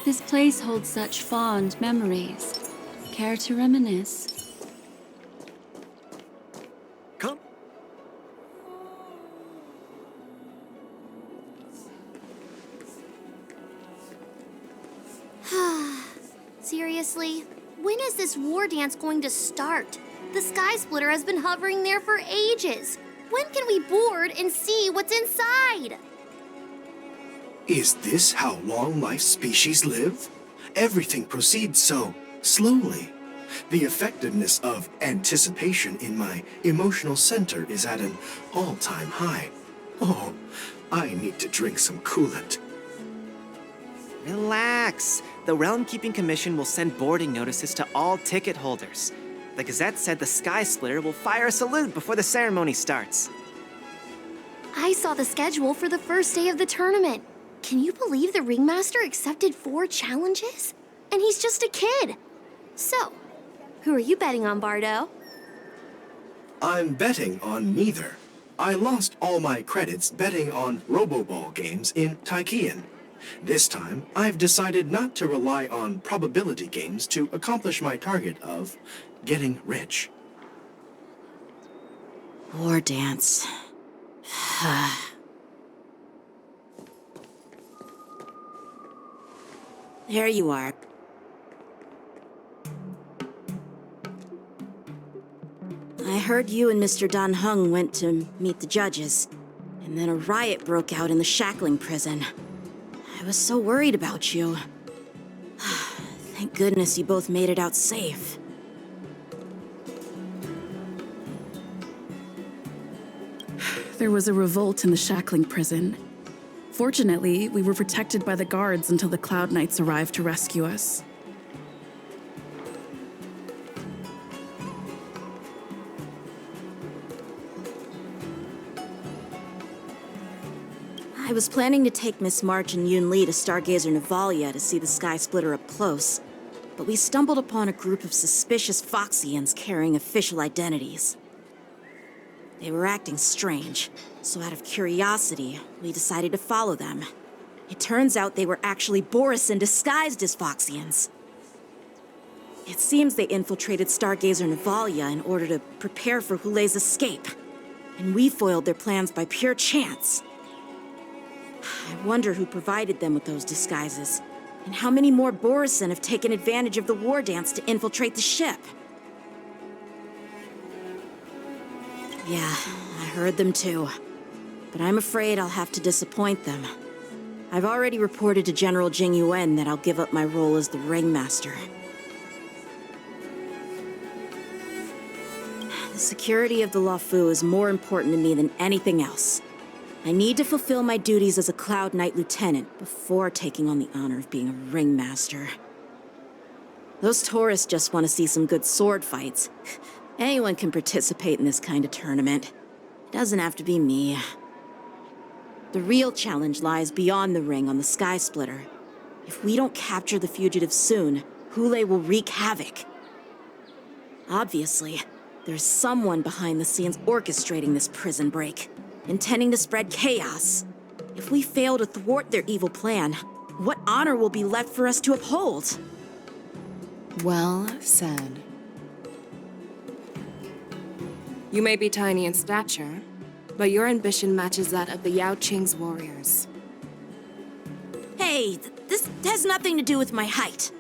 This place holds such fond memories. Care to reminisce? Come. Seriously? When is this war dance going to start? The Sky Splitter has been hovering there for ages. When can we board and see what's inside? Is this how long-life species live? Everything proceeds so slowly. The effectiveness of anticipation in my emotional center is at an all-time high. Oh, I need to drink some coolant. Relax. The Realm Keeping Commission will send boarding notices to all ticket holders. The Gazette said the Sky Splitter will fire a salute before the ceremony starts. I saw the schedule for the first day of the tournament. Can you believe the Ringmaster accepted 4 challenges? And he's just a kid. So, who are you betting on, Bardo? I'm betting on neither. I lost all my credits betting on Roboball games in Tychean. This time, I've decided not to rely on probability games to accomplish my target of getting rich. War dance. There you are. I heard you and Mr. Dan Heng went to meet the judges, and then a riot broke out in the shackling prison. I was so worried about you. Thank goodness you both made it out safe. There was a revolt in the shackling prison. Fortunately, we were protected by the guards until the Cloud Knights arrived to rescue us. I was planning to take Miss March and Yun Li to Stargazer Navalia to see the Sky Splitter up close, but we stumbled upon a group of suspicious Foxians carrying official identities. They were acting strange, so out of curiosity, we decided to follow them. It turns out they were actually Borisin disguised as Foxians. It seems they infiltrated Stargazer Navalia in order to prepare for Hule's escape, and we foiled their plans by pure chance. I wonder who provided them with those disguises, and how many more Borisin have taken advantage of the war dance to infiltrate the ship. Yeah, I heard them too. But I'm afraid I'll have to disappoint them. I've already reported to General Jing Yuan that I'll give up my role as the Ringmaster. The security of the Luofu is more important to me than anything else. I need to fulfill my duties as a Cloud Knight Lieutenant before taking on the honor of being a Ringmaster. Those tourists just want to see some good sword fights. Anyone can participate in this kind of tournament. It doesn't have to be me. The real challenge lies beyond the ring on the Sky Splitter. If we don't capture the fugitives soon, Hule will wreak havoc. Obviously, there's someone behind the scenes orchestrating this prison break, intending to spread chaos. If we fail to thwart their evil plan, what honor will be left for us to uphold? Well said. You may be tiny in stature, but your ambition matches that of the Yao Qing's warriors. Hey, this has nothing to do with my height.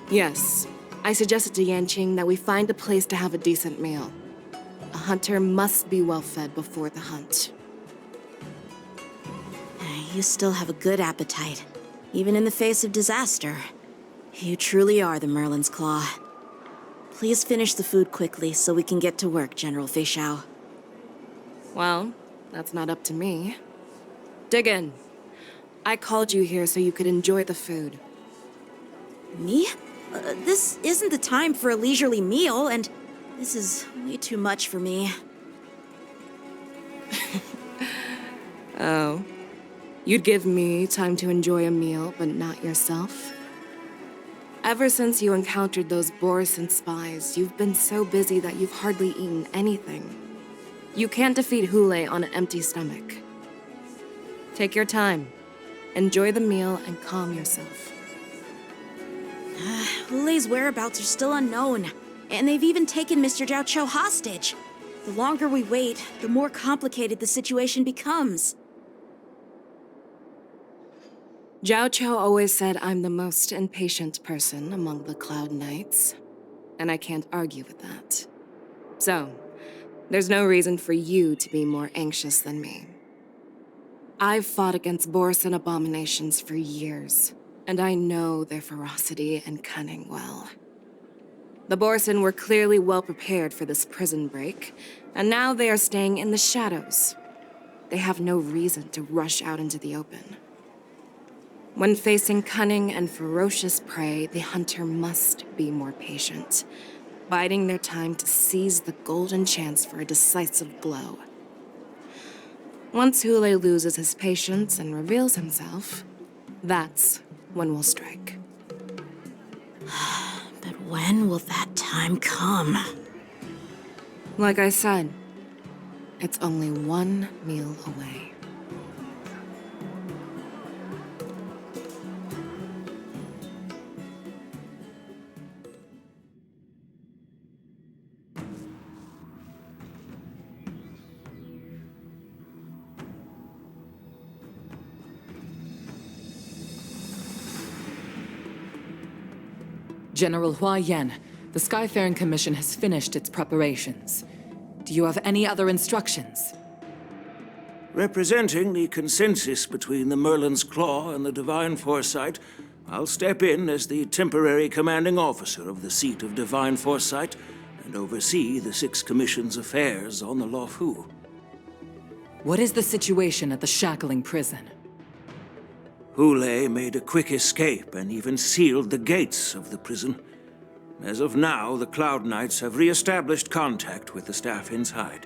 Yes, I suggested to Yanqing that we find a place to have a decent meal. A hunter must be well fed before the hunt. You still have a good appetite, even in the face of disaster. You truly are the Merlin's Claw. Please finish the food quickly so we can get to work, General Feixiao. Well, that's not up to me. Dig in. I called you here so you could enjoy the food. Me? This isn't the time for a leisurely meal, and this is way too much for me. Oh. You'd give me time to enjoy a meal, but not yourself? Ever since you encountered those Borisin spies, you've been so busy that you've hardly eaten anything. You can't defeat Hule on an empty stomach. Take your time. Enjoy the meal and calm yourself. Hule's whereabouts are still unknown, and they've even taken Mr. Zhao Cho hostage. The longer we wait, the more complicated the situation becomes. Zhao Cho always said I'm the most impatient person among the Cloud Knights, and I can't argue with that. So, there's no reason for you to be more anxious than me. I've fought against Borisin abominations for years, and I know their ferocity and cunning well. The Borisin were clearly well prepared for this prison break, and now they are staying in the shadows. They have no reason to rush out into the open. When facing cunning and ferocious prey, the hunter must be more patient, biding their time to seize the golden chance for a decisive blow. Once Hule loses his patience and reveals himself, that's when we'll strike. But when will that time come? Like I said, it's only one meal away. General Hua Yan, the Skyfaring Commission has finished its preparations. Do you have any other instructions? Representing the consensus between the Merlin's Claw and the Divine Foresight, I'll step in as the temporary commanding officer of the seat of Divine Foresight and oversee the Six Commission's affairs on the Luofu. What is the situation at the Shackling prison? Hule made a quick escape and even sealed the gates of the prison. As of now, the Cloud Knights have re-established contact with the staff inside.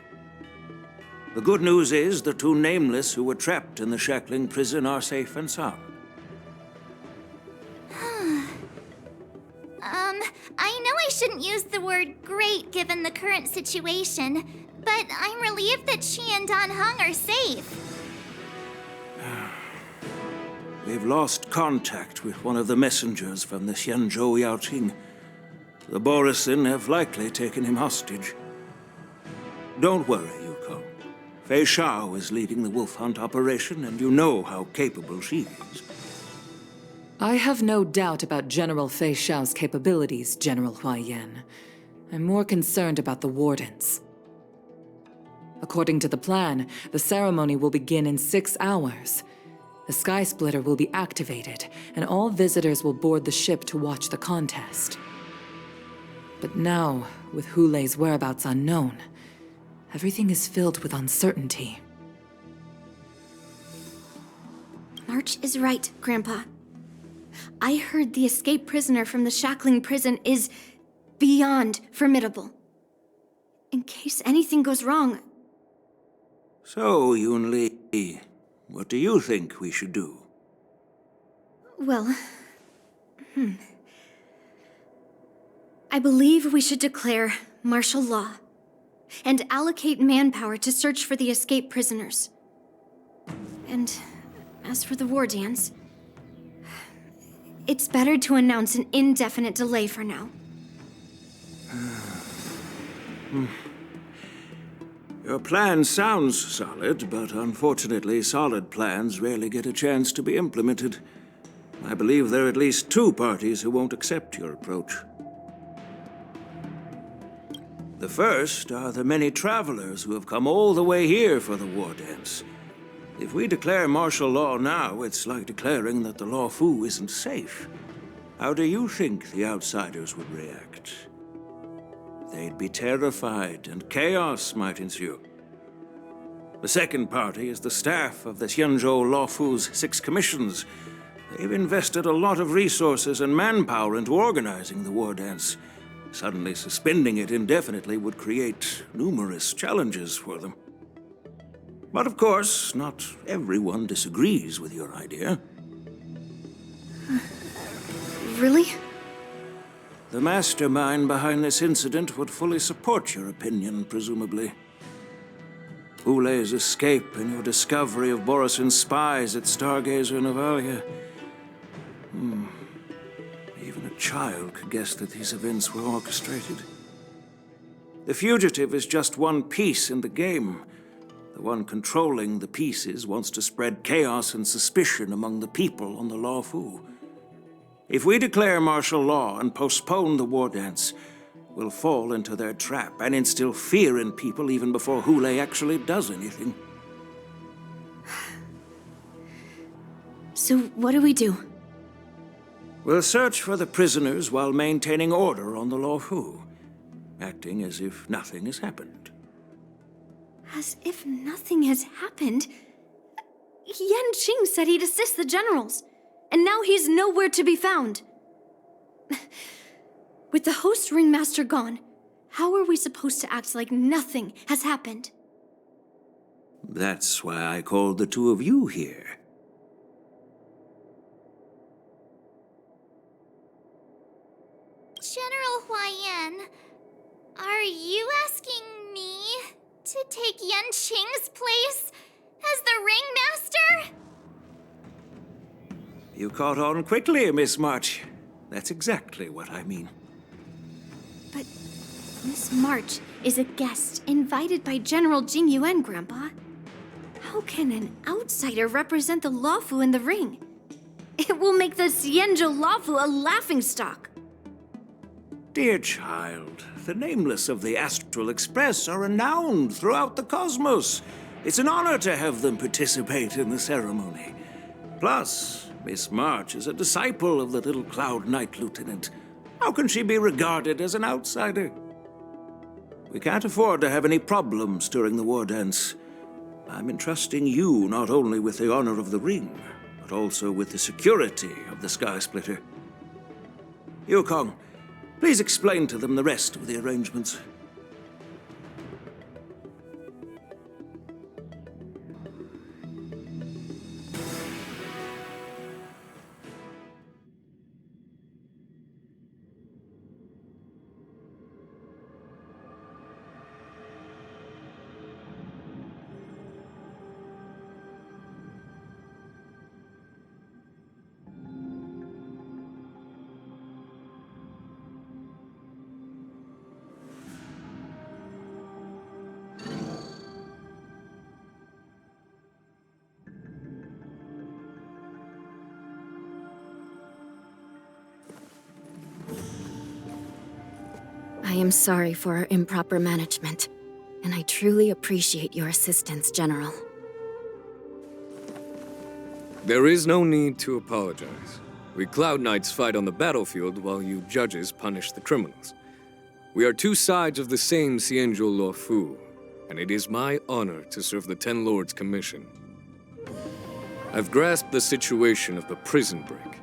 The good news is the two Nameless who were trapped in the Shackling prison are safe and sound. I know I shouldn't use the word great given the current situation, but I'm relieved that she and Dan Heng are safe. We've lost contact with one of the messengers from the Xianzhou Yaoqing. The Borisin have likely taken him hostage. Don't worry, Yuko. Fei Shao is leading the wolf hunt operation, and you know how capable she is. I have no doubt about General Fei Shao's capabilities, General Hua Yan. I'm more concerned about the Wardens. According to the plan, the ceremony will begin in 6 hours. The Sky Splitter will be activated, and all visitors will board the ship to watch the contest. But now, with Hule's whereabouts unknown, everything is filled with uncertainty. March is right, Grandpa. I heard the escaped prisoner from the Shackling prison is beyond formidable. In case anything goes wrong... So, Yunli, what do you think we should do? Well... I believe we should declare martial law and allocate manpower to search for the escaped prisoners. And as for the war dance, it's better to announce an indefinite delay for now. Your plan sounds solid, but unfortunately, solid plans rarely get a chance to be implemented. I believe there are at least 2 parties who won't accept your approach. The first are the many travelers who have come all the way here for the war dance. If we declare martial law now, it's like declaring that the Luofu isn't safe. How do you think the outsiders would react? They'd be terrified, and chaos might ensue. The second party is the staff of the Xianzhou Luofu's 6 commissions. They've invested a lot of resources and manpower into organizing the war dance. Suddenly suspending it indefinitely would create numerous challenges for them. But of course, not everyone disagrees with your idea. Really? The mastermind behind this incident would fully support your opinion, presumably. Hule's escape and your discovery of Borison's spies at Stargazer Navalia. Even a child could guess that these events were orchestrated. The fugitive is just one piece in the game. The one controlling the pieces wants to spread chaos and suspicion among the people on the Law Fu. If we declare martial law and postpone the war dance, we'll fall into their trap and instill fear in people even before Hule actually does anything. So what do we do? We'll search for the prisoners while maintaining order on the Law Fu, acting as if nothing has happened. As if nothing has happened? Yan Qing said he'd assist the generals, and now he's nowhere to be found. With the host ringmaster gone, how are we supposed to act like nothing has happened? That's why I called the two of you here. General Huaiyan, are you asking me to take Yan Qing's place as the ringmaster? You caught on quickly, Miss March. That's exactly what I mean. But Miss March is a guest invited by General Jing Yuan, Grandpa. How can an outsider represent the Lawfu in the ring? It will make the Xianzhou Lawfu a laughingstock. Dear child, the nameless of the Astral Express are renowned throughout the cosmos. It's an honor to have them participate in the ceremony. Plus, Miss March is a disciple of the little Cloud Knight Lieutenant. How can she be regarded as an outsider? We can't afford to have any problems during the war dance. I'm entrusting you not only with the honor of the ring, but also with the security of the Sky Splitter. Yukong, please explain to them the rest of the arrangements. I am sorry for our improper management, and I truly appreciate your assistance, General. There is no need to apologize. We Cloud Knights fight on the battlefield while you judges punish the criminals. We are two sides of the same Xianzhou Luofu, and it is my honor to serve the Ten Lords' commission. I've grasped the situation of the prison break.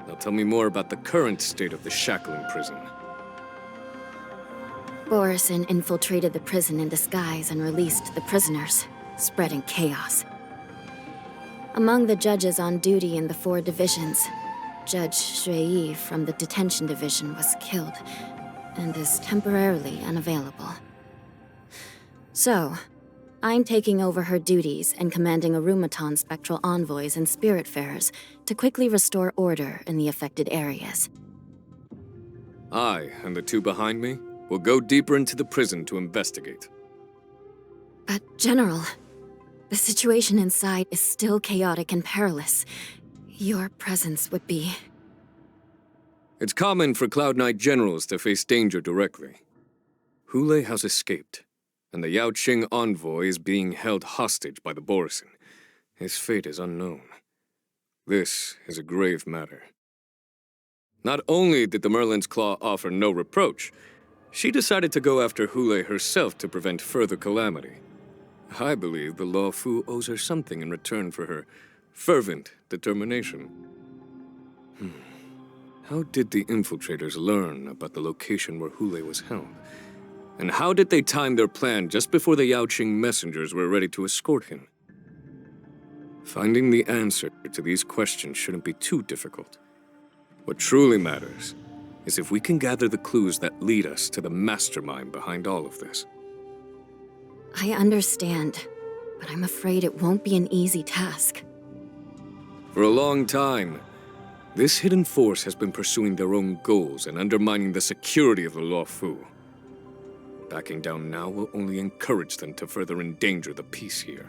Now tell me more about the current state of the shackling prison. Borison infiltrated the prison in disguise and released the prisoners, spreading chaos. Among the judges on duty in the 4 divisions, Judge Shui from the detention division was killed and is temporarily unavailable. So, I'm taking over her duties and commanding Arumaton spectral envoys and spiritfarers to quickly restore order in the affected areas. I, and the two behind me, will go deeper into the prison to investigate. But, General, the situation inside is still chaotic and perilous. Your presence would be... It's common for Cloud Knight generals to face danger directly. Hule has escaped, and the Yao Qing envoy is being held hostage by the Borison. His fate is unknown. This is a grave matter. Not only did the Merlin's Claw offer no reproach, she decided to go after Hule herself to prevent further calamity. I believe the Law Fu owes her something in return for her fervent determination. How did the infiltrators learn about the location where Hule was held? And how did they time their plan just before the Yao Qing messengers were ready to escort him? Finding the answer to these questions shouldn't be too difficult. What truly matters is if we can gather the clues that lead us to the mastermind behind all of this. I understand, but I'm afraid it won't be an easy task. For a long time, this hidden force has been pursuing their own goals and undermining the security of the Lawfu. Backing down now will only encourage them to further endanger the peace here.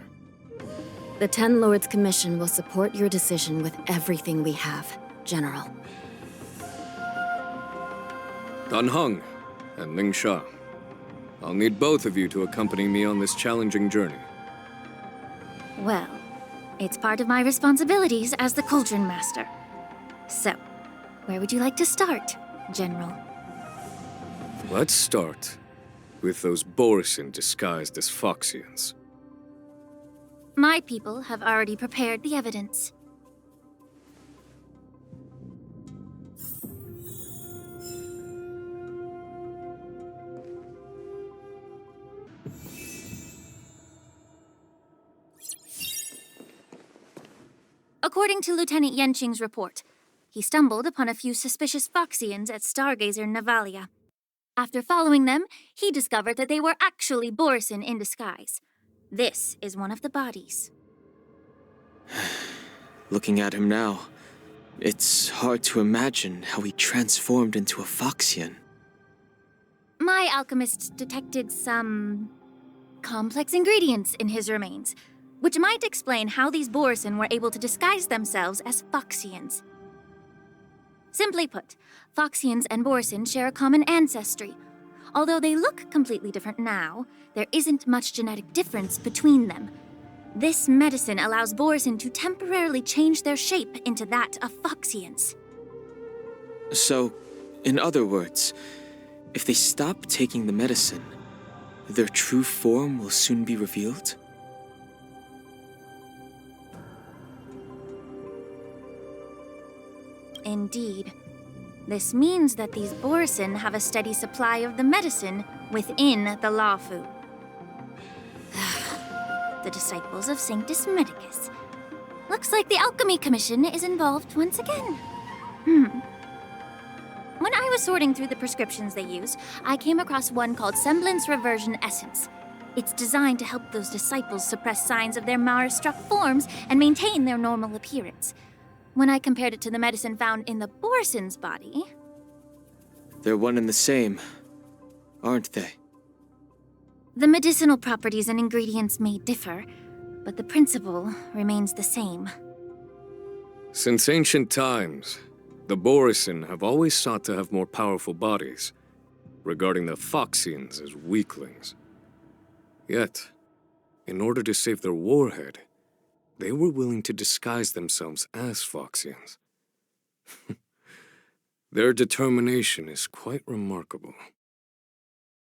The Ten Lords Commission will support your decision with everything we have, General. Dan Heng and Ling Sha, I'll need both of you to accompany me on this challenging journey. Well, it's part of my responsibilities as the Cauldron Master. So, where would you like to start, General? Let's start with those Borisin disguised as Foxians. My people have already prepared the evidence. According to Lieutenant Yenqing's report, he stumbled upon a few suspicious Foxians at Stargazer Navalia. After following them, he discovered that they were actually Borisin in disguise. This is one of the bodies. Looking at him now, it's hard to imagine how he transformed into a Foxian. My alchemists detected some complex ingredients in his remains, which might explain how these Borisin were able to disguise themselves as Foxians. Simply put, Foxians and Borisin share a common ancestry. Although they look completely different now, there isn't much genetic difference between them. This medicine allows Borisin to temporarily change their shape into that of Foxians. So, in other words, if they stop taking the medicine, their true form will soon be revealed? Indeed. This means that these Borisin have a steady supply of the medicine within the Lawfu. The disciples of Sanctus Medicus. Looks like the Alchemy Commission is involved once again. When I was sorting through the prescriptions they use, I came across one called Semblance Reversion Essence. It's designed to help those disciples suppress signs of their Mara-struck forms and maintain their normal appearance. When I compared it to the medicine found in the Borisin's body... They're one and the same, aren't they? The medicinal properties and ingredients may differ, but the principle remains the same. Since ancient times, the Borisin have always sought to have more powerful bodies, regarding the Foxians as weaklings. Yet, in order to save their warhead, they were willing to disguise themselves as Foxians. Their determination is quite remarkable.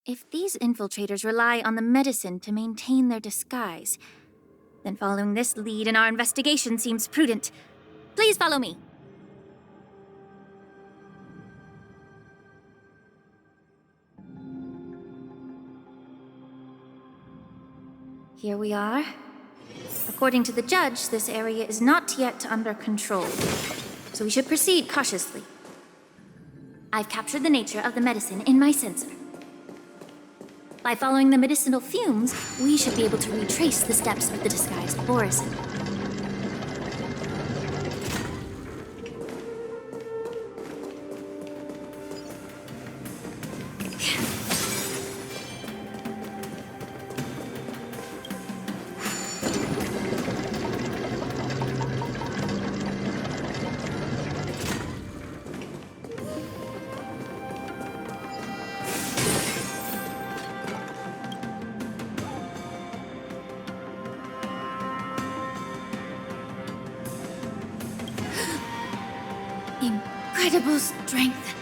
If these infiltrators rely on the medicine to maintain their disguise, then following this lead in our investigation seems prudent. Please follow me. Here we are. According to the judge, this area is not yet under control, so we should proceed cautiously. I've captured the nature of the medicine in my sensor. By following the medicinal fumes, we should be able to retrace the steps of the disguised Borisin. Incredible strength.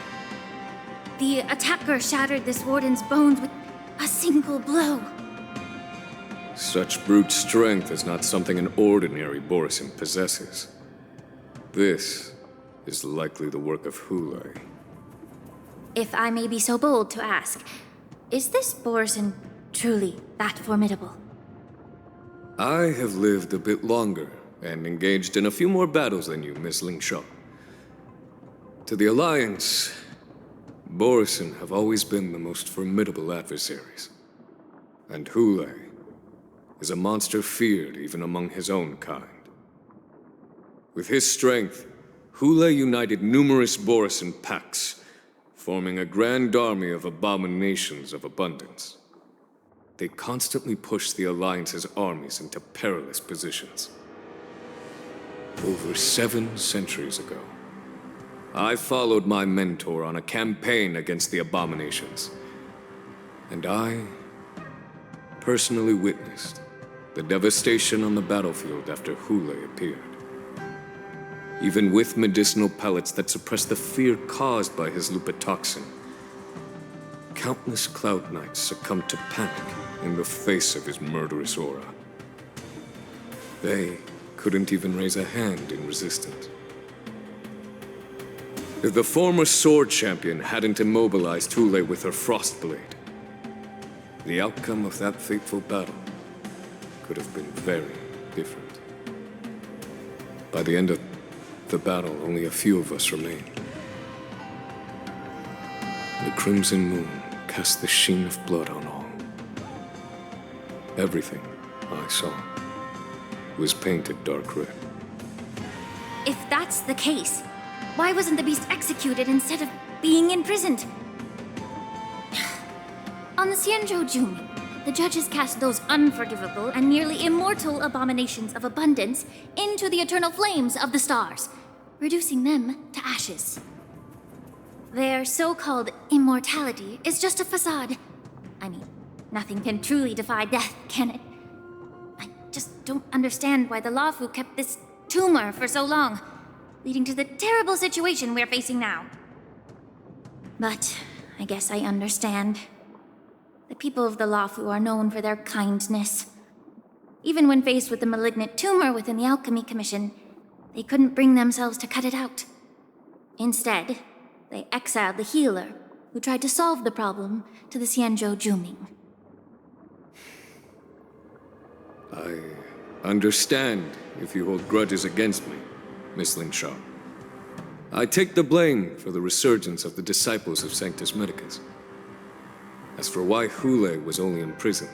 The attacker shattered this warden's bones with a single blow. Such brute strength is not something an ordinary Borisin possesses. This is likely the work of Hulai. If I may be so bold to ask, is this Borisin truly that formidable? I have lived a bit longer and engaged in a few more battles than you, Miss Ling Sha. To the Alliance, Borisin have always been the most formidable adversaries. And Hulai is a monster feared even among his own kind. With his strength, Hule united numerous Borisin pacts, forming a grand army of abominations of abundance. They constantly pushed the Alliance's armies into perilous positions. Over 7 centuries ago, I followed my mentor on a campaign against the abominations, and I personally witnessed the devastation on the battlefield after Hule appeared. Even with medicinal pellets that suppressed the fear caused by his lupitoxin, countless Cloud Knights succumbed to panic in the face of his murderous aura. They couldn't even raise a hand in resistance. If the former sword champion hadn't immobilized Hule with her frost blade, the outcome of that fateful battle could have been very different. By the end of the battle, only a few of us remained. The crimson moon cast the sheen of blood on all. Everything I saw was painted dark red. If that's the case, why wasn't the beast executed instead of being imprisoned? On the Xianzhou Jumi, the judges cast those unforgivable and nearly immortal abominations of abundance into the eternal flames of the stars, reducing them to ashes. Their so-called immortality is just a facade. I mean, nothing can truly defy death, can it? I just don't understand why the Luofu kept this tumor for so long, leading to the terrible situation we're facing now. But I guess I understand. The people of the Luofu are known for their kindness. Even when faced with the malignant tumor within the Alchemy Commission, they couldn't bring themselves to cut it out. Instead, they exiled the healer, who tried to solve the problem, to the Xianzhou Juming. I understand if you hold grudges against me, Miss Lingshaw. I take the blame for the resurgence of the disciples of Sanctus Medicus. As for why Hule was only in prison,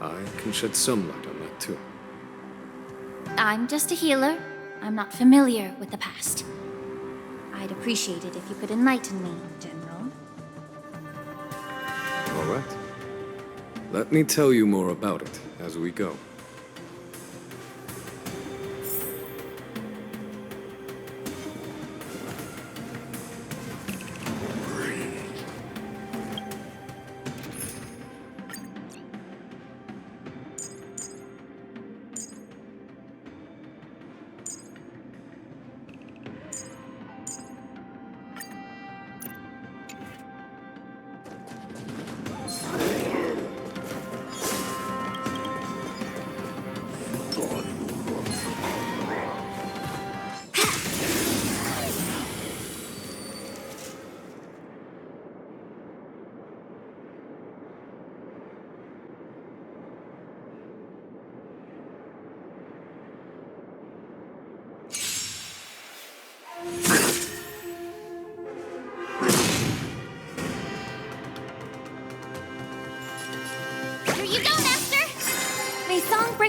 I can shed some light on that too. I'm just a healer. I'm not familiar with the past. I'd appreciate it if you could enlighten me, General. All right. Let me tell you more about it as we go.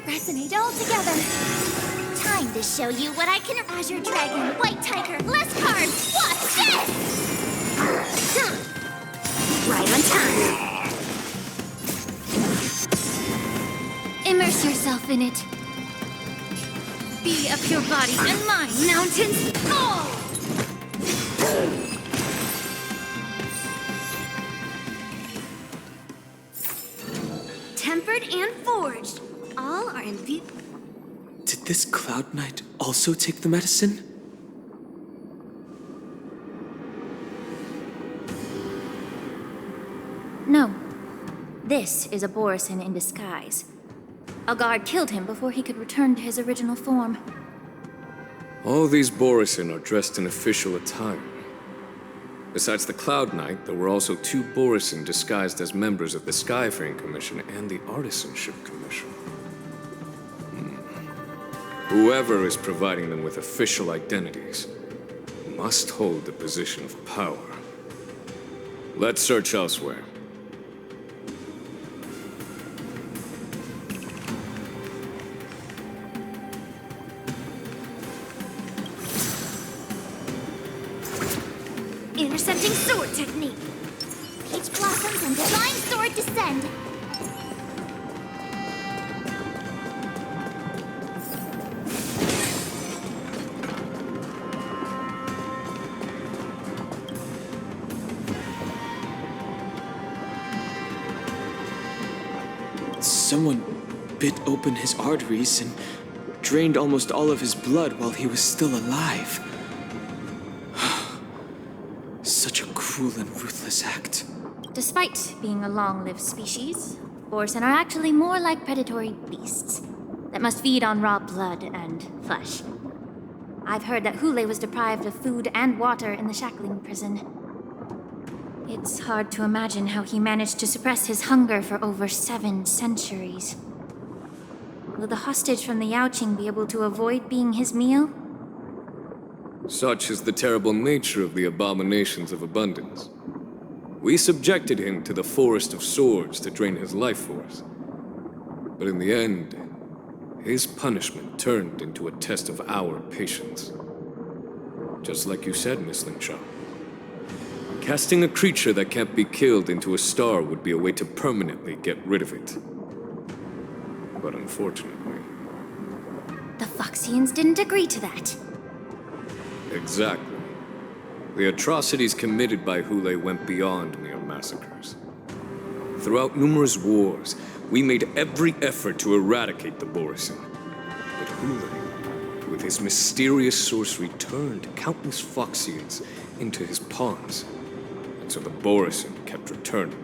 Resonate all together. Time to show you what I can. Azure Dragon, White Tiger, less cards. Watch this! Right on time. Immerse yourself in it. Be a pure body and mind, mountains. Oh! Tempered and forged. All are in view. Did this Cloud Knight also take the medicine? No. This is a Borisin in disguise. A guard killed him before he could return to his original form. All these Borisin are dressed in official attire. Besides the Cloud Knight, there were also 2 Borisin disguised as members of the Skyfaring Commission and the Artisanship Commission. Whoever is providing them with official identities must hold the position of power. Let's search elsewhere. Accepting sword technique. Peach blossoms and divine sword descend. Someone bit open his arteries and drained almost all of his blood while he was still alive. Such a cruel and ruthless act. Despite being a long-lived species, Borsen are actually more like predatory beasts that must feed on raw blood and flesh. I've heard that Hule was deprived of food and water in the shackling prison. It's hard to imagine how he managed to suppress his hunger for over 7 centuries. Will the hostage from the Yaoqing be able to avoid being his meal? Such is the terrible nature of the abominations of abundance. We subjected him to the forest of swords to drain his life force. But in the end, his punishment turned into a test of our patience. Just like you said, Miss Linshaw. Casting a creature that can't be killed into a star would be a way to permanently get rid of it. But unfortunately... The Foxians didn't agree to that. Exactly. The atrocities committed by Hule went beyond mere massacres. Throughout numerous wars, we made every effort to eradicate the Borsen. But Hule, with his mysterious sorcery, turned countless Foxians into his pawns. And so the Borsen kept returning.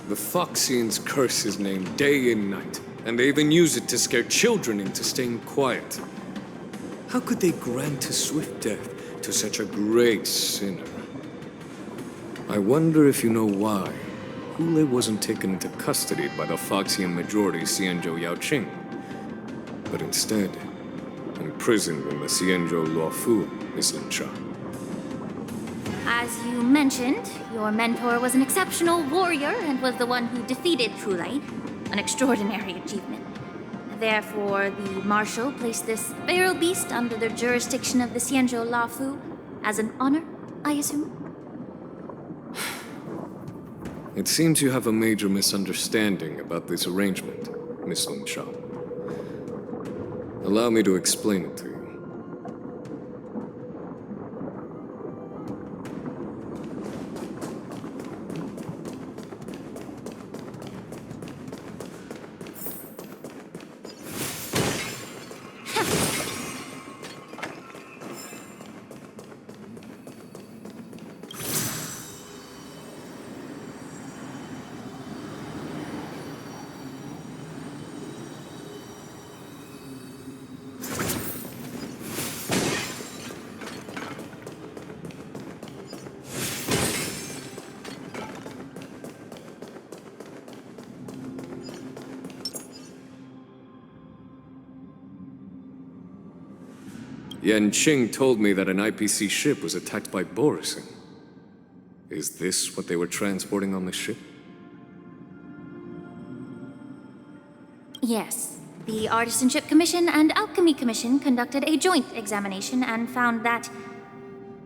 The Foxians curse his name day and night, and they even use it to scare children into staying quiet. How could they grant a swift death to such a great sinner? I wonder if you know why Hule wasn't taken into custody by the Foxian majority Xianzhou Yaoqing, but instead imprisoned in the Xianzhou Luofu, Miss Linshaw. As you mentioned, your mentor was an exceptional warrior and was the one who defeated Hule, an extraordinary achievement. Therefore, the Marshal placed this feral beast under the jurisdiction of the Xianzhou Luofu as an honor, I assume? It seems you have a major misunderstanding about this arrangement, Miss Linshaw. Allow me to explain it to you. Yanqing told me that an IPC ship was attacked by Borsen. Is this what they were transporting on the ship? Yes. The Artisanship Commission and Alchemy Commission conducted a joint examination and found that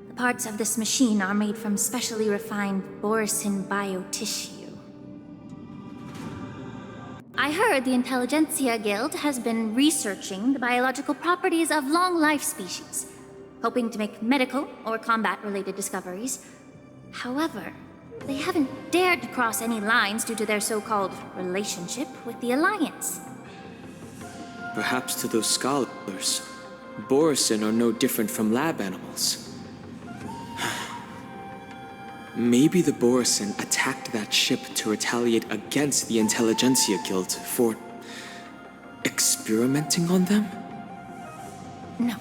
the parts of this machine are made from specially refined Borsen biotissue. I heard the Intelligentsia Guild has been researching the biological properties of long-life species, hoping to make medical or combat-related discoveries. However, they haven't dared to cross any lines due to their so-called relationship with the Alliance. Perhaps to those scholars, Borsen are no different from lab animals. Maybe the Borsen attacked that ship to retaliate against the Intelligentsia Guild for experimenting on them? No.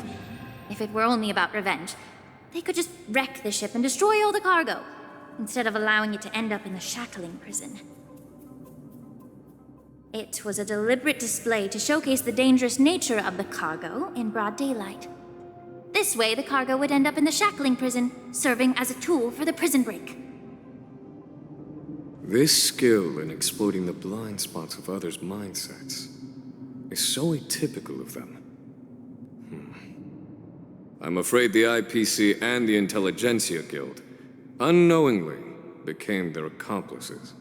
If it were only about revenge, they could just wreck the ship and destroy all the cargo, instead of allowing it to end up in the shackling prison. It was a deliberate display to showcase the dangerous nature of the cargo in broad daylight. This way, the cargo would end up in the shackling prison, serving as a tool for the prison break. This skill in exploiting the blind spots of others' mindsets is so atypical of them. I'm afraid the IPC and the Intelligentsia Guild unknowingly became their accomplices.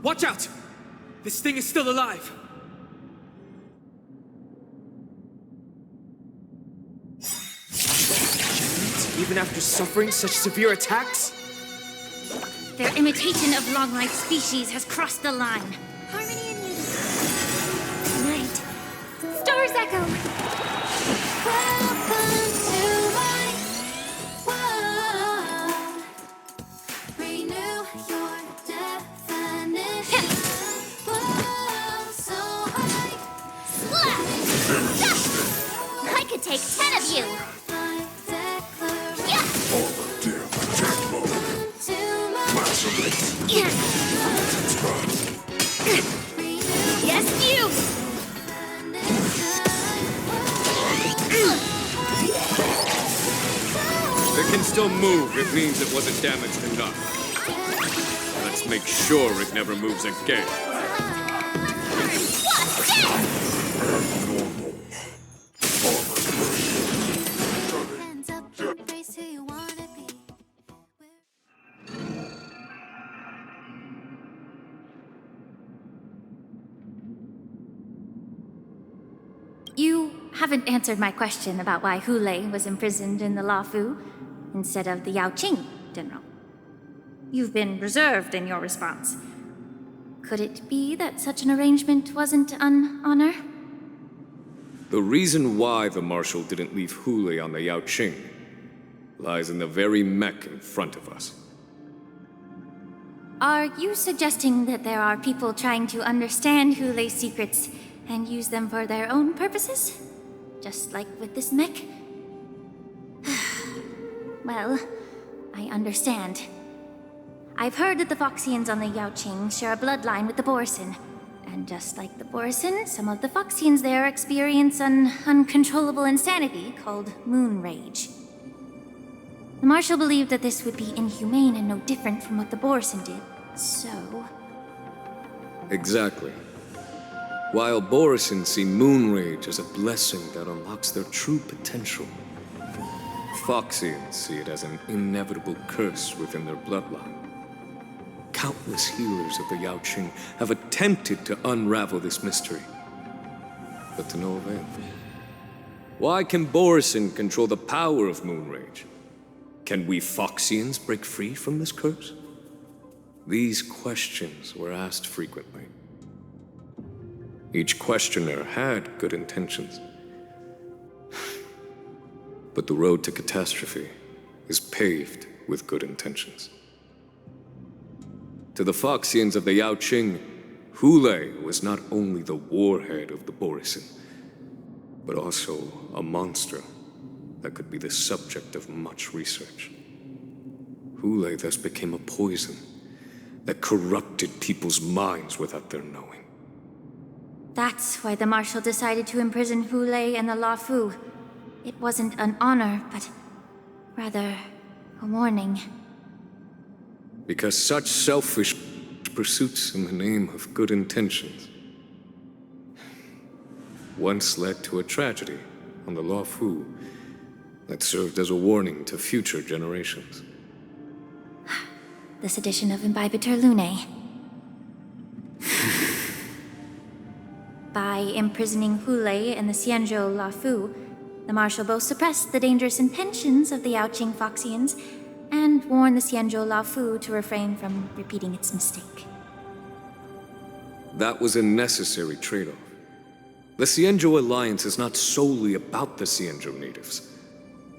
Watch out! This thing is still alive! Even after suffering such severe attacks? Their imitation of long-life species has crossed the line. Harmony and unity. Night. Stars echo. Welcome to my world. Renew your definition. Whoa, so high. Slap! I could take 10 of you! Yes, you! It can still move. It means it wasn't damaged enough. Let's make sure it never moves again. Hands up, embrace who you wanna be. You haven't answered my question about why Hule was imprisoned in the Lafu instead of the Yaoqing, General. You've been reserved in your response. Could it be that such an arrangement wasn't an honor? The reason why the Marshal didn't leave Hule on the Yaoqing lies in the very mech in front of us. Are you suggesting that there are people trying to understand Hule's secrets and use them for their own purposes? Just like with this mech? Well, I understand. I've heard that the Foxians on the Yaoqing share a bloodline with the Borison. And just like the Borison, some of the Foxians there experience an uncontrollable insanity called moon rage. The Marshal believed that this would be inhumane and no different from what the Borison did, so... Exactly. While Borison see moon rage as a blessing that unlocks their true potential, Foxians see it as an inevitable curse within their bloodline. Countless healers of the Yaoqing have attempted to unravel this mystery, but to no avail. Why can Borison control the power of moon rage? Can we Foxians break free from this curse? These questions were asked frequently. Each questioner had good intentions. But the road to catastrophe is paved with good intentions. To the Foxians of the Yaoqing, Hule was not only the warhead of the Borison, but also a monster that could be the subject of much research. Hule thus became a poison that corrupted people's minds without their knowing. That's why the Marshal decided to imprison Hule and the Lafu. It wasn't an honor, but rather a warning. Because such selfish pursuits in the name of good intentions once led to a tragedy on the Lafu that served as a warning to future generations. This edition of Imbibitor Lunae. By imprisoning Hule and the Xianzhou Lafu, the Marshal both suppressed the dangerous intentions of the Yaoqing Foxians and warned the Xianzhou Lafu to refrain from repeating its mistake. That was a necessary trade-off. The Xianzhou alliance is not solely about the Xianzhou natives.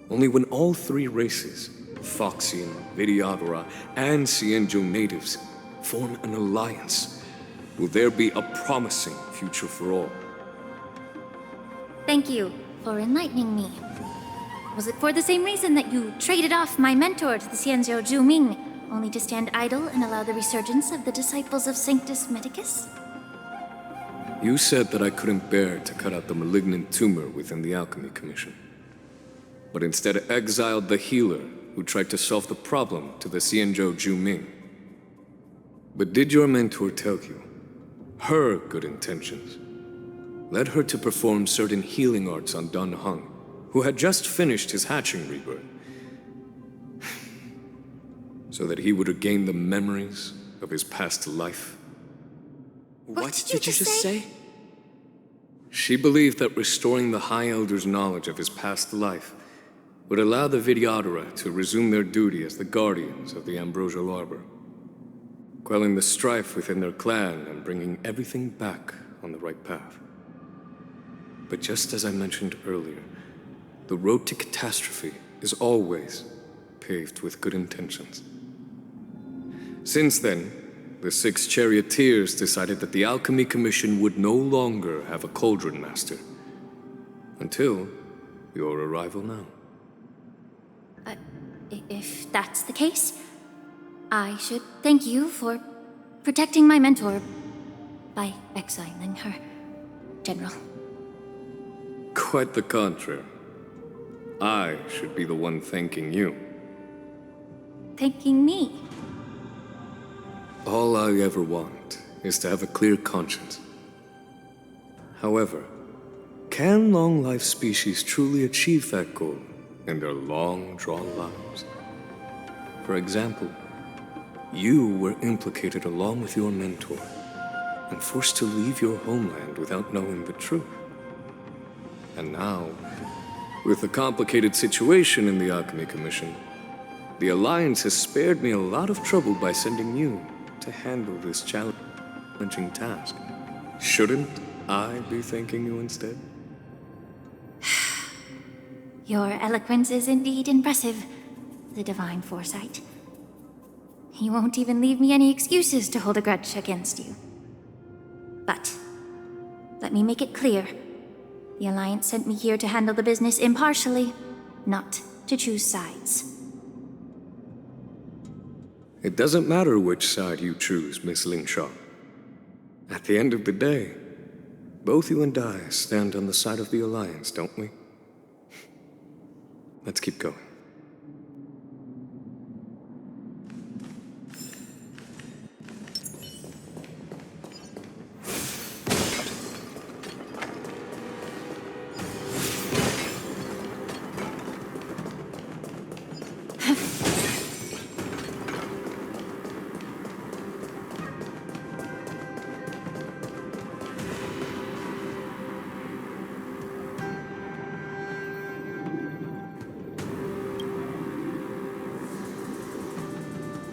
Only when all three races, Foxian, Vidyadhara, and Xianzhou natives, form an alliance, will there be a promising future for all. Thank you for enlightening me. Was it for the same reason that you traded off my mentor to the Xianzhou Zhuming, only to stand idle and allow the resurgence of the disciples of Sanctus Medicus? You said that I couldn't bear to cut out the malignant tumor within the Alchemy Commission, but instead exiled the healer who tried to solve the problem to the Xianzhou Zhuming. But did your mentor tell you her good intentions led her to perform certain healing arts on Dun Hung, who had just finished his hatching rebirth, so that he would regain the memories of his past life. What did you just say? She believed that restoring the High Elder's knowledge of his past life would allow the Vidyadhara to resume their duty as the guardians of the Ambrosial Arbor, quelling the strife within their clan and bringing everything back on the right path. But just as I mentioned earlier, the road to catastrophe is always paved with good intentions. Since then, the 6 charioteers decided that the Alchemy Commission would no longer have a cauldron master. Until your arrival now. If that's the case, I should thank you for protecting my mentor by exiling her, General. Quite the contrary. I should be the one thanking you. Thanking me? All I ever want is to have a clear conscience. However, can long-life species truly achieve that goal in their long-drawn lives? For example, you were implicated along with your mentor and forced to leave your homeland without knowing the truth. And now, with the complicated situation in the Alchemy Commission, the Alliance has spared me a lot of trouble by sending you to handle this challenging task. Shouldn't I be thanking you instead? Your eloquence is indeed impressive, the divine foresight. You won't even leave me any excuses to hold a grudge against you. But let me make it clear. The Alliance sent me here to handle the business impartially, not to choose sides. It doesn't matter which side you choose, Miss Lingshaw. At the end of the day, both you and I stand on the side of the Alliance, don't we? Let's keep going.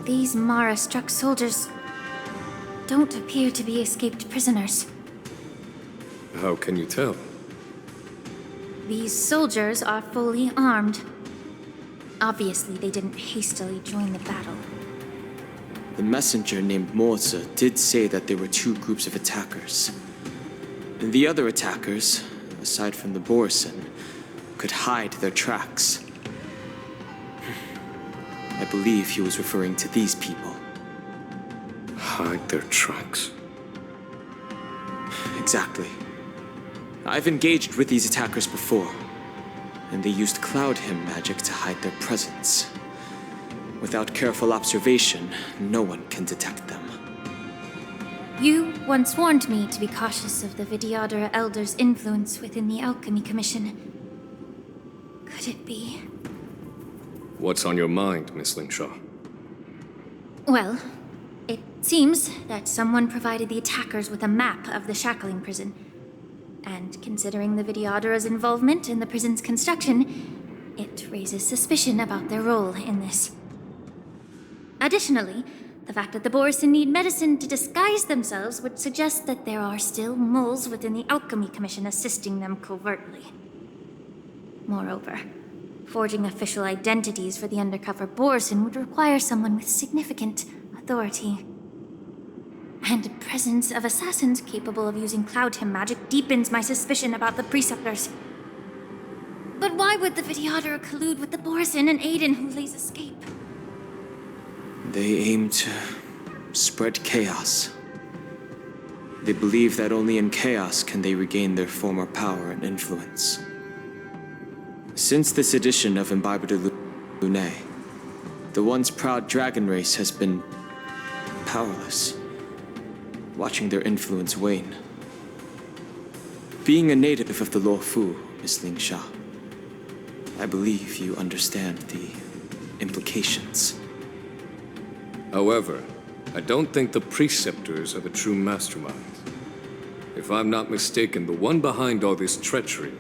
These Mara-struck soldiers don't appear to be escaped prisoners. How can you tell? These soldiers are fully armed. Obviously, they didn't hastily join the battle. The messenger named Morza did say that there were 2 groups of attackers. And the other attackers, aside from the Borison, could hide their tracks. I believe he was referring to these people. Hide their tracks? Exactly. I've engaged with these attackers before, and they used Cloud Hymn magic to hide their presence. Without careful observation, no one can detect them. You once warned me to be cautious of the Vidyadhara Elder's influence within the Alchemy Commission. Could it be? What's on your mind, Miss Lingshaw? Well, it seems that someone provided the attackers with a map of the shackling prison. And considering the Vidyadhara's involvement in the prison's construction, it raises suspicion about their role in this. Additionally, the fact that the Borison need medicine to disguise themselves would suggest that there are still moles within the Alchemy Commission assisting them covertly. Moreover, forging official identities for the undercover Borison would require someone with significant authority. And the presence of assassins capable of using Cloud Hymn magic deepens my suspicion about the Preceptors. But why would the Vidyadhara collude with the Borison and aid in Hulei's escape? They aim to spread chaos. They believe that only in chaos can they regain their former power and influence. Since this edition of Imbibe de Lune, the once proud dragon race has been powerless, watching their influence wane. Being a native of the Luo Fu, Miss Ling Sha, I believe you understand the implications. However, I don't think the preceptors are the true masterminds. If I'm not mistaken, the one behind all this treachery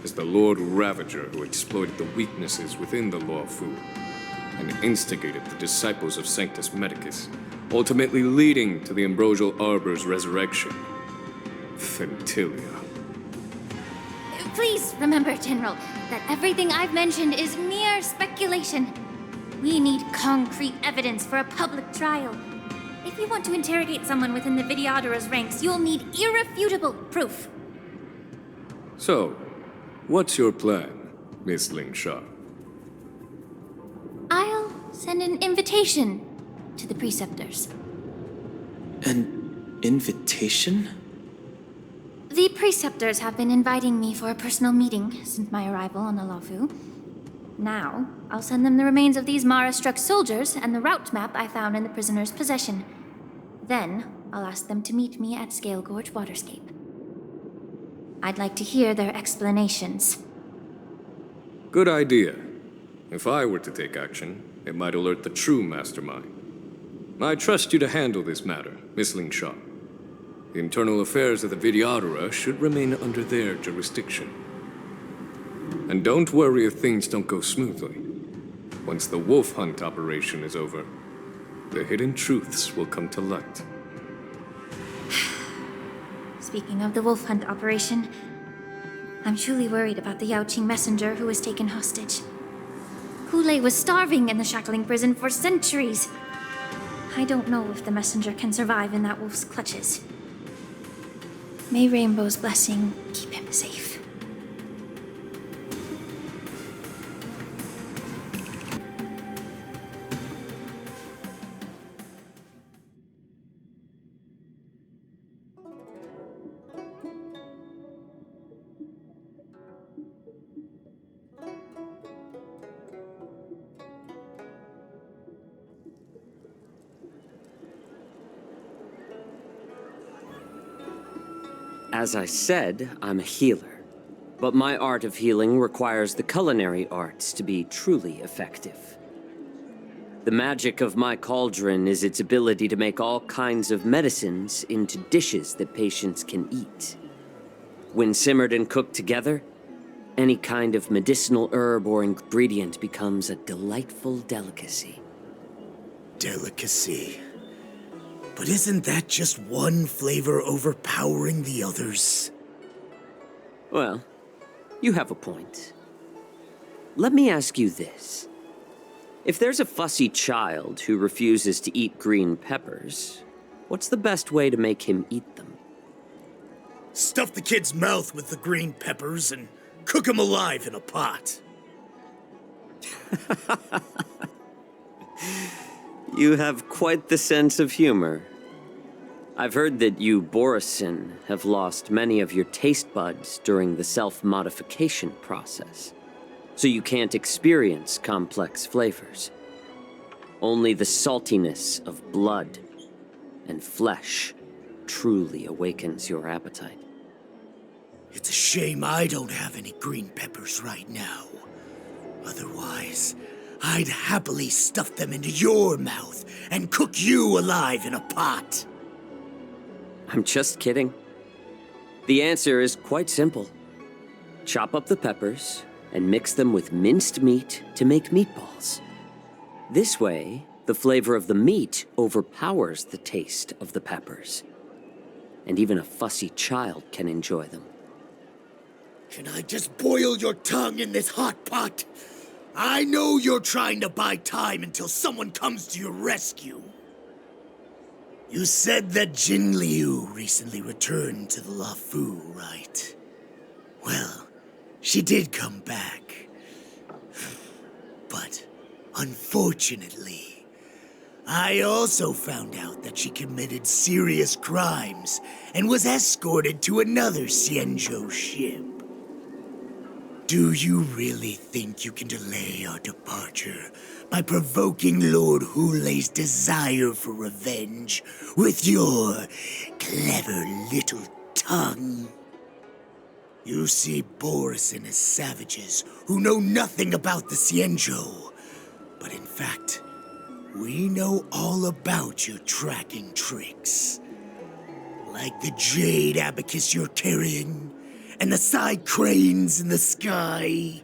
is the Lord Ravager who exploited the weaknesses within the Luo Fu and instigated the disciples of Sanctus Medicus, ultimately leading to the Ambrosial Arbor's resurrection. Fentilia. Please remember, General, that everything I've mentioned is mere speculation. We need concrete evidence for a public trial. If you want to interrogate someone within the Videodara's ranks, you'll need irrefutable proof. So, what's your plan, Miss Ling Sha? I'll send an invitation to the preceptors. An invitation? The preceptors have been inviting me for a personal meeting since my arrival on the Luofu. Now, I'll send them the remains of these Mara-struck soldiers and the route map I found in the prisoner's possession. Then, I'll ask them to meet me at Scale Gorge Waterscape. I'd like to hear their explanations. Good idea. If I were to take action, it might alert the true mastermind. I trust you to handle this matter, Miss Ling Sha. The internal affairs of the Videodara should remain under their jurisdiction. And don't worry if things don't go smoothly. Once the wolf hunt operation is over, the hidden truths will come to light. Speaking of the wolf hunt operation, I'm truly worried about the Yaoqing messenger who was taken hostage. Hule was starving in the shackling prison for centuries. I don't know if the messenger can survive in that wolf's clutches. May Rainbow's blessing keep him safe. As I said, I'm a healer. But my art of healing requires the culinary arts to be truly effective. The magic of my cauldron is its ability to make all kinds of medicines into dishes that patients can eat. When simmered and cooked together, any kind of medicinal herb or ingredient becomes a delightful delicacy. Delicacy. But isn't that just one flavor overpowering the others? Well, you have a point. Let me ask you this. If there's a fussy child who refuses to eat green peppers, what's the best way to make him eat them? Stuff the kid's mouth with the green peppers and cook him alive in a pot. You have quite the sense of humor. I've heard that you, Borisin, have lost many of your taste buds during the self-modification process, so you can't experience complex flavors. Only the saltiness of blood and flesh truly awakens your appetite. It's a shame I don't have any green peppers right now. Otherwise, I'd happily stuff them into your mouth and cook you alive in a pot. I'm just kidding. The answer is quite simple. Chop up the peppers and mix them with minced meat to make meatballs. This way, the flavor of the meat overpowers the taste of the peppers. And even a fussy child can enjoy them. Can I just boil your tongue in this hot pot? I know you're trying to buy time until someone comes to your rescue. You said that Jin Liu recently returned to the Luofu, right? Well, she did come back. But, unfortunately, I also found out that she committed serious crimes and was escorted to another Xianzhou ship. Do you really think you can delay our departure by provoking Lord Hule's desire for revenge with your clever little tongue? You see Borison as savages who know nothing about the Xianzhou. But in fact, we know all about your tracking tricks. Like the jade abacus you're carrying, and the side cranes in the sky.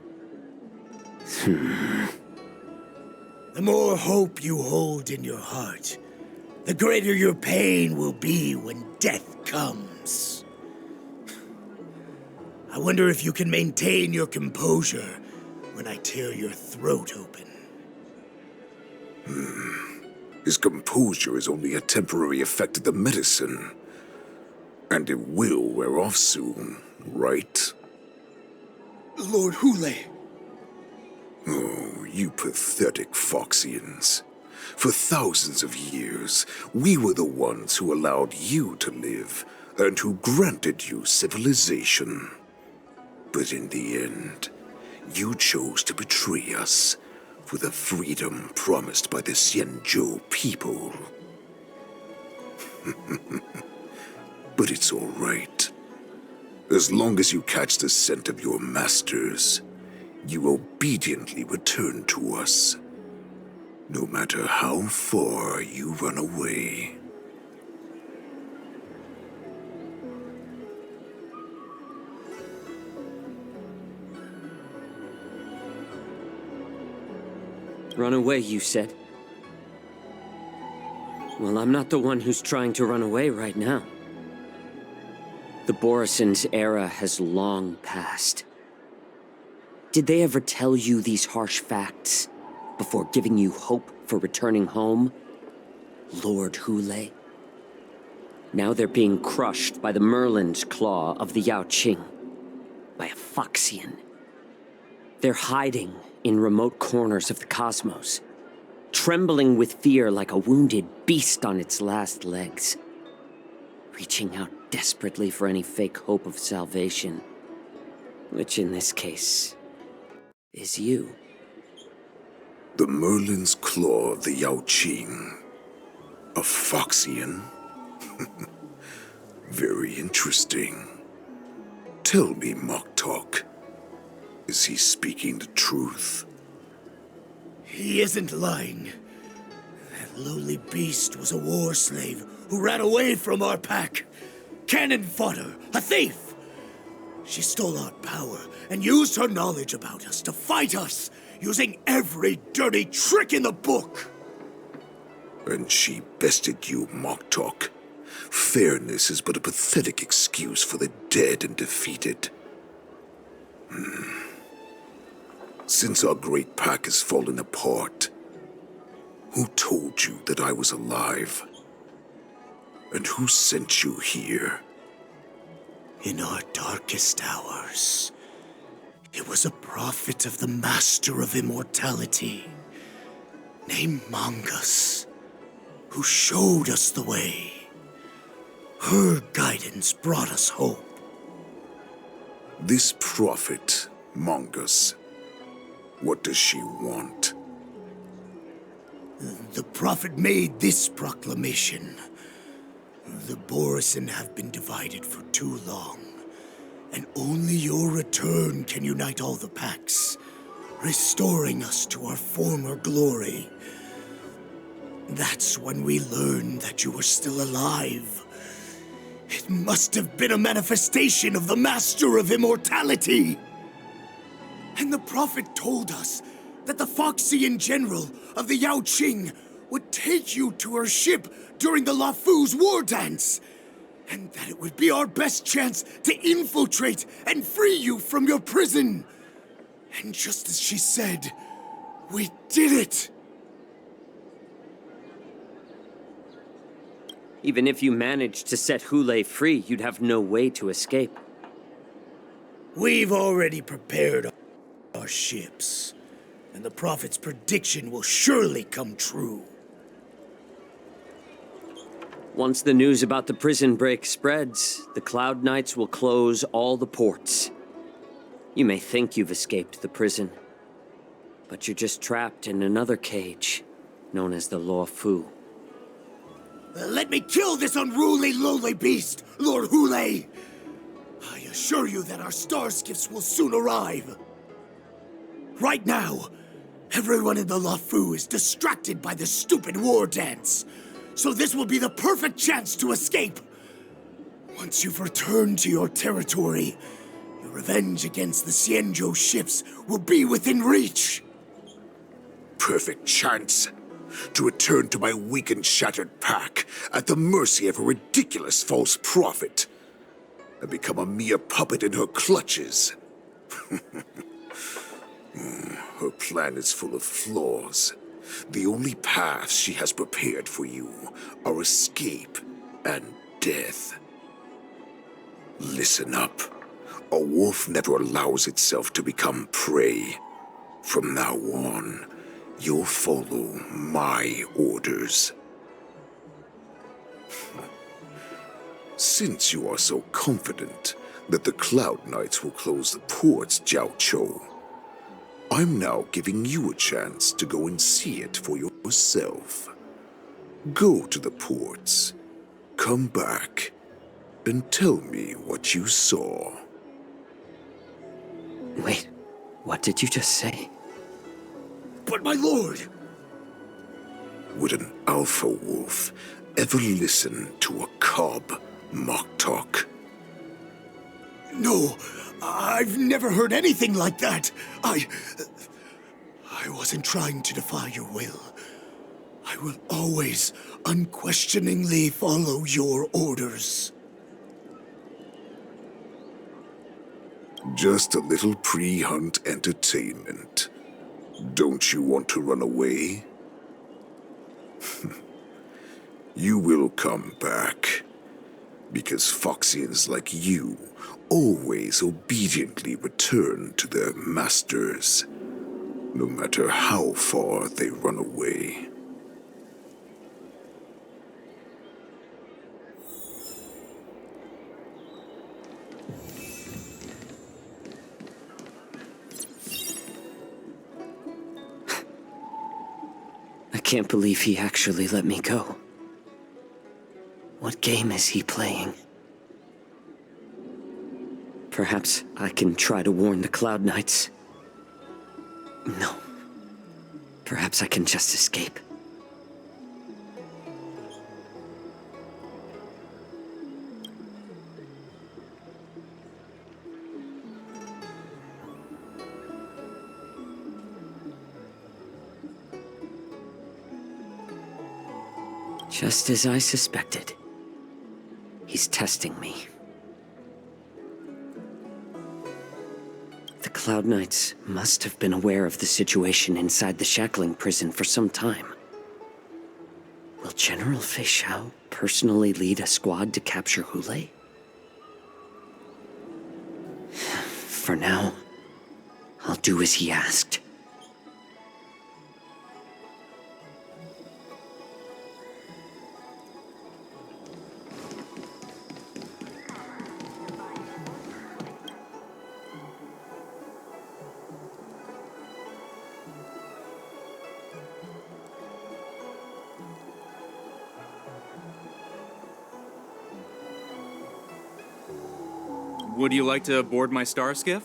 The more hope you hold in your heart, the greater your pain will be when death comes. I wonder if you can maintain your composure when I tear your throat open. His composure is only a temporary effect of the medicine. And it will wear off soon, right? Lord Hule! Oh, you pathetic Foxians. For thousands of years, we were the ones who allowed you to live, and who granted you civilization. But in the end, you chose to betray us for the freedom promised by the Xianzhou people. But it's all right. As long as you catch the scent of your masters, you obediently return to us. No matter how far you run away. Run away, you said? Well, I'm not the one who's trying to run away right now. The Borison's era has long passed. Did they ever tell you these harsh facts before giving you hope for returning home, Lord Hule? Now they're being crushed by the Merlin's claw of the Yaoqing, by a Foxian. They're hiding in remote corners of the cosmos, trembling with fear like a wounded beast on its last legs, reaching out desperately for any fake hope of salvation, which in this case is you. The Merlin's claw of the Yaoqing. A Foxian? Very interesting. Tell me, Moktok, is he speaking the truth? He isn't lying. That lowly beast was a war slave who ran away from our pack. Cannon fodder, a thief! She stole our power and used her knowledge about us to fight us, using every dirty trick in the book! And she bested you, Moktok. Fairness is but a pathetic excuse for the dead and defeated. Since our great pack has fallen apart, who told you that I was alive? And who sent you here? In our darkest hours, it was a prophet of the Master of Immortality, named Mongus, who showed us the way. Her guidance brought us hope. This prophet, Mongus, what does she want? The prophet made this proclamation. The Borison have been divided for too long, and only your return can unite all the packs, restoring us to our former glory. That's when we learned that you were still alive. It must have been a manifestation of the Master of Immortality. And the prophet told us that the Foxian general of the Yaoqing would take you to her ship during the Lafu's war dance, and that it would be our best chance to infiltrate and free you from your prison. And just as she said, we did it! Even if you managed to set Hule free, you'd have no way to escape. We've already prepared our ships, and the prophet's prediction will surely come true. Once the news about the prison break spreads, the Cloud Knights will close all the ports. You may think you've escaped the prison, but you're just trapped in another cage, known as the Lafu. Let me kill this unruly, lowly beast, Lord Hule! I assure you that our star skiffs will soon arrive. Right now, everyone in the LaFu is distracted by the stupid war dance. So this will be the perfect chance to escape. Once you've returned to your territory, your revenge against the Xianzhou ships will be within reach. Perfect chance to return to my weak and shattered pack at the mercy of a ridiculous false prophet and become a mere puppet in her clutches. Her plan is full of flaws. The only paths she has prepared for you are escape and death. Listen up. A wolf never allows itself to become prey. From now on, you'll follow my orders. Since you are so confident that the Cloud Knights will close the ports, Jiao Chou, I'm now giving you a chance to go and see it for yourself. Go to the ports, come back, and tell me what you saw. Wait, what did you just say? But my lord! Would an alpha wolf ever listen to a cub mock talk? No, I've never heard anything like that. I wasn't trying to defy your will. I will always unquestioningly follow your orders. Just a little pre-hunt entertainment. Don't you want to run away? You will come back. Because Foxians like you always obediently return to their masters, no matter how far they run away. I can't believe he actually let me go. What game is he playing? Perhaps I can try to warn the Cloud Knights. No. Perhaps I can just escape. Just as I suspected. He's testing me. The Cloud Knights must have been aware of the situation inside the shackling prison for some time. Will General Fei Xiao personally lead a squad to capture Hule? For now, I'll do as he asked. Would you like to board my star skiff?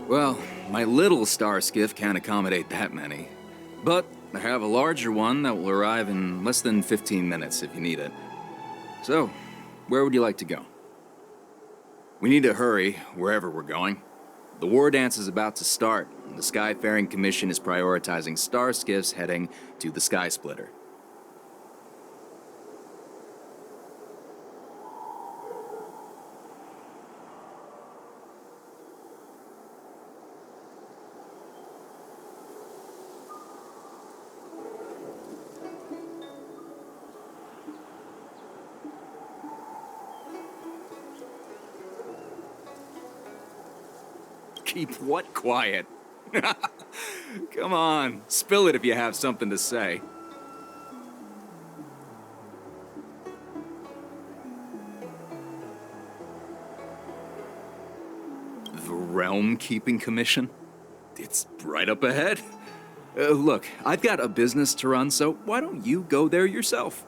Well, my little star skiff can't accommodate that many. But I have a larger one that will arrive in less than 15 minutes if you need it. So, where would you like to go? We need to hurry, wherever we're going. The war dance is about to start, and the Skyfaring Commission is prioritizing star skiffs heading to the Sky Splitter. Keep what quiet? Come on, spill it if you have something to say. Realm Keeping Commission? It's right up ahead. Look, I've got a business to run, so why don't you go there yourself?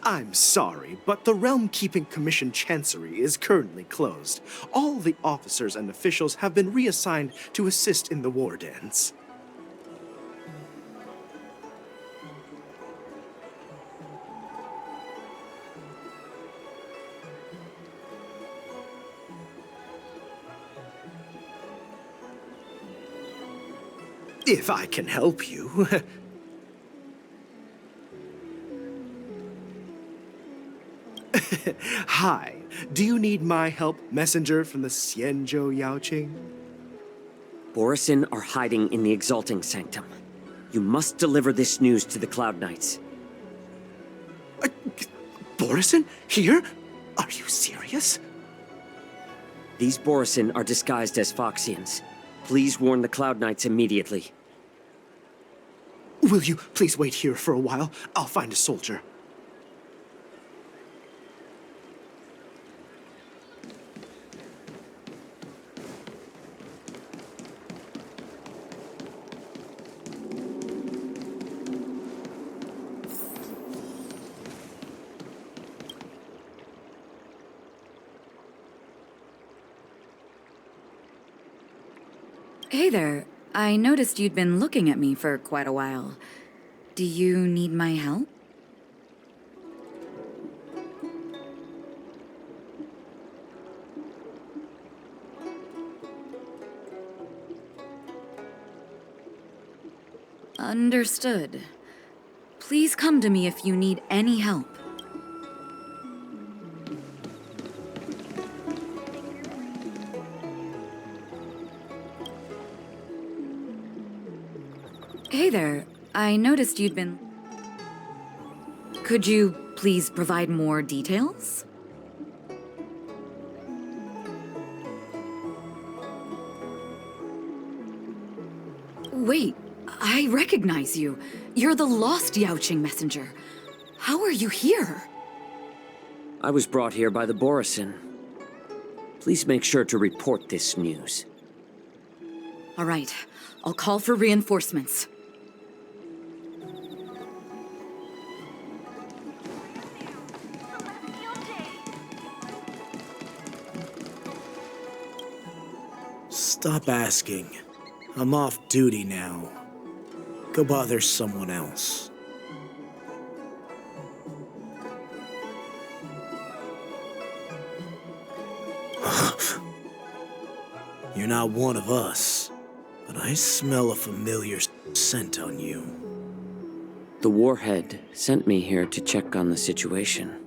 I'm sorry, but the Realm Keeping Commission Chancery is currently closed. All the officers and officials have been reassigned to assist in the war dance. If I can help you. Hi, do you need my help, messenger from the Xianzhou Yaoqing? Borison are hiding in the Exalting Sanctum. You must deliver this news to the Cloud Knights. Borison? Here? Are you serious? These Borison are disguised as Foxians. Please warn the Cloud Knights immediately. Will you please wait here for a while? I'll find a soldier. Hey there. I noticed you'd been looking at me for quite a while. Do you need my help? Understood. Please come to me if you need any help. Hey there. I noticed you'd been... Could you please provide more details? Wait, I recognize you. You're the lost Yaoqing messenger. How are you here? I was brought here by the Borison. Please make sure to report this news. All right, I'll call for reinforcements. Stop asking. I'm off duty now. Go bother someone else. You're not one of us, but I smell a familiar scent on you. The Warhead sent me here to check on the situation.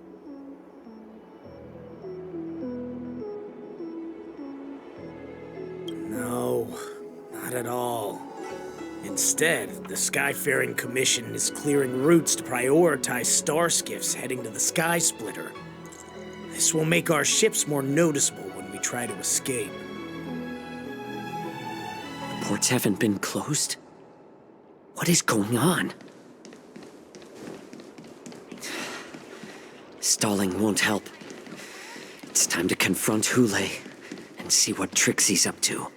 No, not at all. Instead, the Skyfaring Commission is clearing routes to prioritize star skiffs heading to the Sky Splitter. This will make our ships more noticeable when we try to escape. The ports haven't been closed? What is going on? Stalling won't help. It's time to confront Hule and see what tricks he's up to.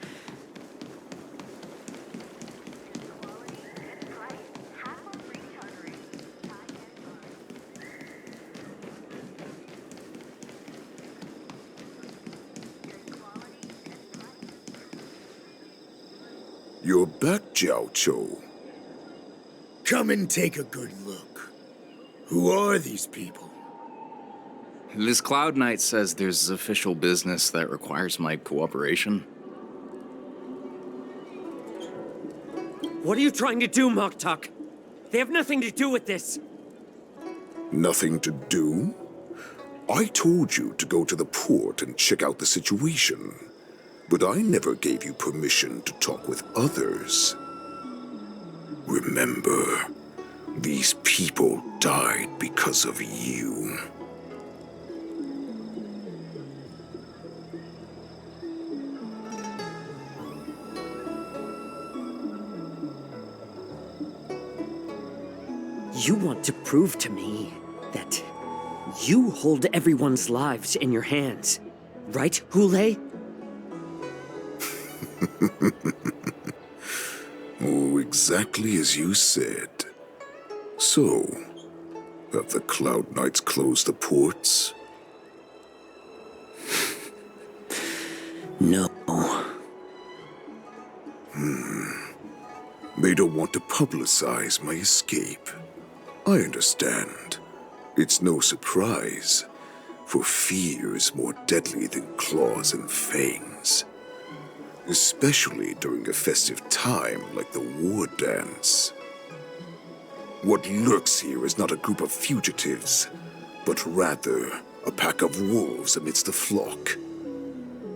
You're back, Jiao Chou. Come and take a good look. Who are these people? This Cloud Knight says there's official business that requires my cooperation. What are you trying to do, Moktuk? They have nothing to do with this. Nothing to do? I told you to go to the port and check out the situation. But I never gave you permission to talk with others. Remember, these people died because of you. You want to prove to me that you hold everyone's lives in your hands, right, Hule? Oh, exactly as you said. So, have the Cloud Knights closed the ports? No. They don't want to publicize my escape. I understand. It's no surprise, for fear is more deadly than claws and fangs. Especially during a festive time like the war dance. What lurks here is not a group of fugitives, but rather a pack of wolves amidst the flock.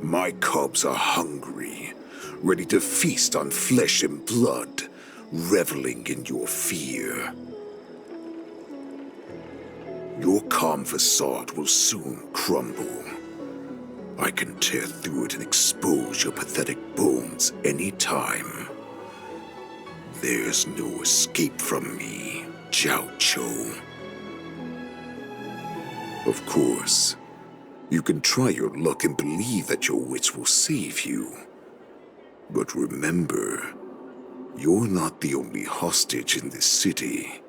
My cubs are hungry, ready to feast on flesh and blood, reveling in your fear. Your calm facade will soon crumble. I can tear through it and expose your pathetic bones any time. There's no escape from me, Jiao Chou. Of course, you can try your luck and believe that your wits will save you. But remember, you're not the only hostage in this city.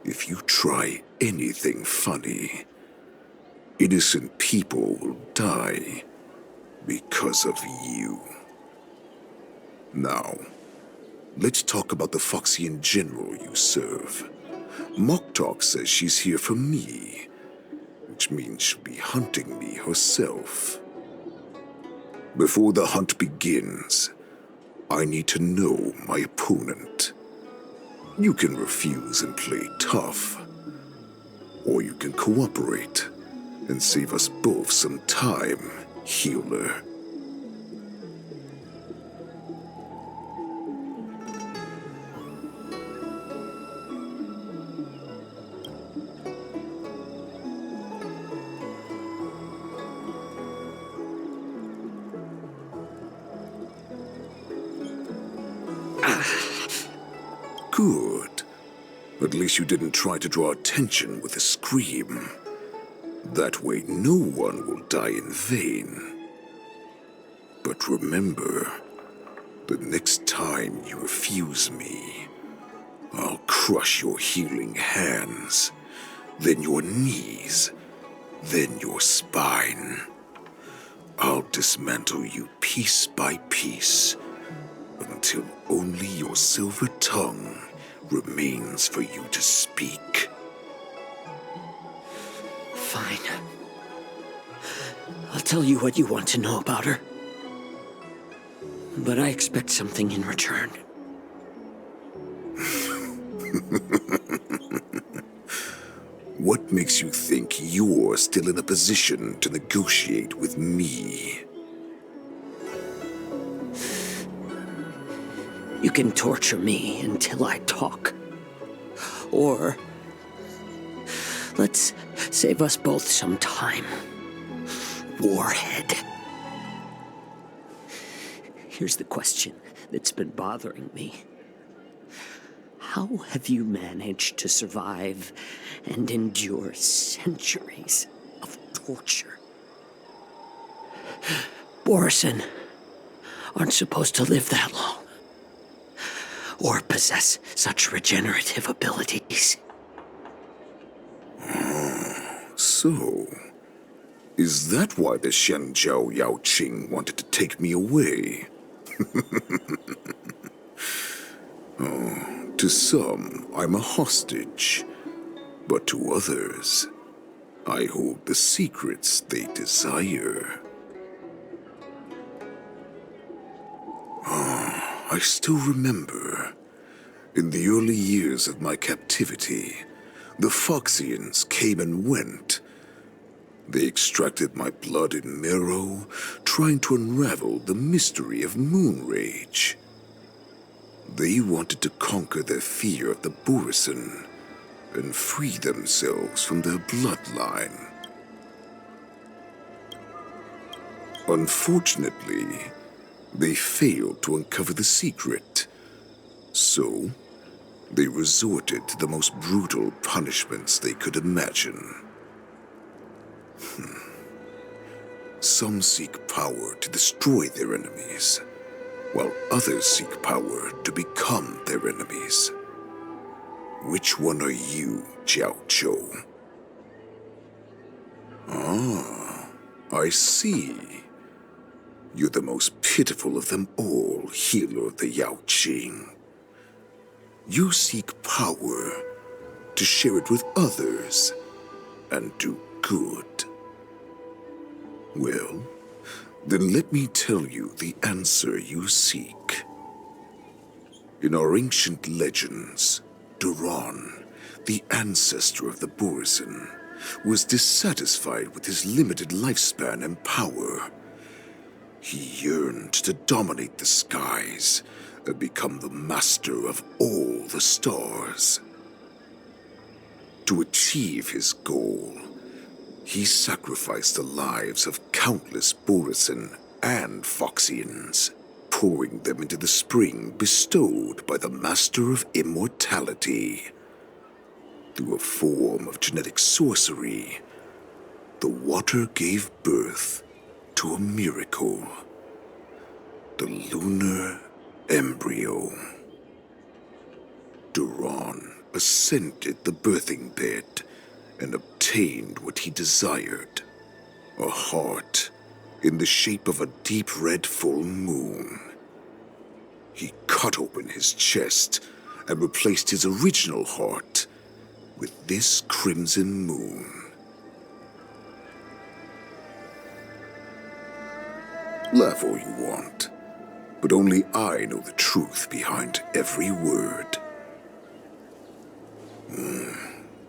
If you try anything funny, innocent people will die because of you. Now, let's talk about the Foxian general you serve. Moktok says she's here for me, which means she'll be hunting me herself. Before the hunt begins, I need to know my opponent. You can refuse and play tough, or you can cooperate and save us both some time, healer. Good. At least you didn't try to draw attention with a scream. That way no one will die in vain. But remember, the next time you refuse me, I'll crush your healing hands, then your knees, then your spine. I'll dismantle you piece by piece, until only your silver tongue remains for you to speak. Fine. I'll tell you what you want to know about her. But I expect something in return. What makes you think you're still in a position to negotiate with me? You can torture me until I talk. Or let's save us both some time. Warhead. Here's the question that's been bothering me. How have you managed to survive and endure centuries of torture? Borison aren't supposed to live that long, or possess such regenerative abilities. So, is that why the Shenjiao Yao Qing wanted to take me away? To some, I'm a hostage, but to others, I hold the secrets they desire. I still remember, in the early years of my captivity, the Foxians came and went. They extracted my blood and marrow, trying to unravel the mystery of moon rage. They wanted to conquer their fear of the Borison and free themselves from their bloodline. Unfortunately, they failed to uncover the secret, so they resorted to the most brutal punishments they could imagine. Some seek power to destroy their enemies, while others seek power to become their enemies. Which one are you, Jiao-Cho? Ah, I see. You're the most pitiful of them all, healer of the Yaoqing. You seek power to share it with others and do good. Well, then let me tell you the answer you seek. In our ancient legends, Duran, the ancestor of the Borison, was dissatisfied with his limited lifespan and power. He yearned to dominate the skies and become the master of all the stars. To achieve his goal, he sacrificed the lives of countless Borison and Foxians, pouring them into the spring bestowed by the Master of Immortality. Through a form of genetic sorcery, the water gave birth to a miracle. The lunar embryo. Duran ascended the birthing bed and obtained what he desired, a heart in the shape of a deep red full moon. He cut open his chest and replaced his original heart with this crimson moon. Laugh all you want, but only I know the truth behind every word.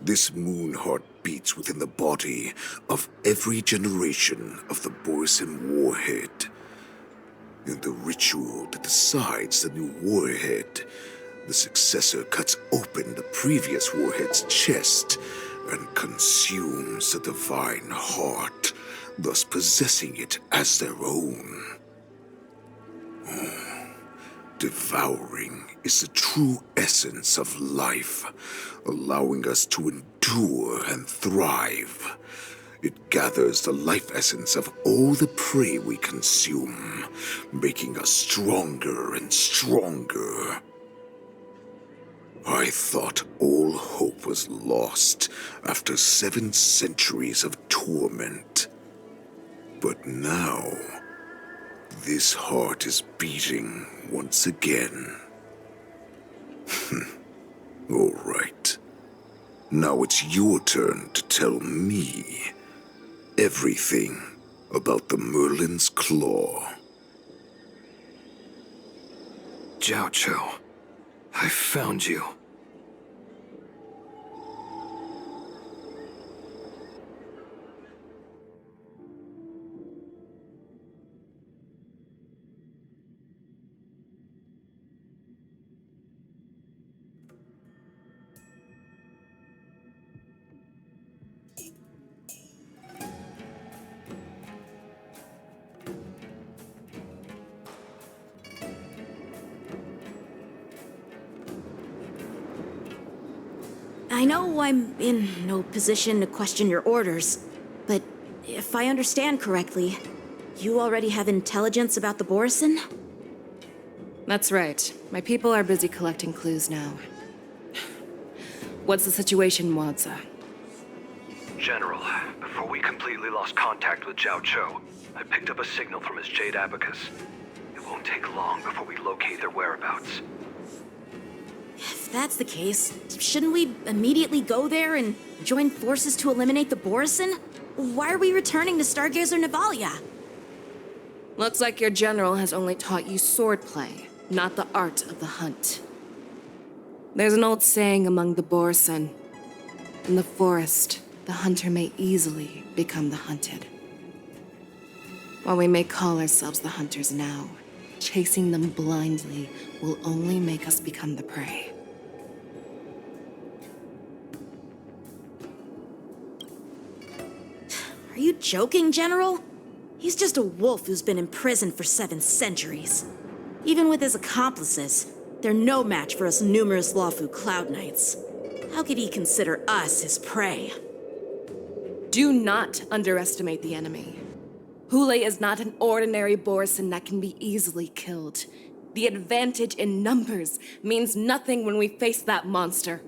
This moon heart beats within the body of every generation of the Borison warhead. In the ritual that decides the new warhead, the successor cuts open the previous warhead's chest and consumes the divine heart, thus possessing it as their own. Devouring is the true essence of life, allowing us to endure and thrive. It gathers the life essence of all the prey we consume, making us stronger and stronger. I thought all hope was lost after 7 centuries of torment. But now, this heart is beating once again. All right. Now it's your turn to tell me everything about the Merlin's Claw. Jiao-Cho, I found you. I know I'm in no position to question your orders, but if I understand correctly, you already have intelligence about the Borison? That's right. My people are busy collecting clues now. What's the situation, Wadza? General, before we completely lost contact with Jiao-Cho, I picked up a signal from his Jade Abacus. It won't take long before we locate their whereabouts. If that's the case, shouldn't we immediately go there and join forces to eliminate the Borison? Why are we returning to Stargazer Navalia? Looks like your general has only taught you swordplay, not the art of the hunt. There's an old saying among the Borison. In the forest, the hunter may easily become the hunted. While we may call ourselves the hunters now, Chasing them blindly will only make us become the prey. Are you joking, General? He's just a wolf who's been imprisoned for 7 centuries. Even with his accomplices, they're no match for us numerous Lawfu Cloud Knights. How could he consider us his prey? Do not underestimate the enemy. Hule is not an ordinary Borison that can be easily killed. The advantage in numbers means nothing when we face that monster.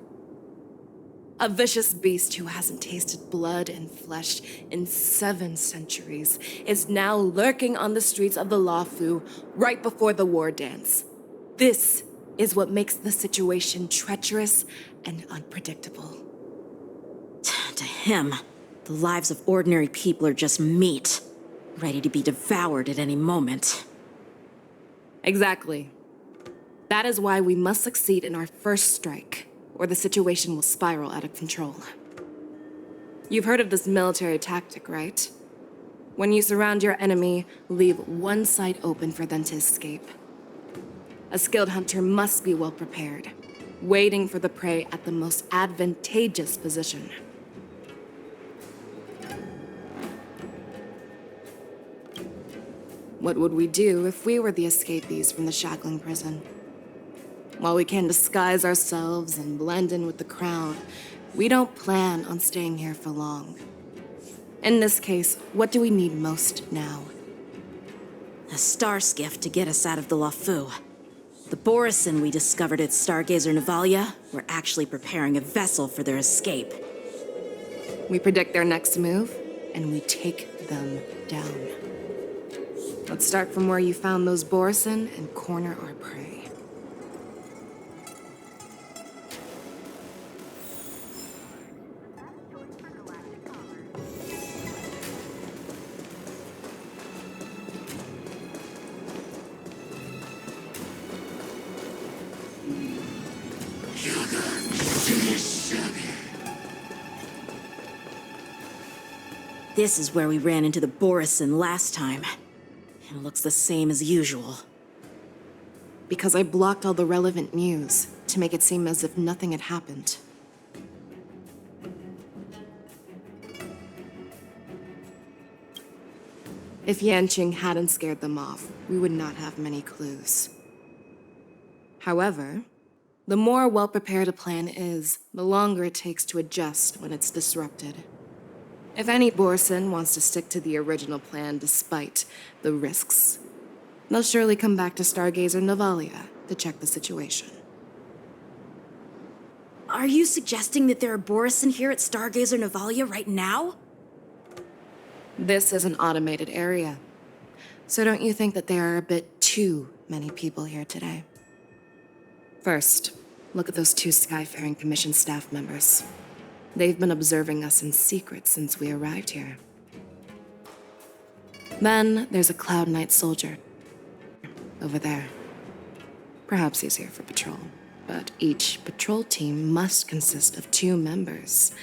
A vicious beast who hasn't tasted blood and flesh in 7 centuries is now lurking on the streets of the Lawfu right before the war dance. This is what makes the situation treacherous and unpredictable. To him, the lives of ordinary people are just meat, ready to be devoured at any moment. Exactly. That is why we must succeed in our first strike, or the situation will spiral out of control. You've heard of this military tactic, right? When you surround your enemy, leave one side open for them to escape. A skilled hunter must be well prepared, waiting for the prey at the most advantageous position. What would we do if we were the escapees from the shackling prison? While we can disguise ourselves and blend in with the crowd, we don't plan on staying here for long. In this case, what do we need most now? A star skiff to get us out of the Lawfu. The Borison we discovered at Stargazer Navalia were actually preparing a vessel for their escape. We predict their next move, and we take them down. Let's start from where you found those Borison and corner our prey. This is where we ran into the Borison last time. It looks the same as usual. Because I blocked all the relevant news to make it seem as if nothing had happened. If Yanqing hadn't scared them off, we would not have many clues. However, the more well-prepared a plan is, the longer it takes to adjust when it's disrupted. If any Borison wants to stick to the original plan despite the risks, they'll surely come back to Stargazer Navalia to check the situation. Are you suggesting that there are Borison here at Stargazer Navalia right now? This is an automated area, so don't you think that there are a bit too many people here today? First, look at those 2 Skyfaring Commission staff members. They've been observing us in secret since we arrived here. Then there's a Cloud Knight soldier over there. Perhaps he's here for patrol, but each patrol team must consist of 2 members.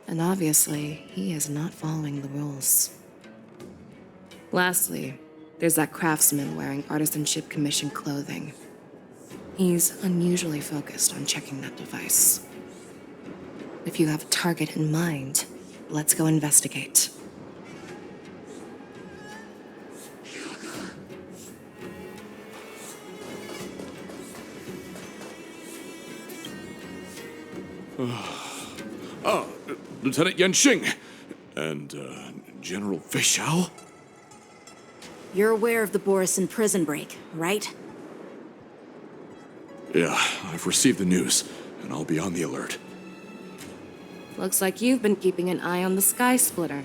And obviously, he is not following the rules. Lastly, there's that craftsman wearing Artisanship Commission clothing. He's unusually focused on checking that device. If you have a target in mind, let's go investigate. Lieutenant Yanqing and General Fei Xiao? You're aware of the Borison prison break, right? Yeah, I've received the news, and I'll be on the alert. Looks like you've been keeping an eye on the Sky Splitter.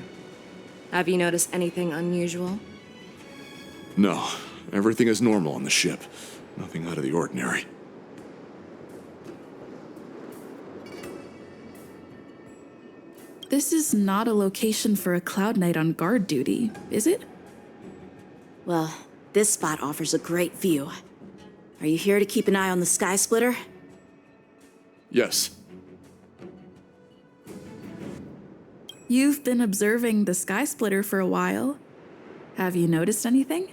Have you noticed anything unusual? No, everything is normal on the ship. Nothing out of the ordinary. This is not a location for a Cloud Knight on guard duty, is it? Well, this spot offers a great view. Are you here to keep an eye on the Sky Splitter? Yes. You've been observing the Sky Splitter for a while. Have you noticed anything?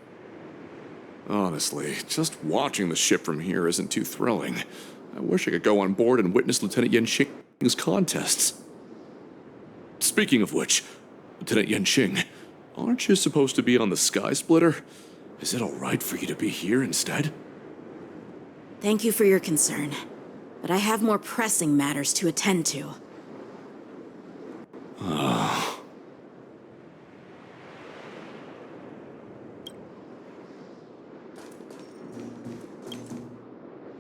Honestly, just watching the ship from here isn't too thrilling. I wish I could go on board and witness Lieutenant Yenqing's contests. Speaking of which, Lieutenant Yenqing, aren't you supposed to be on the Sky Splitter? Is it alright for you to be here instead? Thank you for your concern, but I have more pressing matters to attend to.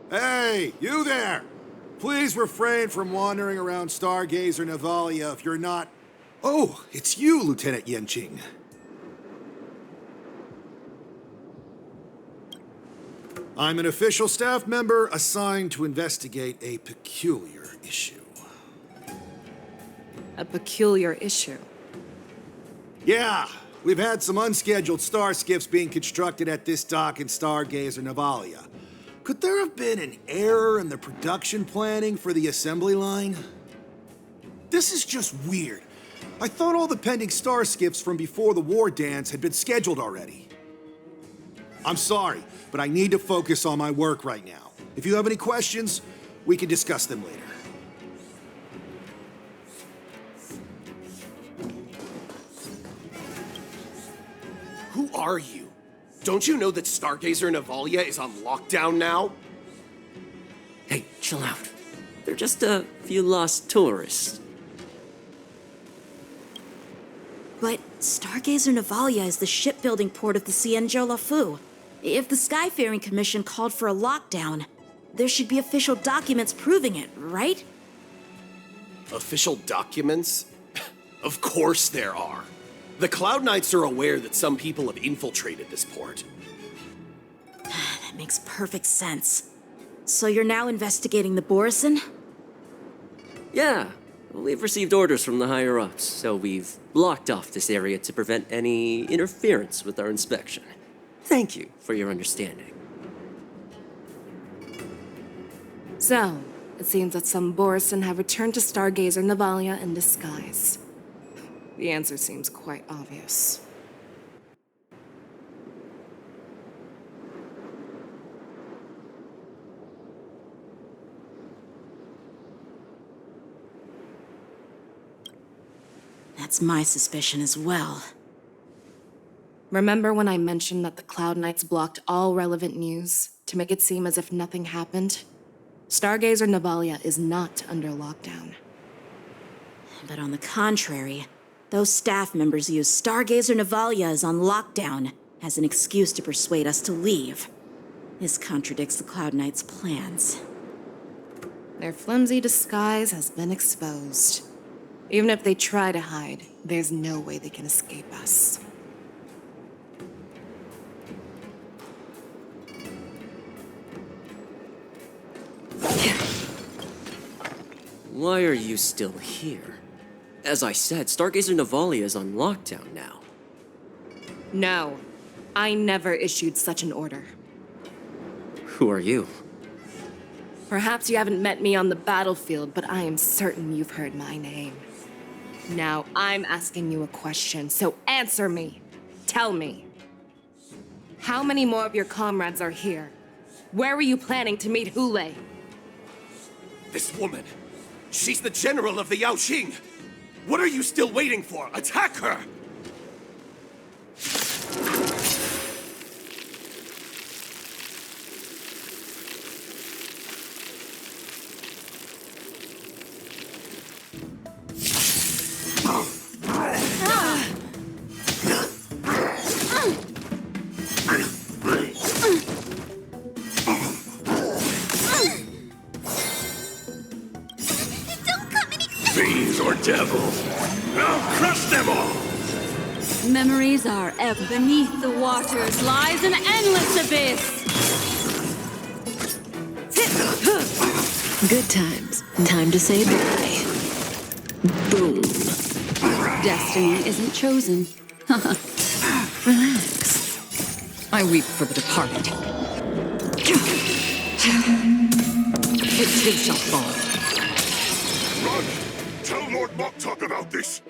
Hey, you there! Please refrain from wandering around Stargazer Navalia if you're not... Oh, it's you, Lieutenant Yenqing. I'm an official staff member assigned to investigate a peculiar issue. A peculiar issue? Yeah, we've had some unscheduled star skiffs being constructed at this dock in Stargazer Navalia. Could there have been an error in the production planning for the assembly line? This is just weird. I thought all the pending star skiffs from before the war dance had been scheduled already. I'm sorry, but I need to focus on my work right now. If you have any questions, we can discuss them later. Who are you? Don't you know that Stargazer Navalia is on lockdown now? Hey, chill out. They're just a few lost tourists. But Stargazer Navalia is the shipbuilding port of the Cienjo Lafu. If the Skyfaring Commission called for a lockdown, there should be official documents proving it, right? Official documents? Of course there are. The Cloud Knights are aware that some people have infiltrated this port. That makes perfect sense. So you're now investigating the Borison? Yeah, we've received orders from the higher-ups, so we've blocked off this area to prevent any interference with our inspection. Thank you for your understanding. So, it seems that some Borison have returned to Stargazer Navalia in disguise. The answer seems quite obvious. That's my suspicion as well. Remember when I mentioned that the Cloud Knights blocked all relevant news to make it seem as if nothing happened? Stargazer Navalia is not under lockdown. But on the contrary, those staff members use Stargazer Navalia is on lockdown as an excuse to persuade us to leave. This contradicts the Cloud Knights' plans. Their flimsy disguise has been exposed. Even if they try to hide, there's no way they can escape us. Why are you still here? As I said, Stargazer Navalia is on lockdown now. No, I never issued such an order. Who are you? Perhaps you haven't met me on the battlefield, but I am certain you've heard my name. Now, I'm asking you a question, so answer me. Tell me. How many more of your comrades are here? Where were you planning to meet Hule? This woman, she's the general of the Yaoqing. What are you still waiting for? Attack her! Fiends or devils, I'll crush them all! Memories are ever beneath the waters lies an endless abyss. Good times. Time to say bye. Boom. Destiny isn't chosen. Relax. I weep for the departed. It too shall fall. Run! Tell Lord Moktok about this!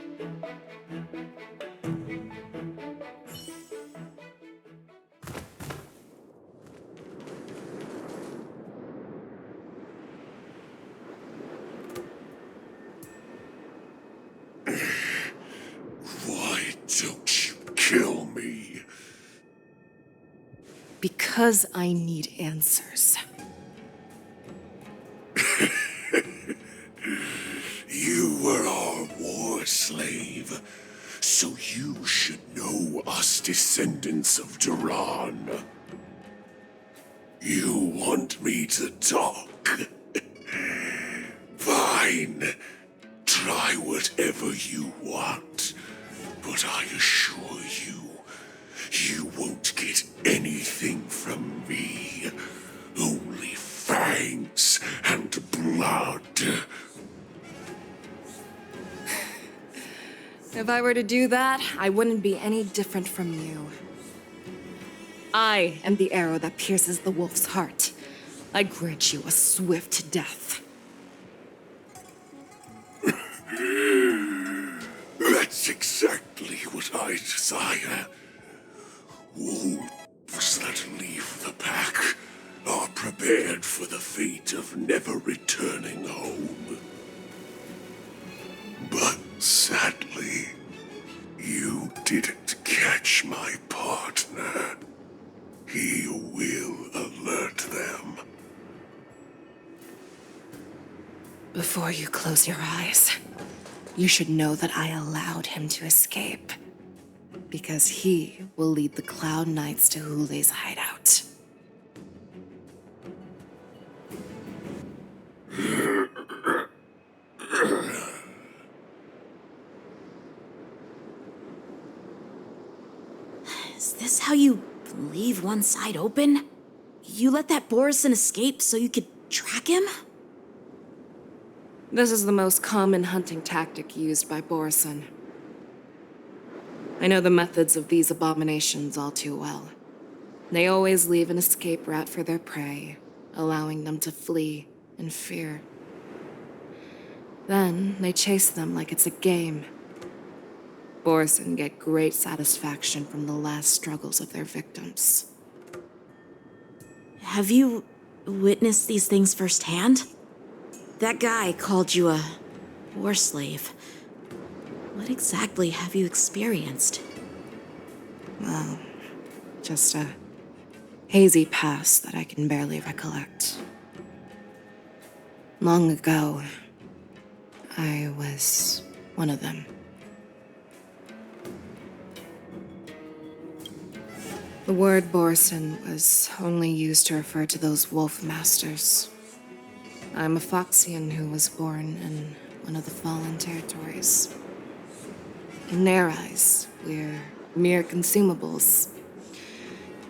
Because I need answers. You were our war slave, so you should know us descendants of Duran. You want me to talk? Fine. Try whatever you want, but I assure you, you won't get anything from me. Only fangs and blood. If I were to do that, I wouldn't be any different from you. I am the arrow that pierces the wolf's heart. I grant you a swift death. That's exactly what I desire. Wolves that leave the pack are prepared for the fate of never returning home. But sadly, you didn't catch my partner. He will alert them. Before you close your eyes, you should know that I allowed him to escape. Because he will lead the Cloud Knights to Hule's hideout. Is this how you leave one side open? You let that Borison escape so you could track him? This is the most common hunting tactic used by Borison. I know the methods of these abominations all too well. They always leave an escape route for their prey, allowing them to flee in fear. Then they chase them like it's a game. Borison get great satisfaction from the last struggles of their victims. Have you witnessed these things firsthand? That guy called you a war slave. What exactly have you experienced? Well, just a hazy past that I can barely recollect. Long ago, I was one of them. The word Borison was only used to refer to those wolf masters. I'm a Foxian who was born in one of the fallen territories. In their eyes, we're mere consumables.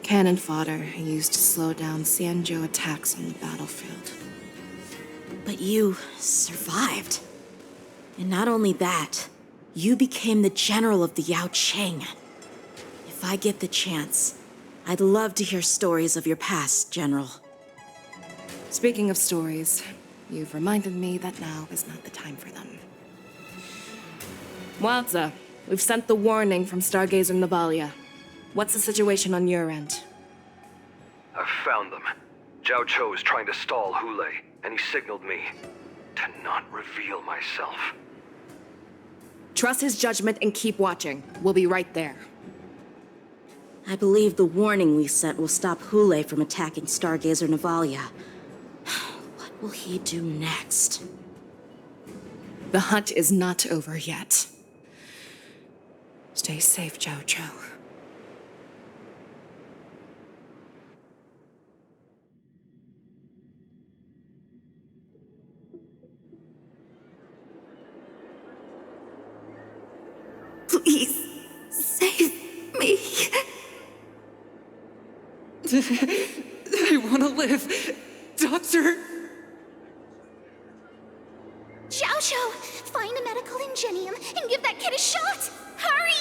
Cannon fodder used to slow down Xianzhou attacks on the battlefield. But you survived. And not only that, you became the general of the Yao Qing. If I get the chance, I'd love to hear stories of your past, General. Speaking of stories, you've reminded me that now is not the time for them. Wadza, we've sent the warning from Stargazer Navalia. What's the situation on your end? I've found them. Zhao Cho is trying to stall Hule, and he signaled me to not reveal myself. Trust his judgment and keep watching. We'll be right there. I believe the warning we sent will stop Hule from attacking Stargazer Navalia. What will he do next? The hunt is not over yet. Stay safe, Zhao Cho. Please, save me. I want to live. Doctor! Zhao Cho, find a medical ingenium and give that kid a shot! Hurry!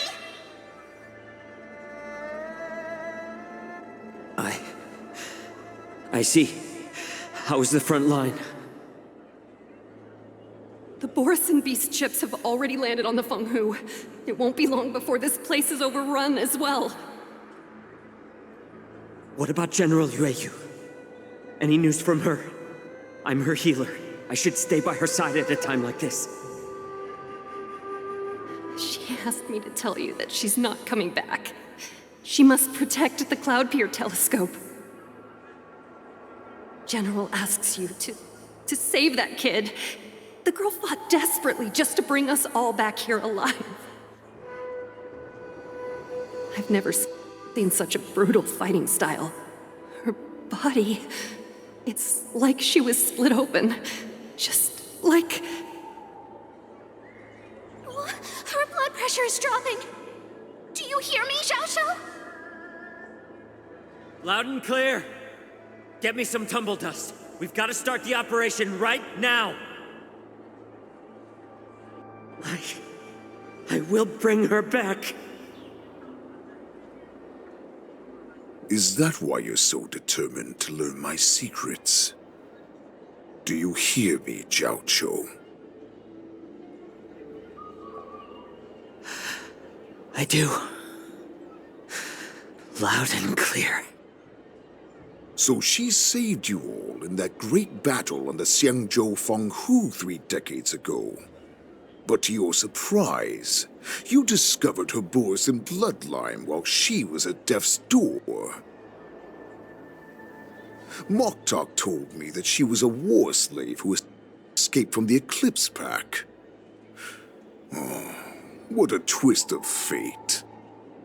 I see. How's the front line? The Borison Beast ships have already landed on the Fenghu. It won't be long before this place is overrun as well. What about General Yueyu? Any news from her? I'm her healer. I should stay by her side at a time like this. She asked me to tell you that she's not coming back. She must protect the Cloud Pier telescope. General asks you to save that kid. The girl fought desperately just to bring us all back here alive. I've never seen such a brutal fighting style. Her body, it's like she was split open. Just like... Her blood pressure is dropping. Do you hear me, Xiao Xiao? Loud and clear. Get me some tumble dust. We've got to start the operation right now. I will bring her back. Is that why you're so determined to learn my secrets? Do you hear me, Jiao Chou? I do. Loud and clear. So she saved you all in that great battle on the Xiangzhou Fenghu 3 decades ago. But to your surprise, you discovered her Borisin bloodline while she was at death's door. Moktok told me that she was a war slave who escaped from the Eclipse Pack. Oh, what a twist of fate.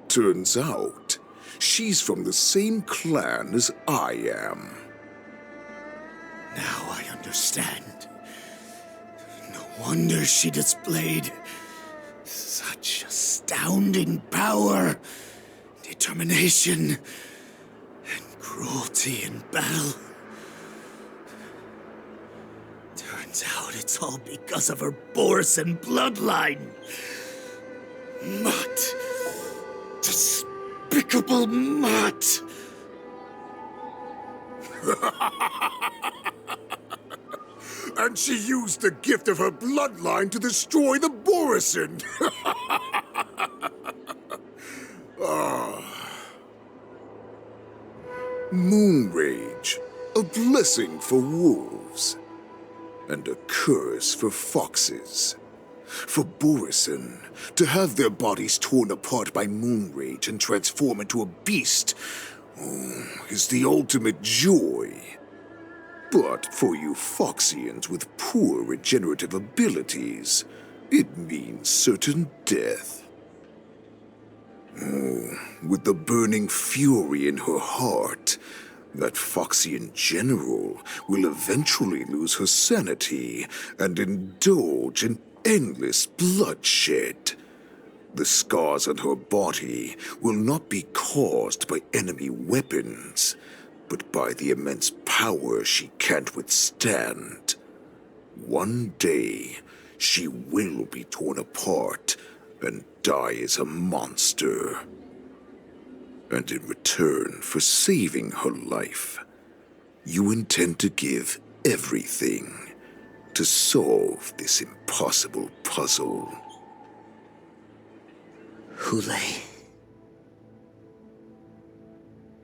Turns out, she's from the same clan as I am. Now I understand. No wonder she displayed such astounding power, determination, and cruelty in battle. Turns out it's all because of her Borisin bloodline. Mutt. Despicable mutt. And she used the gift of her bloodline to destroy the Borisin. Moon Rage, a blessing for wolves, and a curse for foxes. For Borisin, to have their bodies torn apart by Moon Rage and transform into a beast is the ultimate joy. But for you Foxians with poor regenerative abilities, it means certain death. With the burning fury in her heart, that Foxian general will eventually lose her sanity and indulge in endless bloodshed. The scars on her body will not be caused by enemy weapons, but by the immense power she can't withstand. One day, she will be torn apart and die as a monster. And in return for saving her life, you intend to give everything to solve this impossible puzzle. Hule.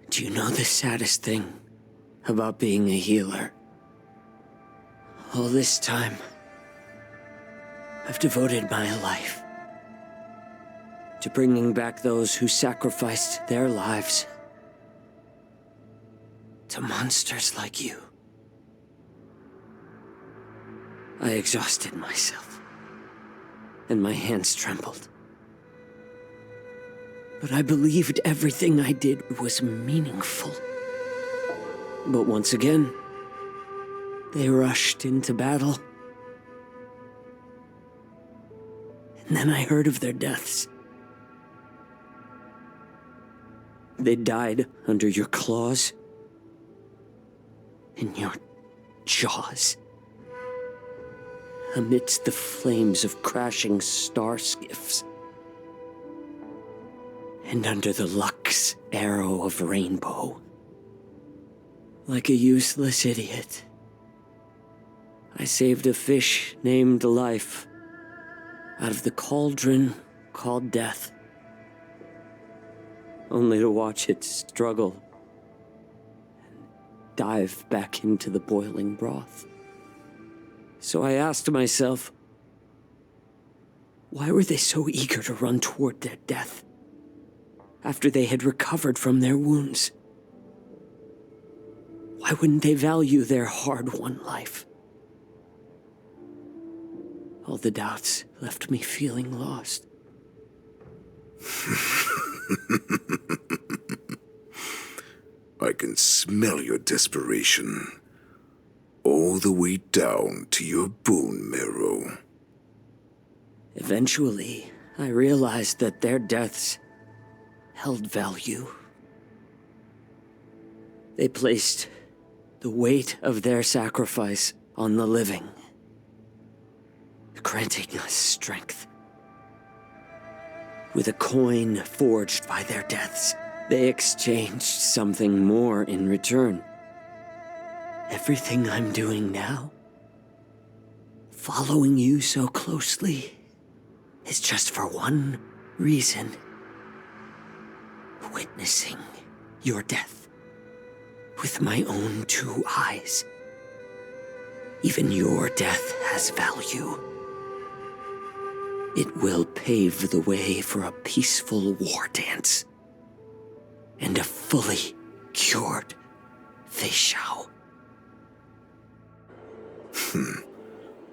Do you know the saddest thing about being a healer? All this time, I've devoted my life to bringing back those who sacrificed their lives to monsters like you. I exhausted myself, and my hands trembled. But I believed everything I did was meaningful. But once again, they rushed into battle. And then I heard of their deaths. They died under your claws, in your jaws, amidst the flames of crashing star skiffs, and under the Lux arrow of rainbow. Like a useless idiot, I saved a fish named Life out of the cauldron called Death, only to watch it struggle and dive back into the boiling broth. So I asked myself, why were they so eager to run toward their death after they had recovered from their wounds? Why wouldn't they value their hard-won life? All the doubts left me feeling lost. I can smell your desperation. All the way down to your bone marrow. Eventually, I realized that their deaths held value. They placed the weight of their sacrifice on the living, granting us strength. With a coin forged by their deaths, they exchanged something more in return. Everything I'm doing now, following you so closely, is just for one reason. Witnessing your death with my own 2 eyes. Even your death has value. It will pave the way for a peaceful war dance and a fully cured Fei Shao.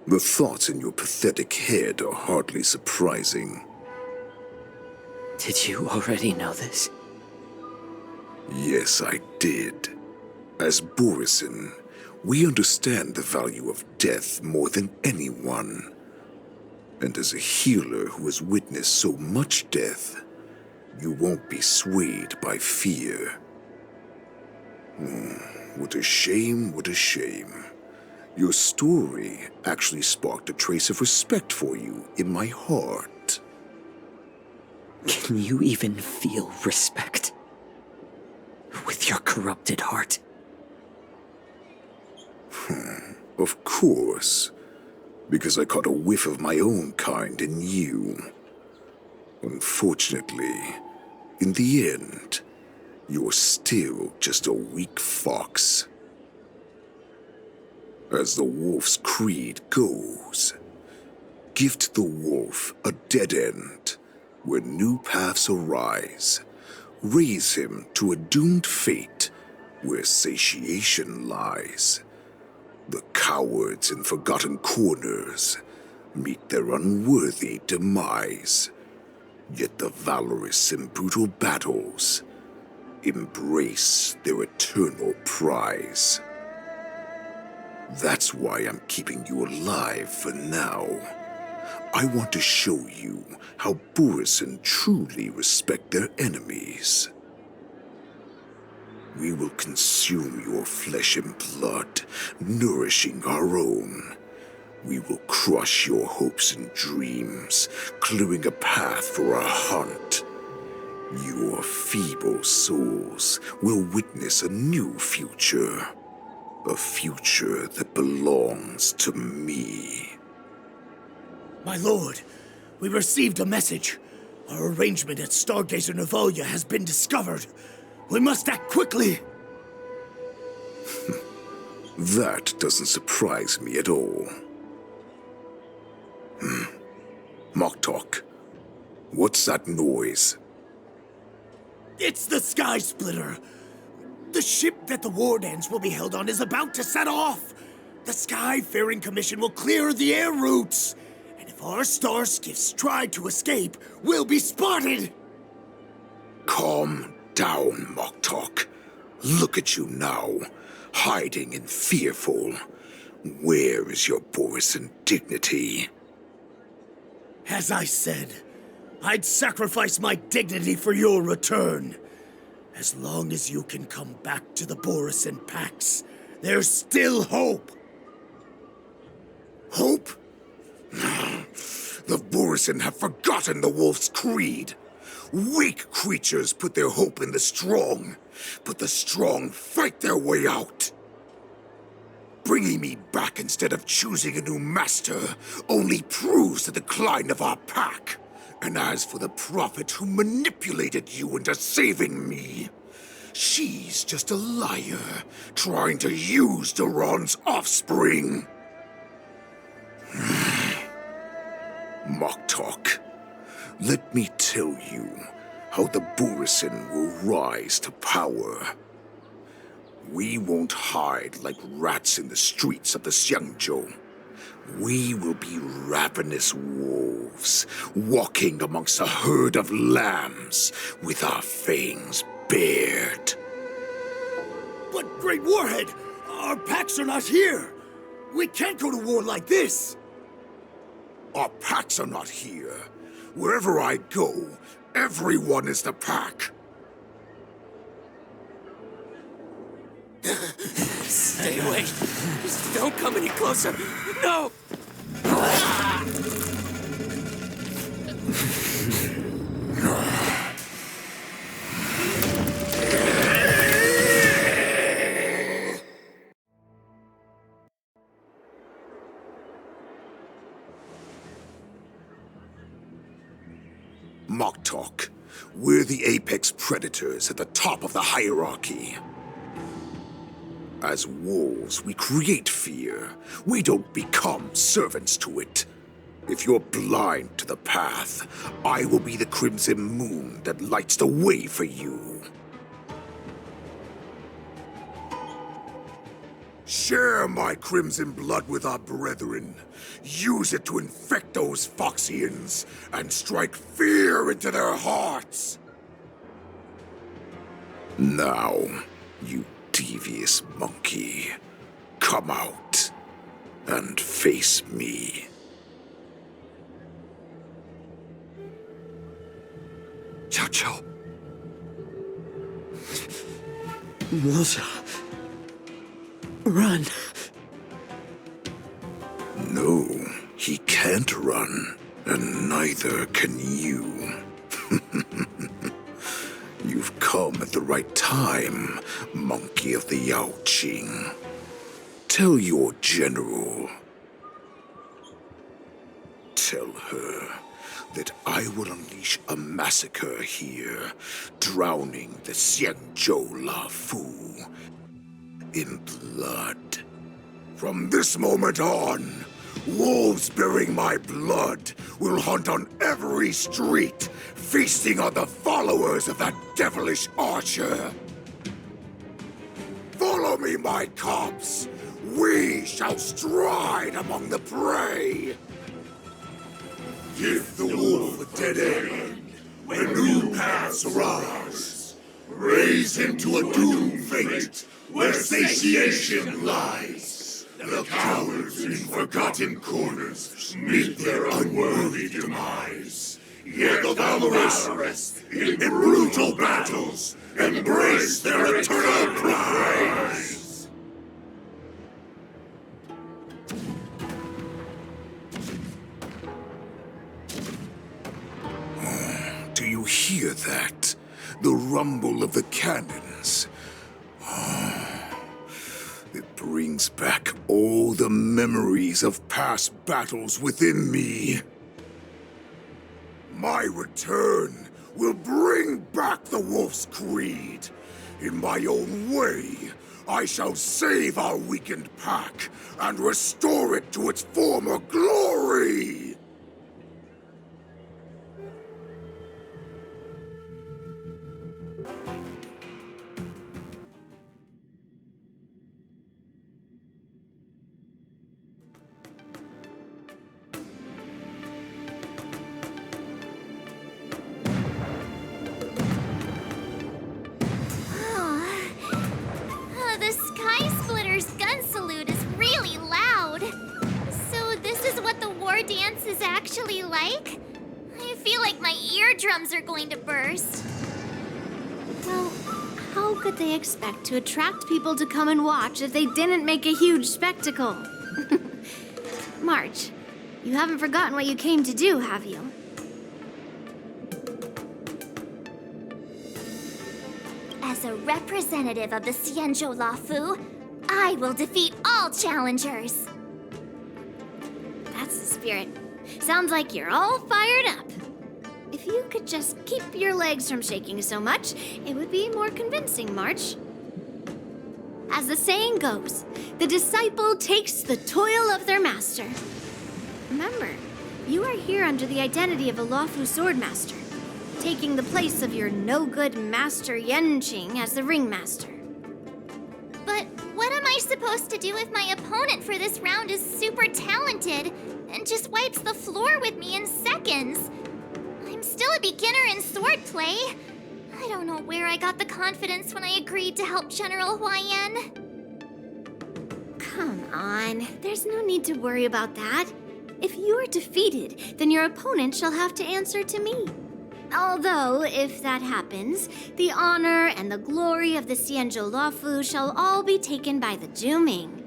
The thoughts in your pathetic head are hardly surprising. Did you already know this? Yes, I did. As Borisin, we understand the value of death more than anyone. And as a healer who has witnessed so much death, you won't be swayed by fear. What a shame, what a shame. Your story actually sparked a trace of respect for you in my heart. Can you even feel respect with your corrupted heart? Of course, because I caught a whiff of my own kind in you. Unfortunately, in the end, you're still just a weak fox. As the wolf's creed goes, gift the wolf a dead end where new paths arise. Raise him to a doomed fate where satiation lies. The cowards in forgotten corners meet their unworthy demise. Yet the valorous in brutal battles embrace their eternal prize. That's why I'm keeping you alive for now. I want to show you how Borisin truly respect their enemies. We will consume your flesh and blood, nourishing our own. We will crush your hopes and dreams, clearing a path for our hunt. Your feeble souls will witness a new future. A future that belongs to me. My lord, we received a message. Our arrangement at Stargazer Navalia has been discovered. We must act quickly. That doesn't surprise me at all. Moktok, what's that noise? It's the Sky Splitter. The ship that the war dance will be held on is about to set off. The Skyfaring Commission will clear the air routes. And if our star skiffs try to escape, we'll be spotted. Calm down, Moktok. Look at you now, hiding and fearful. Where is your Borisin dignity? As I said, I'd sacrifice my dignity for your return. As long as you can come back to the Borisin Pax, there's still hope. Hope? The Borisin have forgotten the wolf's creed. Weak creatures put their hope in the strong, but the strong fight their way out. Bringing me back instead of choosing a new master only proves the decline of our pack. And as for the prophet who manipulated you into saving me, she's just a liar trying to use Duran's offspring. Moktok, let me tell you how the Borisin will rise to power. We won't hide like rats in the streets of the Xiangzhou. We will be ravenous wolves, walking amongst a herd of lambs, with our fangs bared. But, Great Warhead, our packs are not here. We can't go to war like this. Our packs are not here. Wherever I go, everyone is the pack. Stay away. Just don't come any closer. No! Mock talk. We're the apex predators at the top of the hierarchy. As wolves, we create fear. We don't become servants to it. If you're blind to the path, I will be the crimson moon that lights the way for you. Share my crimson blood with our brethren. Use it to infect those Foxians and strike fear into their hearts. Now, you devious monkey, come out and face me. Chow Chow. Melissa. Run. No, he can't run, and neither can you. You've come at the right time, monkey of the Yaoqing. Tell your general. Tell her that I will unleash a massacre here, drowning the Xiangzhou Lafu in blood. From this moment on, wolves bearing my blood will hunt on every street, feasting on the followers of that devilish archer. Follow me, my cops. We shall stride among the prey. Give the wolf a dead end when new paths arise. Raise him to a doomed fate where satiation lies. The cowards in forgotten corners meet their unworthy demise. Yet the valorous in brutal battles embrace their eternal prize. Do you hear that? The rumble of the cannons. It brings back all the memories of past battles within me. My return will bring back the Wolf's Creed. In my own way, I shall save our weakened pack and restore it to its former glory! The Sky Splitter's gun salute is really loud. So this is what the war dance is actually like? I feel like my eardrums are going to burst. Well, how could they expect to attract people to come and watch if they didn't make a huge spectacle? March, you haven't forgotten what you came to do, have you? As a representative of the Xianzhou Lafu, I will defeat all challengers. That's the spirit. Sounds like you're all fired up. If you could just keep your legs from shaking so much, it would be more convincing, March. As the saying goes, the disciple takes the toil of their master. Remember, you are here under the identity of a Lafu Swordmaster, taking the place of your no-good master Yenqing as the ringmaster. supposed to do if my opponent for this round is super talented and just wipes the floor with me in seconds? I'm still a beginner in swordplay. I don't know where I got the confidence when I agreed to help General Huayan. Come on, there's no need to worry about that. If you are defeated, then your opponent shall have to answer to me. Although, if that happens, the honor and the glory of the Xianzhou Luofu shall all be taken by the Juming.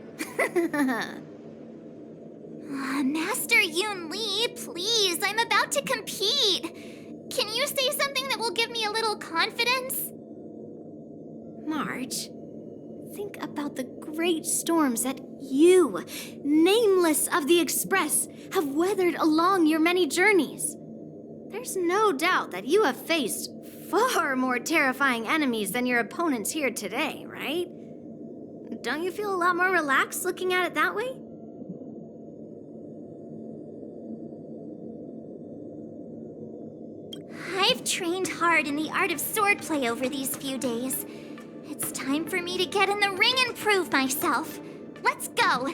Master Yun Li, please, I'm about to compete. Can you say something that will give me a little confidence? March, think about the great storms that you, nameless of the Express, have weathered along your many journeys. There's no doubt that you have faced far more terrifying enemies than your opponents here today, right? Don't you feel a lot more relaxed looking at it that way? I've trained hard in the art of swordplay over these few days. It's time for me to get in the ring and prove myself. Let's go!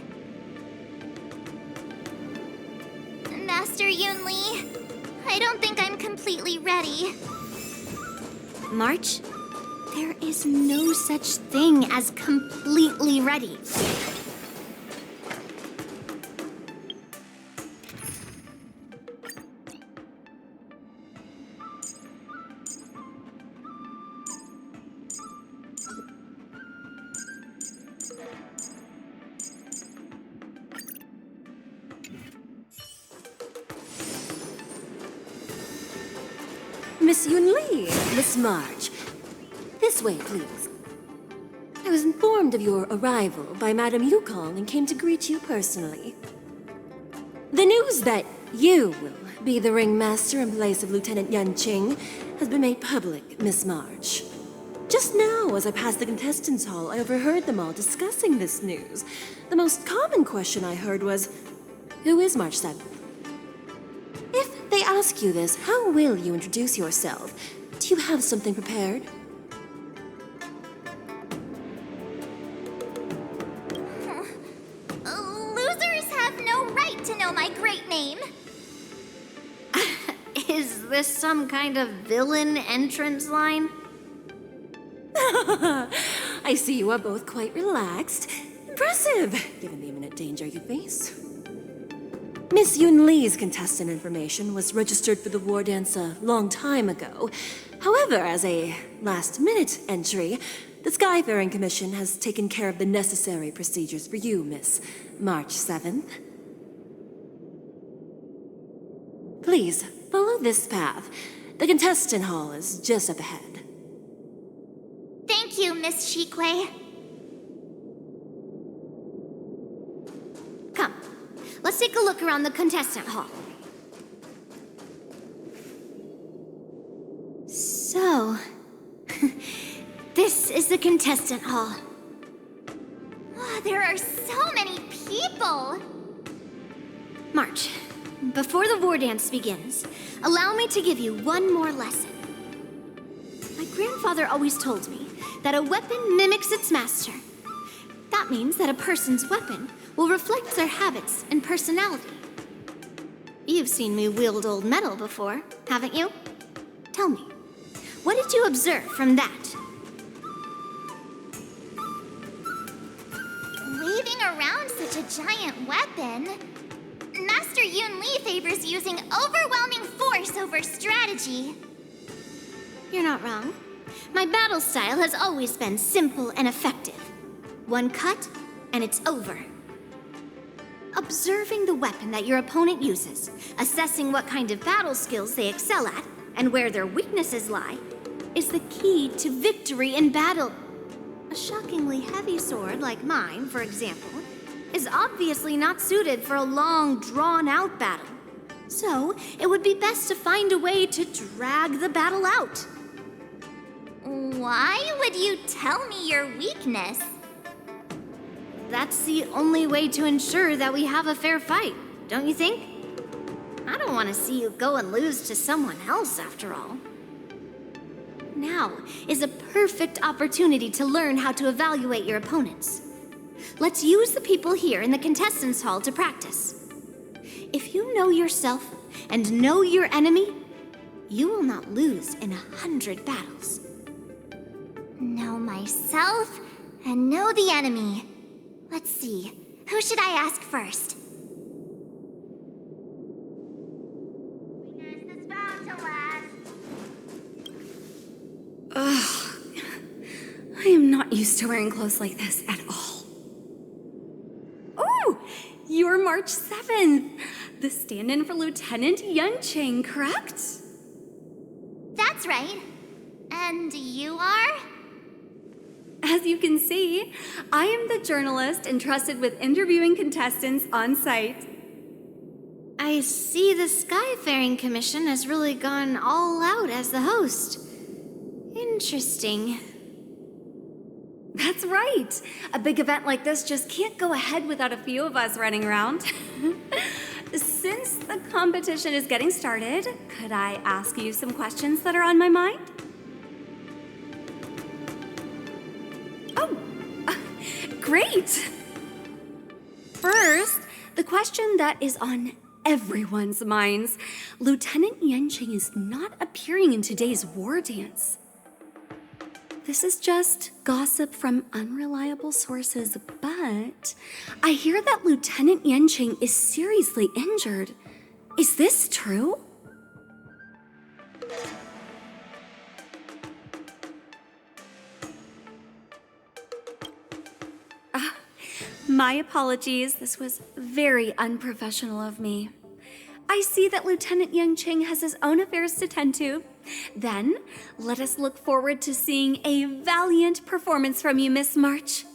Master Yun Li, I don't think I'm completely ready. March, there is no such thing as completely ready. Miss Yun Li, Miss March. This way, please. I was informed of your arrival by Madame Yukong and came to greet you personally. The news that you will be the ringmaster in place of Lieutenant Yan Qing has been made public, Miss March. Just now, as I passed the contestants' hall, I overheard them all discussing this news. The most common question I heard was, who is March 7th? If they ask you this, how will you introduce yourself? Do you have something prepared? Losers have no right to know my great name. Is this some kind of villain entrance line? I see you are both quite relaxed. Impressive, given the imminent danger you face. Miss Yun Li's contestant information was registered for the war dance a long time ago. However, as a last-minute entry, the Skyfaring Commission has taken care of the necessary procedures for you, Miss March 7th. Please, follow this path. The contestant hall is just up ahead. Thank you, Miss Shikwe. Come, let's take a look around the contestant hall. So, this is the contestant hall. Oh, there are so many people! March, before the war dance begins, allow me to give you one more lesson. My grandfather always told me that a weapon mimics its master. That means that a person's weapon will reflect their habits and personality. You've seen me wield old metal before, haven't you? Tell me, what did you observe from that? Waving around such a giant weapon, Master Yun Li favors using overwhelming force over strategy. You're not wrong. My battle style has always been simple and effective. One cut, and it's over. Observing the weapon that your opponent uses, assessing what kind of battle skills they excel at, and where their weaknesses lie, is the key to victory in battle. A shockingly heavy sword like mine, for example, is obviously not suited for a long, drawn-out battle. So, it would be best to find a way to drag the battle out. Why would you tell me your weakness? That's the only way to ensure that we have a fair fight, don't you think? I don't want to see you go and lose to someone else, after all. Now is a perfect opportunity to learn how to evaluate your opponents. Let's use the people here in the contestants' hall to practice. If you know yourself and know your enemy, you will not lose in 100 battles. Know myself and know the enemy. Let's see, who should I ask first? Ugh. I am not used to wearing clothes like this at all. Oh, you're March 7th. The stand-in for Lieutenant Yunqing, correct? That's right. And you are? As you can see, I am the journalist entrusted with interviewing contestants on site. I see the Skyfaring Commission has really gone all out as the host. Interesting. That's right. A big event like this just can't go ahead without a few of us running around. Since the competition is getting started, could I ask you some questions that are on my mind? Oh, great! First, the question that is on everyone's minds. Lieutenant Yunqing is not appearing in today's war dance. This is just gossip from unreliable sources, but I hear that Lieutenant Yunqing is seriously injured. Is this true? My apologies. This was very unprofessional of me. I see that Lieutenant Yunqing has his own affairs to tend to. Then, let us look forward to seeing a valiant performance from you, Miss March.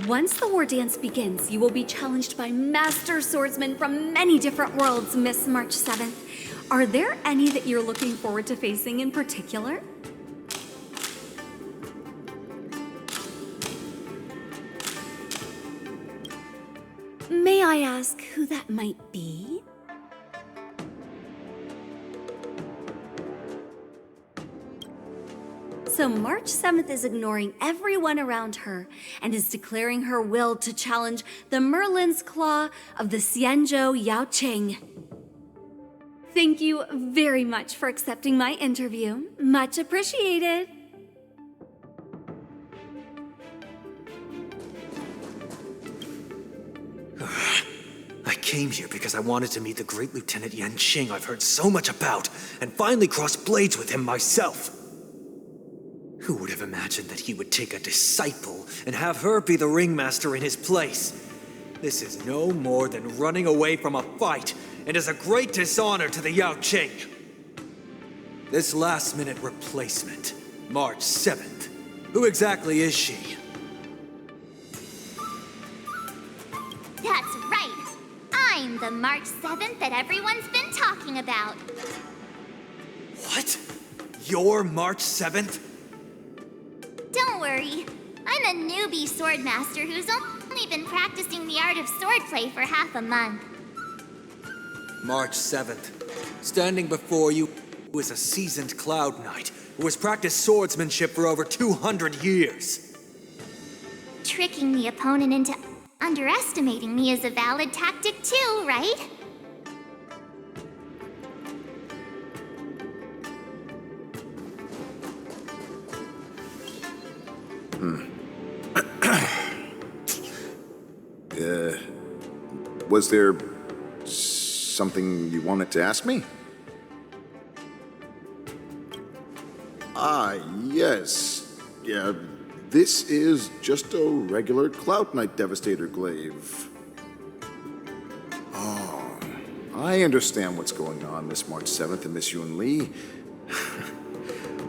Once the war dance begins, you will be challenged by master swordsmen from many different worlds, Miss March 7th. Are there any that you're looking forward to facing in particular? May I ask who that might be? So March 7th is ignoring everyone around her and is declaring her will to challenge the Merlin's Claw of the Xianzhou Yaoqing. Thank you very much for accepting my interview. Much appreciated. I came here because I wanted to meet the great Lieutenant Yunqing I've heard so much about, and finally cross blades with him myself. Who would have imagined that he would take a disciple and have her be the ringmaster in his place? This is no more than running away from a fight, and is a great dishonor to the Yaoqing. This last-minute replacement, March 7th, who exactly is she? That's right. I'm the March 7th that everyone's been talking about. What? You're March 7th? Don't worry. I'm a newbie swordmaster who's only been practicing the art of swordplay for half a month. March 7th. Standing before you is a seasoned Cloud Knight who has practiced swordsmanship for over 200 years. Tricking the opponent into underestimating me is a valid tactic too, right? Was there something you wanted to ask me? Yes. Yeah, this is just a regular Cloud Knight Devastator glaive. Oh, I understand what's going on, Miss March 7th and Miss Yun Li.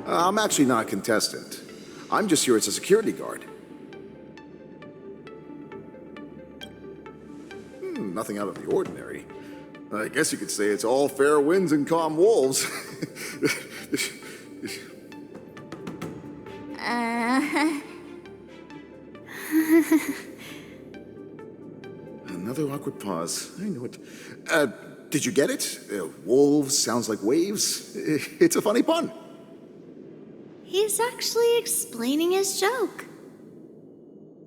I'm actually not a contestant. I'm just here as a security guard. Nothing out of the ordinary. I guess you could say it's all fair winds and calm wolves. Another awkward pause. I knew it. Did you get it? Wolves sounds like waves. It's a funny pun. He's actually explaining his joke.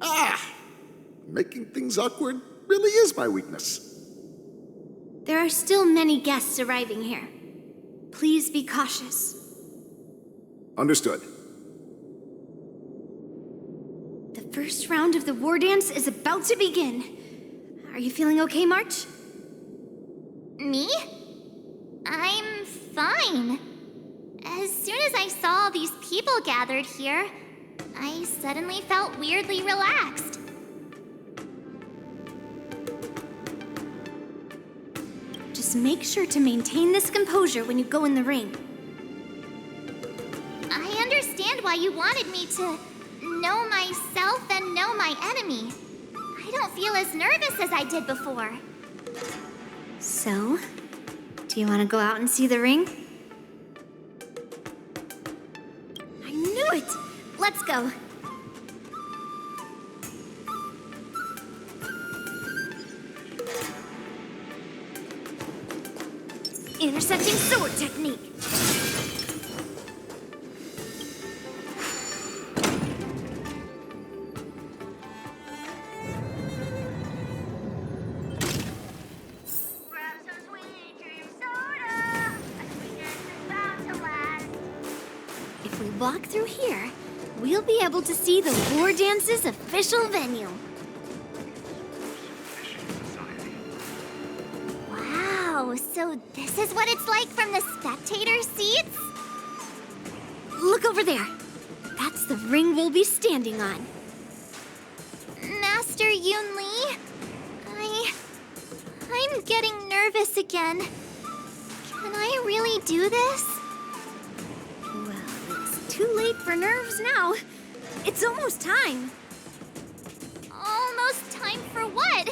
Ah! Making things awkward really is my weakness. There are still many guests arriving here. Please be cautious. Understood. The first round of the war dance is about to begin. Are you feeling okay, March? Me? I'm fine. As soon as I saw all these people gathered here, I suddenly felt weirdly relaxed. Just make sure to maintain this composure when you go in the ring. I understand why you wanted me to know myself and know my enemy. I don't feel as nervous as I did before. So, do you want to go out and see the ring? I knew it! Let's go. Intercepting sword technique. If we walk through here, we'll be able to see the War Dance's official venue. Wow, so this is what it's like from the spectator seats? Look over there. That's the ring we'll be standing on. Master Yoon Lee? I'm getting nervous again. Can I really do this? Well, it's too late for nerves now. It's almost time. Almost time for what?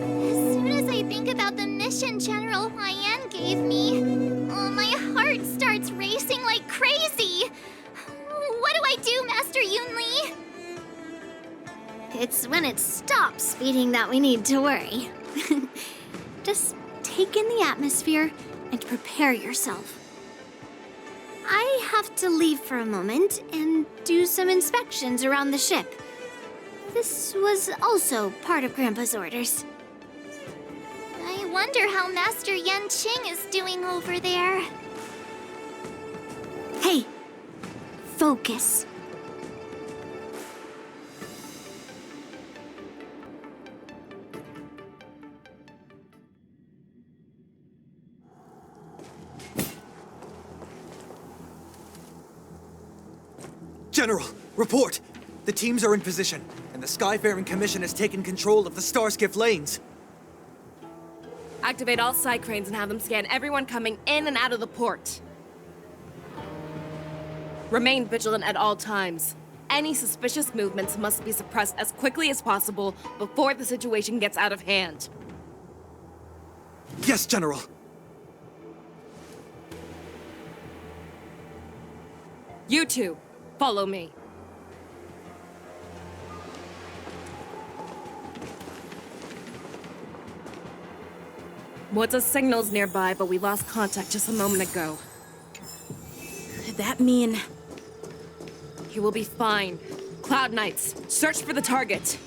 As soon as I think about the mission General Huayan gave me, my heart starts racing like crazy. What do I do, Master Yoon Lee? It's when it stops beating that we need to worry. Just take in the atmosphere and prepare yourself. I have to leave for a moment and do some inspections around the ship. This was also part of Grandpa's orders. I wonder how Master Yan Qing is doing over there. Hey, focus. General, report! The teams are in position, and the Skyfaring Commission has taken control of the Starskiff lanes. Activate all side cranes and have them scan everyone coming in and out of the port. Remain vigilant at all times. Any suspicious movements must be suppressed as quickly as possible before the situation gets out of hand. Yes, General. You two, follow me. What's signals nearby, but we lost contact just a moment ago. Could that mean... He will be fine. Cloud Knights, search for the target.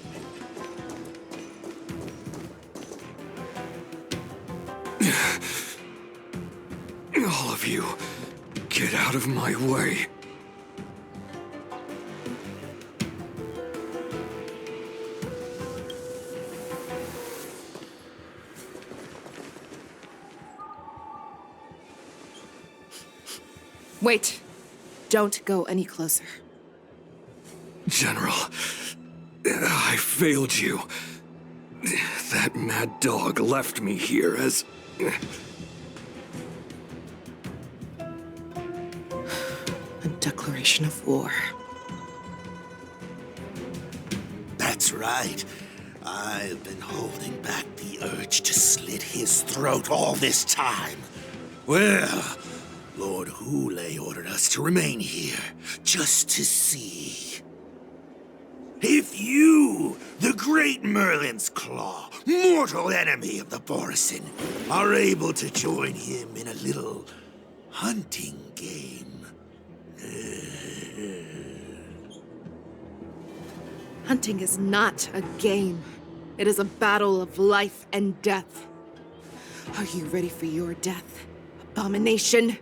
All of you, get out of my way. Wait. Don't go any closer. General, I failed you. That mad dog left me here as... A declaration of war. That's right. I've been holding back the urge to slit his throat all this time. Well, Lord Hule ordered us to remain here, just to see. If you, the great Merlin's Claw, mortal enemy of the Borison, are able to join him in a little hunting game. Hunting is not a game. It is a battle of life and death. Are you ready for your death, abomination?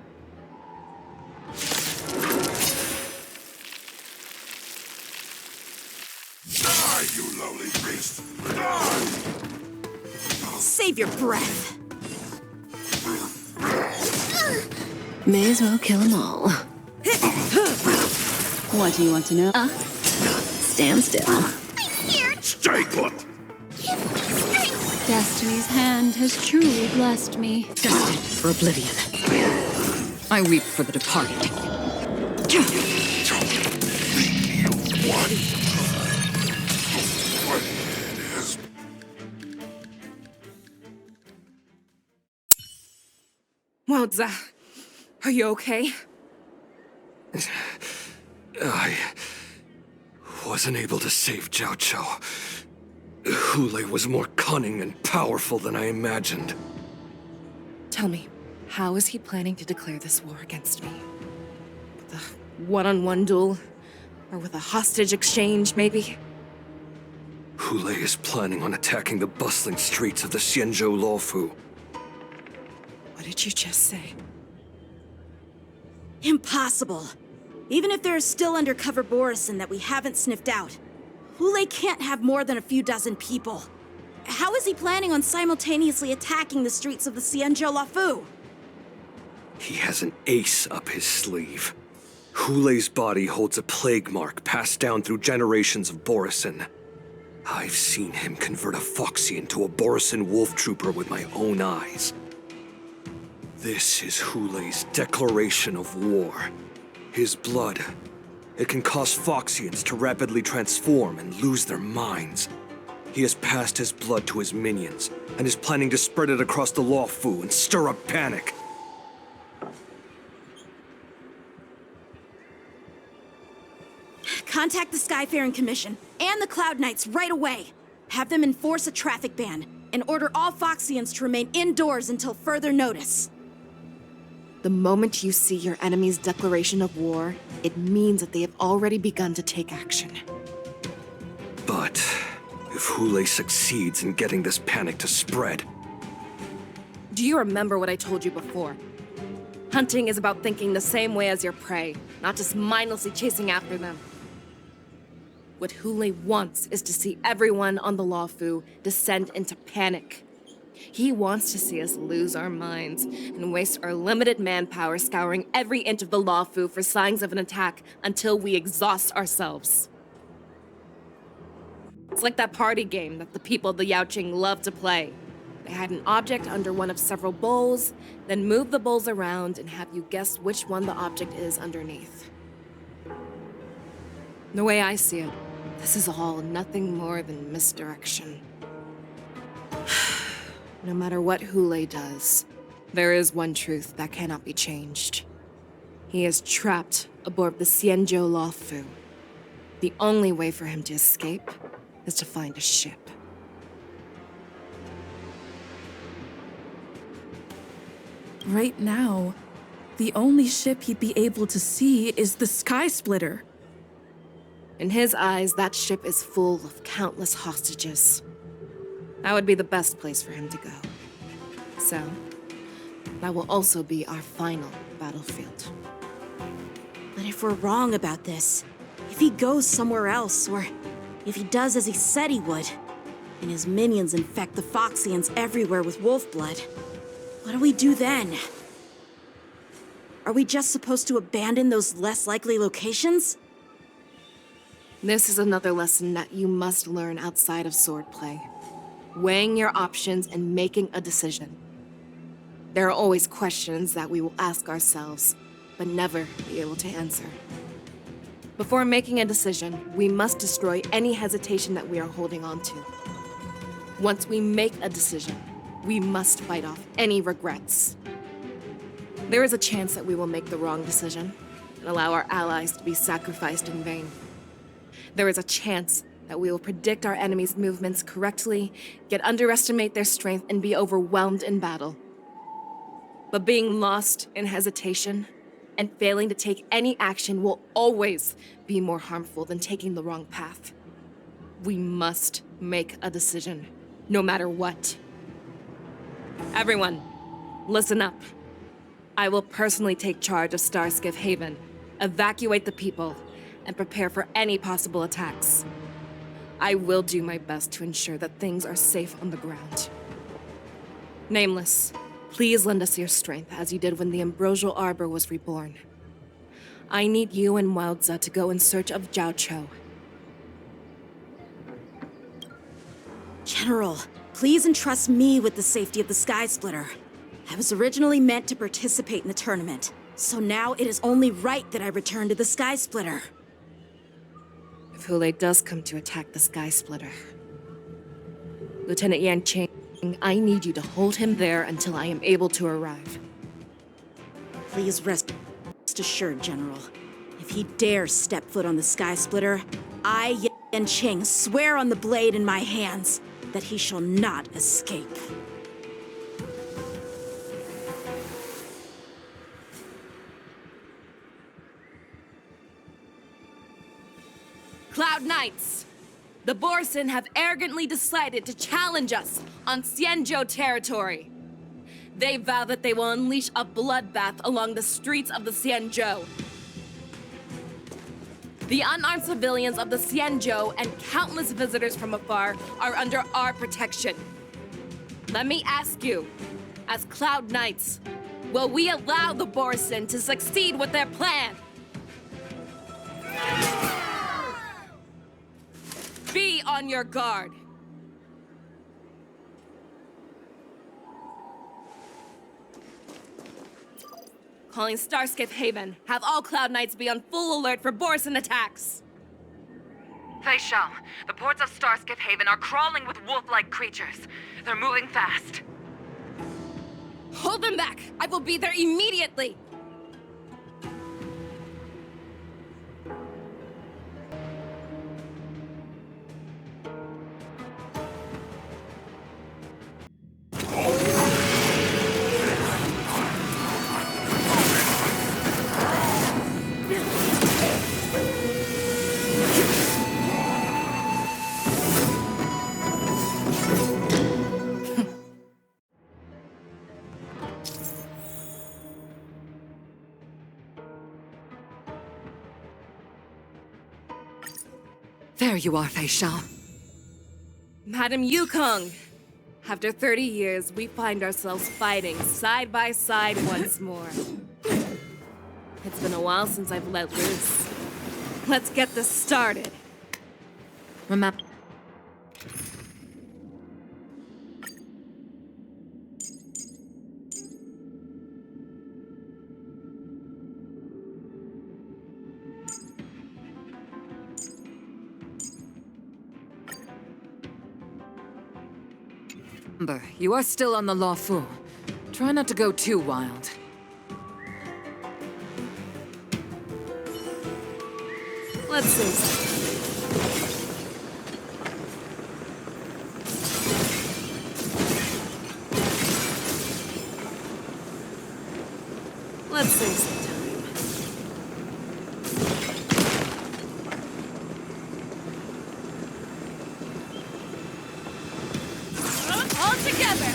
Die, you lowly beast! Die! Save your breath. May as well kill them all. What do you want to know? Stand still. Stay put! Destiny's hand has truly blessed me. Destined for oblivion. I weep for the departed. Wowza, are you okay? I wasn't able to save Jiao Chou. Hule was more cunning and powerful than I imagined. Tell me, how is he planning to declare this war against me? With a one-on-one duel? Or with a hostage exchange, maybe? Hule is planning on attacking the bustling streets of the Xianzhou Luofu. What did you just say? Impossible. Even if there is still undercover Borisin that we haven't sniffed out, Hule can't have more than a few dozen people. How is he planning on simultaneously attacking the streets of the Xianzhou Luofu? He has an ace up his sleeve. Hule's body holds a plague mark passed down through generations of Borisin. I've seen him convert a Foxian to a Borisin wolf trooper with my own eyes. This is Hule's declaration of war. His blood. It can cause Foxians to rapidly transform and lose their minds. He has passed his blood to his minions, and is planning to spread it across the Luofu and stir up panic. Contact the Skyfaring Commission and the Cloud Knights right away. Have them enforce a traffic ban and order all Foxians to remain indoors until further notice. The moment you see your enemy's declaration of war, it means that they have already begun to take action. But if Hule succeeds in getting this panic to spread... Do you remember what I told you before? Hunting is about thinking the same way as your prey, not just mindlessly chasing after them. What Hule wants is to see everyone on the Luofu descend into panic. He wants to see us lose our minds and waste our limited manpower scouring every inch of the Luofu for signs of an attack until we exhaust ourselves. It's like that party game that the people of the Yaoqing love to play. They hide an object under one of several bowls, then move the bowls around and have you guess which one the object is underneath. The way I see it, this is all nothing more than misdirection. No matter what Hule does, there is one truth that cannot be changed. He is trapped aboard the Xianzhou Luofu. The only way for him to escape is to find a ship. Right now, the only ship he'd be able to see is the Sky Splitter. In his eyes, that ship is full of countless hostages. That would be the best place for him to go. So, that will also be our final battlefield. But if we're wrong about this, if he goes somewhere else, or if he does as he said he would, and his minions infect the Foxians everywhere with wolf blood, what do we do then? Are we just supposed to abandon those less likely locations? This is another lesson that you must learn outside of swordplay. Weighing your options and making a decision. There are always questions that we will ask ourselves, but never be able to answer. Before making a decision, we must destroy any hesitation that we are holding on to. Once we make a decision, we must fight off any regrets. There is a chance that we will make the wrong decision and allow our allies to be sacrificed in vain. There is a chance that we will predict our enemies' movements correctly, yet underestimate their strength and be overwhelmed in battle. But being lost in hesitation and failing to take any action will always be more harmful than taking the wrong path. We must make a decision, no matter what. Everyone, listen up. I will personally take charge of Starskiff Haven, evacuate the people, and prepare for any possible attacks. I will do my best to ensure that things are safe on the ground. Nameless, please lend us your strength as you did when the Ambrosial Arbor was reborn. I need you and Wildza to go in search of Jiao Cho. General, please entrust me with the safety of the Sky Splitter. I was originally meant to participate in the tournament, so now it is only right that I return to the Sky Splitter. If Hulei does come to attack the Sky Splitter, Lieutenant Yanqing, I need you to hold him there until I am able to arrive. Please rest assured, General. If he dares step foot on the Sky Splitter, I, Yanqing, swear on the blade in my hands that he shall not escape. Cloud Knights! The Borsin have arrogantly decided to challenge us on Xianzhou territory. They vow that they will unleash a bloodbath along the streets of the Xianzhou. The unarmed civilians of the Xianzhou and countless visitors from afar are under our protection. Let me ask you, as Cloud Knights, will we allow the Borsin to succeed with their plan? Be on your guard. Calling Starskiff Haven. Have all Cloud Knights be on full alert for Borsin attacks. Fei Shao, the ports of Starskiff Haven are crawling with wolf-like creatures. They're moving fast. Hold them back! I will be there immediately! There you are, Fei Shao. Madam Yukong! After 30 years, we find ourselves fighting side by side once more. It's been a while since I've let loose. Let's get this started. Remember. You are still on the Lawfu. Try not to go too wild. Let's see. Let's save some time. All together!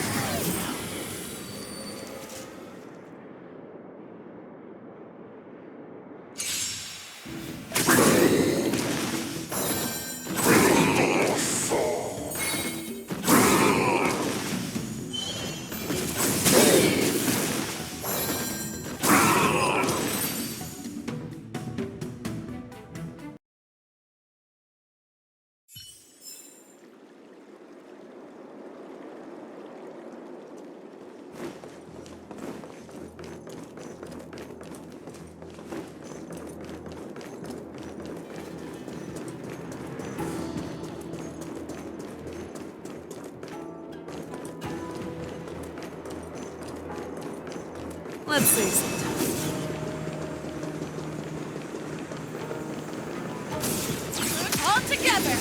Let's save some time. All together!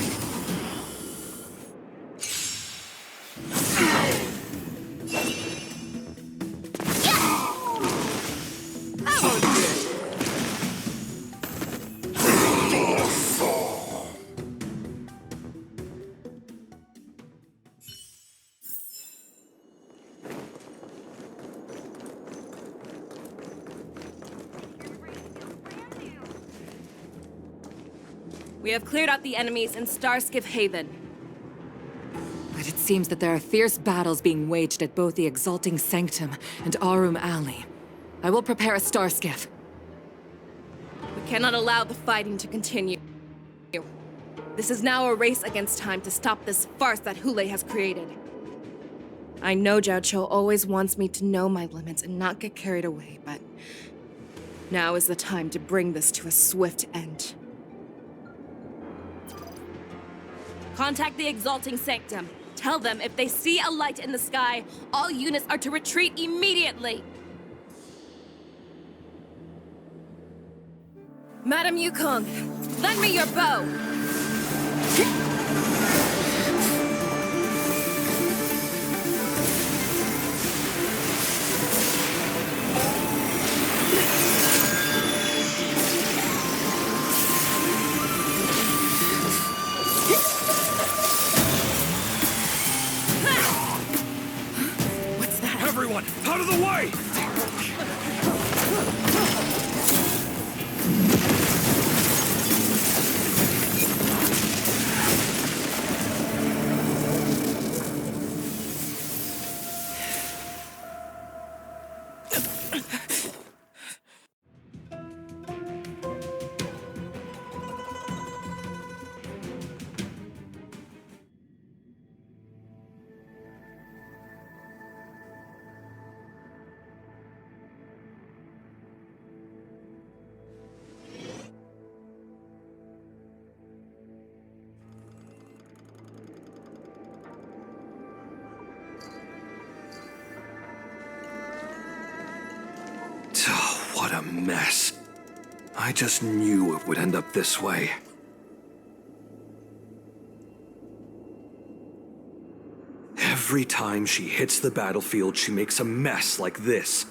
We have cleared out the enemies in Starskiff Haven. But it seems that there are fierce battles being waged at both the Exalting Sanctum and Arum Alley. I will prepare a Starskiff. We cannot allow the fighting to continue. This is now a race against time to stop this farce that Hule has created. I know Jiao Cho always wants me to know my limits and not get carried away, but now is the time to bring this to a swift end. Contact the Exalting Sanctum. Tell them if they see a light in the sky, all units are to retreat immediately. Madam Yukong, lend me your bow. Everyone, out of the way! What a mess. I just knew it would end up this way. Every time she hits the battlefield, she makes a mess like this.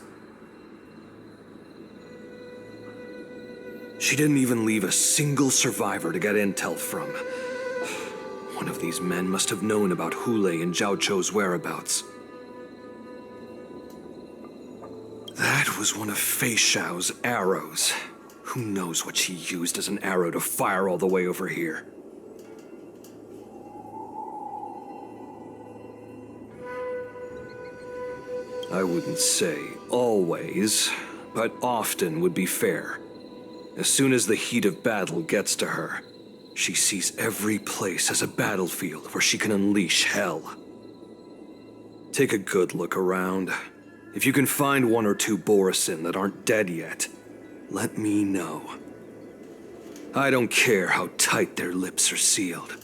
She didn't even leave a single survivor to get intel from. One of these men must have known about Hule and Jiao Cho's whereabouts. That was one of Fei Xiao's arrows. Who knows what she used as an arrow to fire all the way over here? I wouldn't say always, but often would be fair. As soon as the heat of battle gets to her, she sees every place as a battlefield where she can unleash hell. Take a good look around. If you can find one or two Borisin that aren't dead yet, let me know. I don't care how tight their lips are sealed.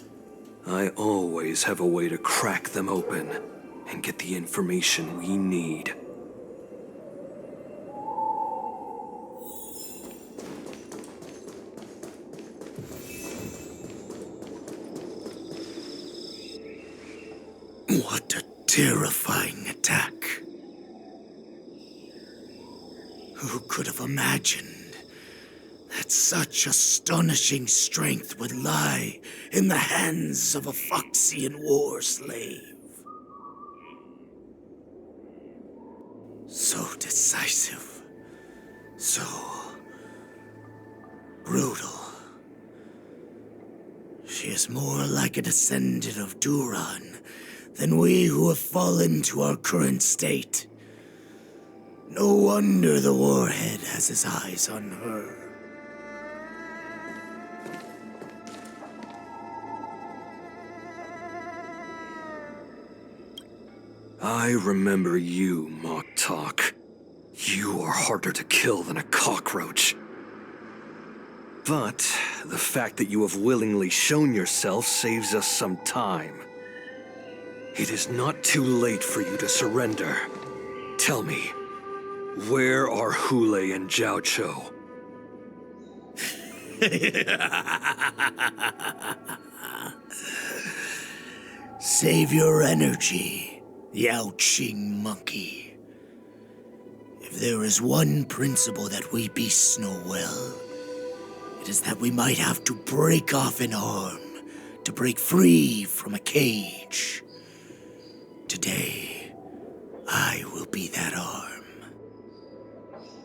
I always have a way to crack them open and get the information we need. What a terrifying attack. Who could have imagined that such astonishing strength would lie in the hands of a Foxian war slave? So decisive, so brutal. She is more like a descendant of Duran than we who have fallen to our current state. No wonder the warhead has his eyes on her. I remember you, Mock Talk. You are harder to kill than a cockroach. But the fact that you have willingly shown yourself saves us some time. It is not too late for you to surrender. Tell me, where are Hule and Jiao Cho? Save your energy, Yao Qing monkey. If there is one principle that we beasts know well, it is that we might have to break off an arm to break free from a cage. Today, I will be that arm.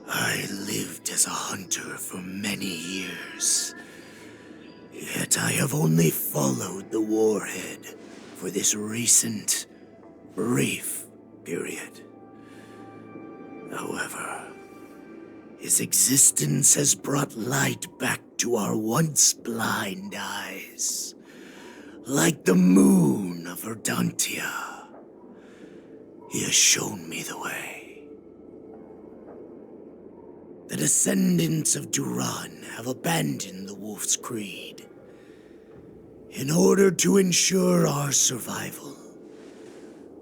I lived as a hunter for many years, yet But I have only followed the warhead for this recent, brief period. However, his existence has brought light back to our once blind eyes, like the moon of Verdantia. He has shown me the way. The descendants of Duran have abandoned the Wolf's Creed. In order to ensure our survival,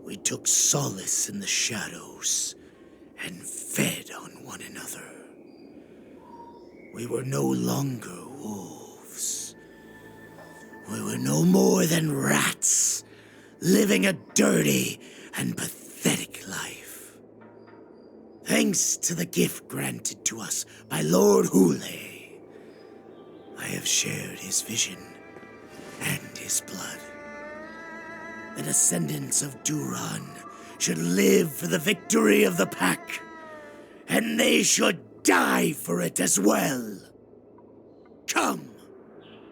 we took solace in the shadows and fed on one another. We were no longer wolves. We were no more than rats, living a dirty and pathetic life. Thanks to the gift granted to us by Lord Hule, I have shared his vision and his blood. The descendants of Duran should live for the victory of the pack, and they should die for it as well. Come,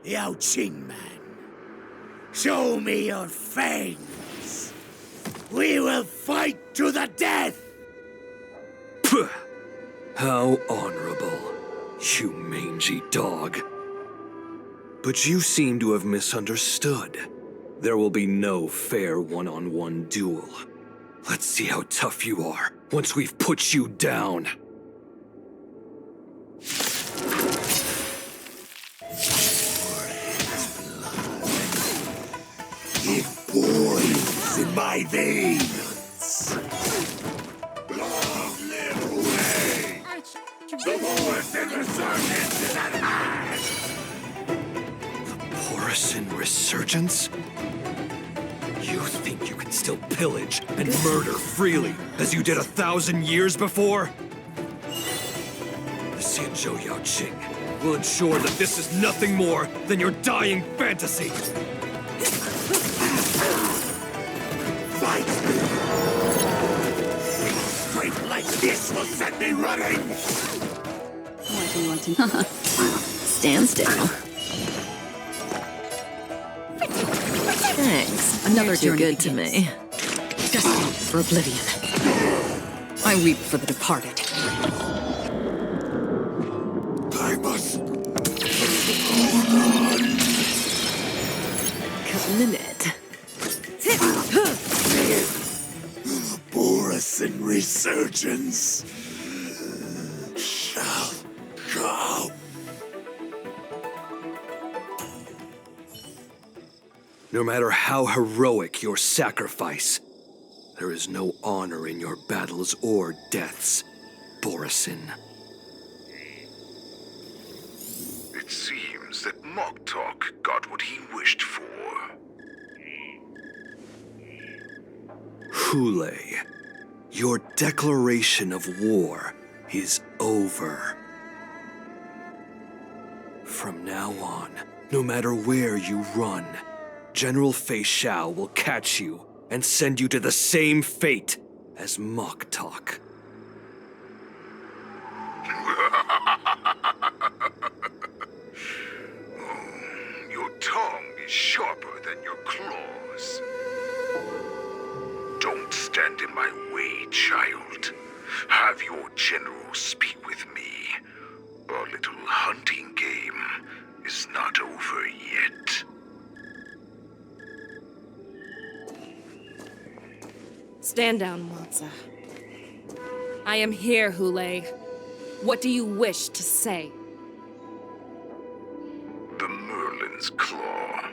Yao Qing man. Show me your fangs. We will fight to the death! Puh! How honorable, you mangy dog. But you seem to have misunderstood. There will be no fair one-on-one duel. Let's see how tough you are once we've put you down. It boils in my veins. Long live Hule! The Morrison Resurgence is at hand! Borisin Resurgence? You think you can still pillage and murder freely, as you did 1,000 years before? The Xianzhou Yao Qing will ensure that this is nothing more than your dying fantasy. Fight! Strength like this will set me running! What do you want to stand still. Thanks. Another too good to me. Destined for oblivion. I weep for the departed. I must... Come in it. Borisin Resurgence shall come. No matter how heroic your sacrifice, there is no honor in your battles or deaths, Borisin. It seems that Moktok got what he wished for. Hule, your declaration of war is over. From now on, no matter where you run, General Fei Xiao will catch you and send you to the same fate as Moktok. Your tongue is sharper than your claws. Don't stand in my way, child. Have your general speak with me. Our little hunting game is not over yet. Stand down, Wanza. I am here, Hule. What do you wish to say? The Merlin's Claw.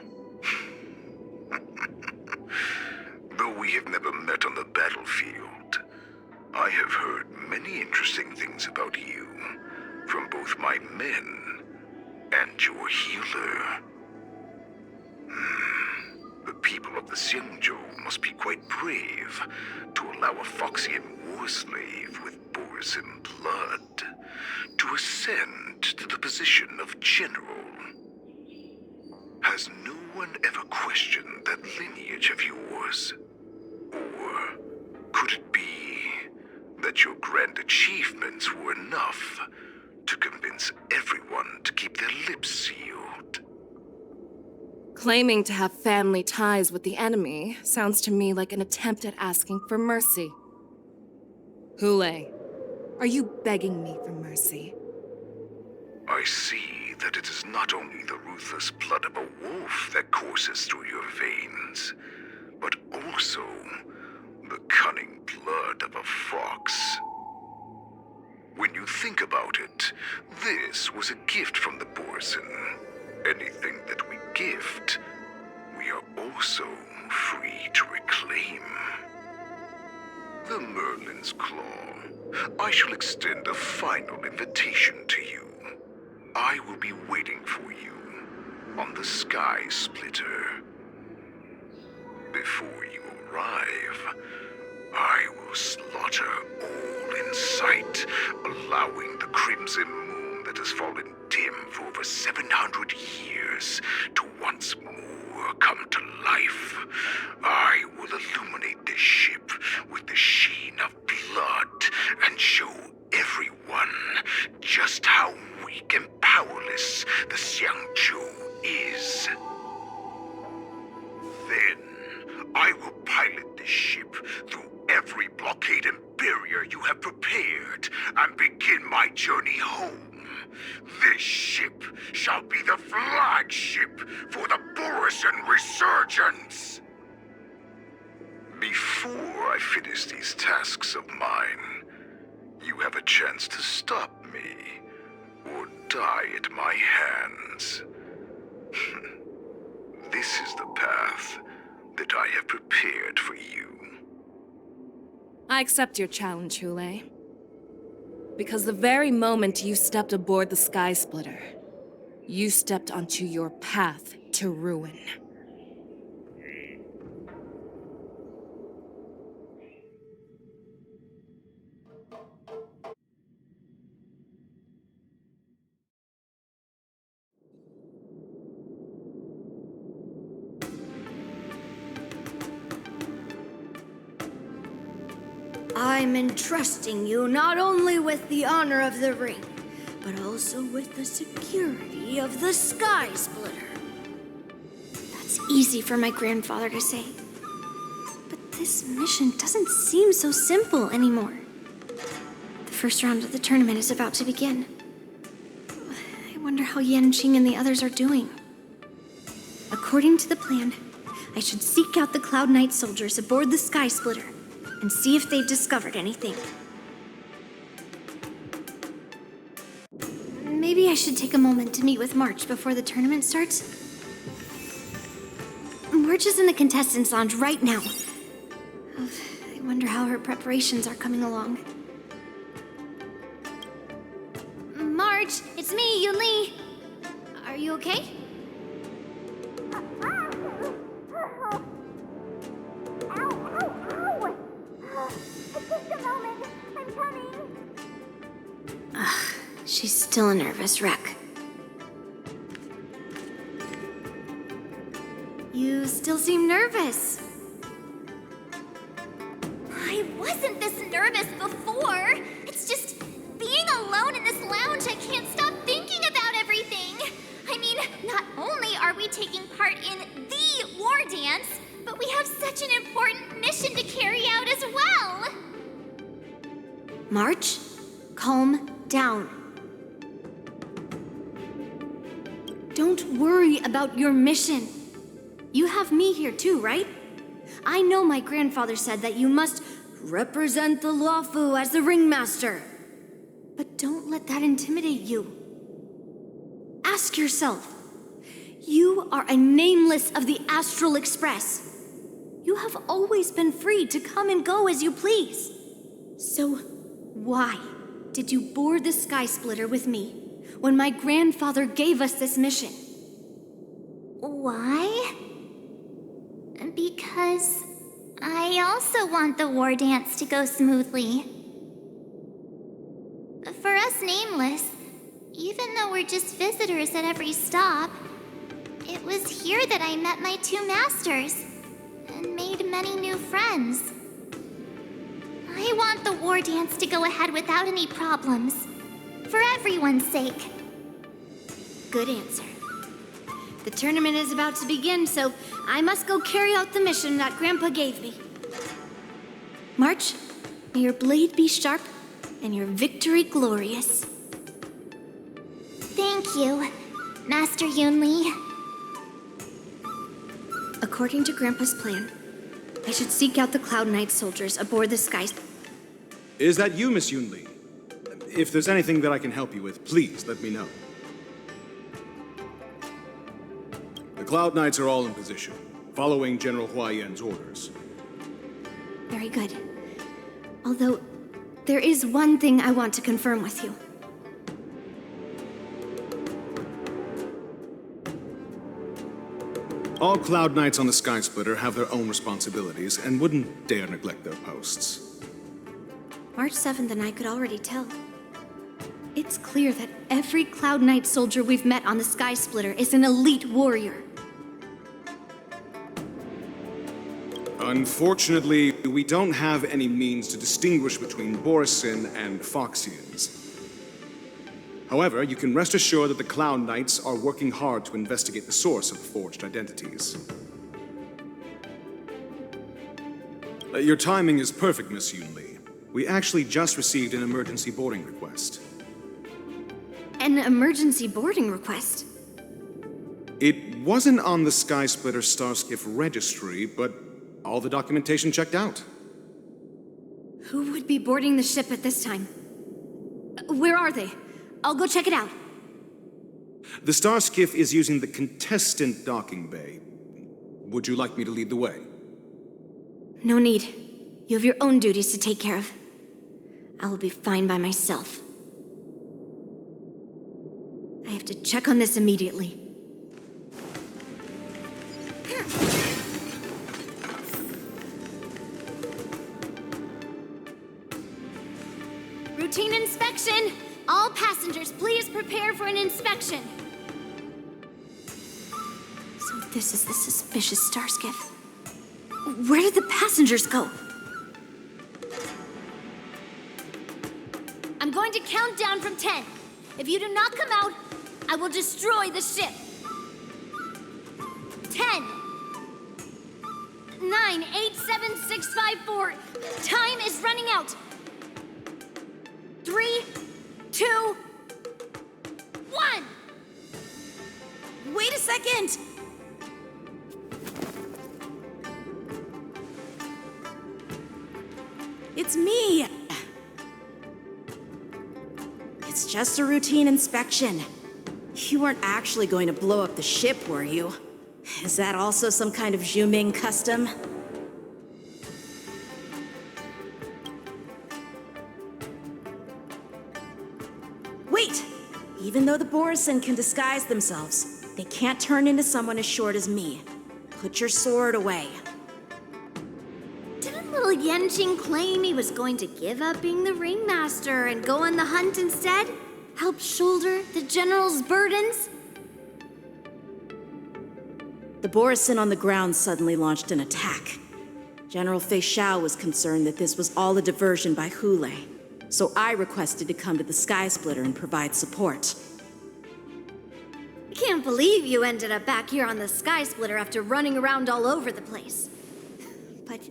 Though we have never met on the battlefield, I have heard many interesting things about you from both my men and your healer. The people of the Xianzhou must be quite brave to allow a Foxian war slave with Borisin blood to ascend to the position of general. Has no one ever questioned that lineage of yours? Or could it be that your grand achievements were enough to convince everyone to keep their lips sealed? Claiming to have family ties with the enemy sounds to me like an attempt at asking for mercy. Hule, are you begging me for mercy? I see that it is not only the ruthless blood of a wolf that courses through your veins, but also the cunning blood of a fox. When you think about it, this was a gift from the Borson. Anything that we gift, we are also free to reclaim. The Merlin's Claw. I shall extend a final invitation to you. I will be waiting for you on the Sky Splitter. Before you arrive, I will slaughter all in sight, allowing the crimson moon that has fallen dim for over 700 years to once more come to life. I will illuminate this ship with the sheen of blood and show everyone just how weak and powerless the Xiangzhou is. Then, I will pilot this ship through every blockade and barrier you have prepared and begin my journey home. This ship shall be the flagship for the Borison Resurgence. Before I finish these tasks of mine, you have a chance to stop me or die at my hands. This is the path that I have prepared for you. I accept your challenge, Hule. Because the very moment you stepped aboard the Sky Splitter, you stepped onto your path to ruin. I'm entrusting you not only with the honor of the ring, but also with the security of the Sky Splitter. That's easy for my grandfather to say. But this mission doesn't seem so simple anymore. The first round of the tournament is about to begin. I wonder how Yanqing and the others are doing. According to the plan, I should seek out the Cloud Knight soldiers aboard the Sky Splitter and see if they've discovered anything. Maybe I should take a moment to meet with March before the tournament starts. March is in the contestants' lounge right now. I wonder how her preparations are coming along. March, it's me, Yunli. Are you okay? She's still a nervous wreck. You still seem nervous. I wasn't this nervous before. It's just being alone in this lounge, I can't stop thinking about everything. I mean, not only are we taking part in the war dance, but we have such an important mission to carry out as well. March, calm down. Don't worry about your mission. You have me here too, right? I know my grandfather said that you must represent the Luofu as the ringmaster. But don't let that intimidate you. Ask yourself, you are a nameless of the Astral Express. You have always been free to come and go as you please. So why did you board the Sky Splitter with me when my grandfather gave us this mission? Why? Because I also want the war dance to go smoothly. For us Nameless, even though we're just visitors at every stop, it was here that I met my two masters and made many new friends. I want the war dance to go ahead without any problems, for everyone's sake. Good answer. The tournament is about to begin, so I must go carry out the mission that Grandpa gave me. March, may your blade be sharp and your victory glorious. Thank you, Master Yunli. According to Grandpa's plan, I should seek out the Cloud Knight soldiers aboard the Sky. Is that you, Miss Yunli? If there's anything that I can help you with, please let me know. The Cloud Knights are all in position, following General Huaiyan's orders. Very good. Although, there is one thing I want to confirm with you. All Cloud Knights on the Sky Splitter have their own responsibilities and wouldn't dare neglect their posts. March 7th and I could already tell. It's clear that every Cloud Knight soldier we've met on the Sky Splitter is an elite warrior. Unfortunately, we don't have any means to distinguish between Borisin and Foxians. However, you can rest assured that the Cloud Knights are working hard to investigate the source of the forged identities. Your timing is perfect, Miss Yunli. We actually just received an emergency boarding request. An emergency boarding request? It wasn't on the Sky Splitter Starskiff registry, but all the documentation checked out. Who would be boarding the ship at this time? Where are they? I'll go check it out. The Starskiff is using the contestant docking bay. Would you like me to lead the way? No need. You have your own duties to take care of. I will be fine by myself. I have to check on this immediately. Routine inspection! All passengers, please prepare for an inspection. So this is the suspicious Starskiff. Where did the passengers go? I'm going to count down from 10. If you do not come out, I will destroy the ship. 10, 9, 8, 7, 6, 5, 4. Time is running out. 3, 2, 1. Wait a second! It's me! It's just a routine inspection. You weren't actually going to blow up the ship, were you? Is that also some kind of Zhuming custom? Wait! Even though the Borisin can disguise themselves, they can't turn into someone as short as me. Put your sword away. Didn't little Yanqing claim he was going to give up being the ringmaster and go on the hunt instead? Help shoulder the general's burdens? The Borisin on the ground suddenly launched an attack. General Fei Xiao was concerned that this was all a diversion by Hule, so I requested to come to the Sky Splitter and provide support. I can't believe you ended up back here on the Sky Splitter after running around all over the place. But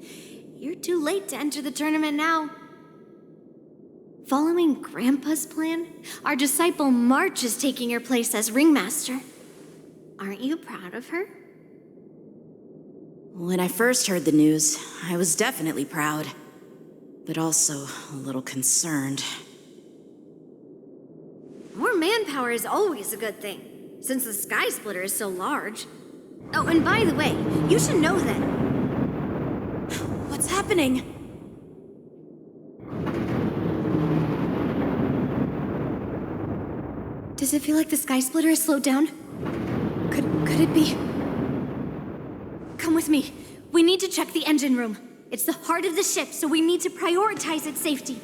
you're too late to enter the tournament now. Following Grandpa's plan, our disciple March is taking your place as ringmaster. Aren't you proud of her? When I first heard the news, I was definitely proud, but also a little concerned. More manpower is always a good thing, since the Sky Splitter is so large. Oh, and by the way, you should know that... What's happening? Does it feel like the Sky Splitter is slowed down? Could it be? Come with me. We need to check the engine room. It's the heart of the ship, so we need to prioritize its safety.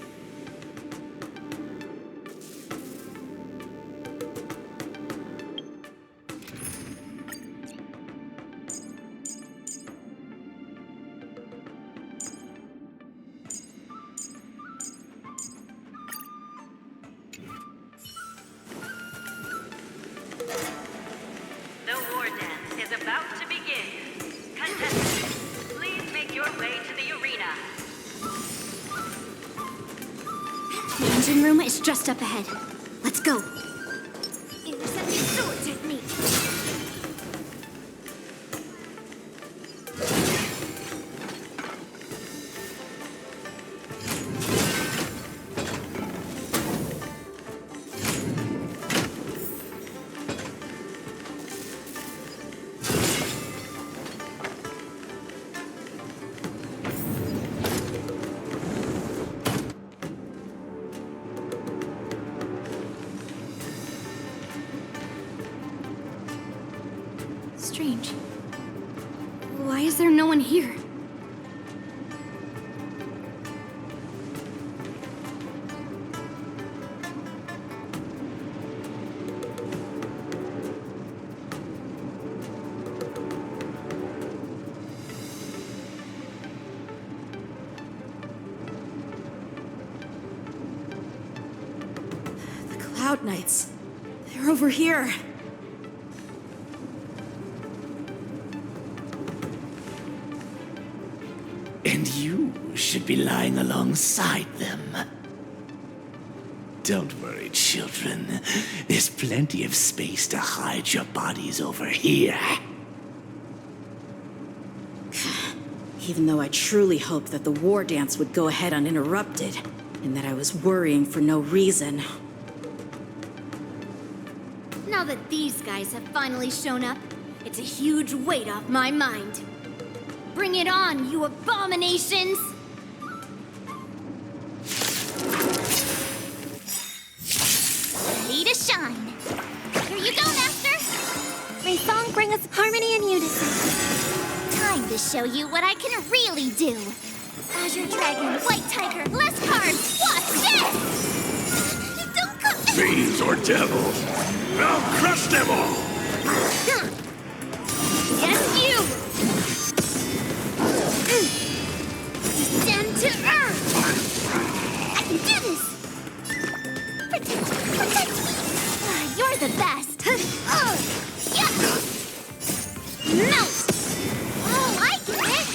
No warden engine room is just up ahead. Let's go. Intercepting sword technique. Strange. Why is there no one here? The Cloud Knights. They're over here. And you should be lying alongside them. Don't worry, children. There's plenty of space to hide your bodies over here. Even though I truly hoped that the war dance would go ahead uninterrupted, and that I was worrying for no reason. Now that these guys have finally shown up, it's a huge weight off my mind. Bring it on, you abominations! Ready to shine. Here you go, Master! My song brings us harmony and unison. Time to show you what I can really do. Azure Dragon, White Tiger, less cards, watch this! Don't come... Fiends or devils, I'll crush them all! Yes, you! Descend to Earth! I can do this! Protect me! You're the best! Yeah. Melt! Oh, I get it!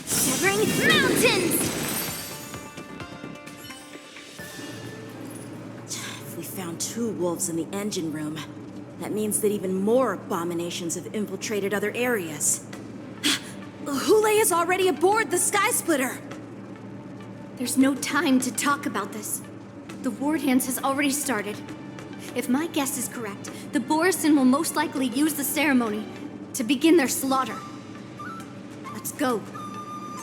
Shivering mountains! If we found 2 wolves in the engine room, that means that even more abominations have infiltrated other areas. Hule is already aboard the Sky Splitter! There's no time to talk about this. The war dance has already started. If my guess is correct, the Borisin will most likely use the ceremony to begin their slaughter. Let's go.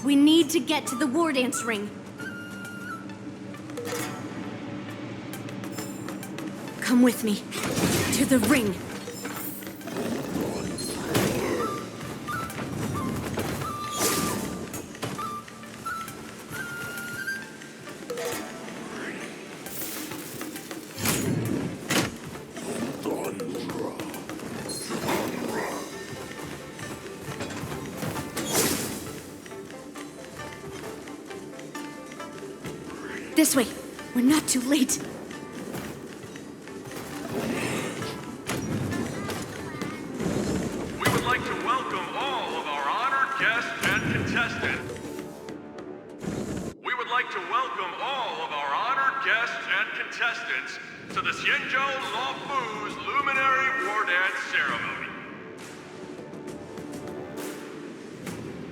We need to get to the war dance ring. Come with me. To the ring. This way. We're not too late. We would like to welcome all of our honored guests and contestants. We would like to welcome all of our honored guests and contestants to the Xianzhou Luofu's Luminary War Dance Ceremony.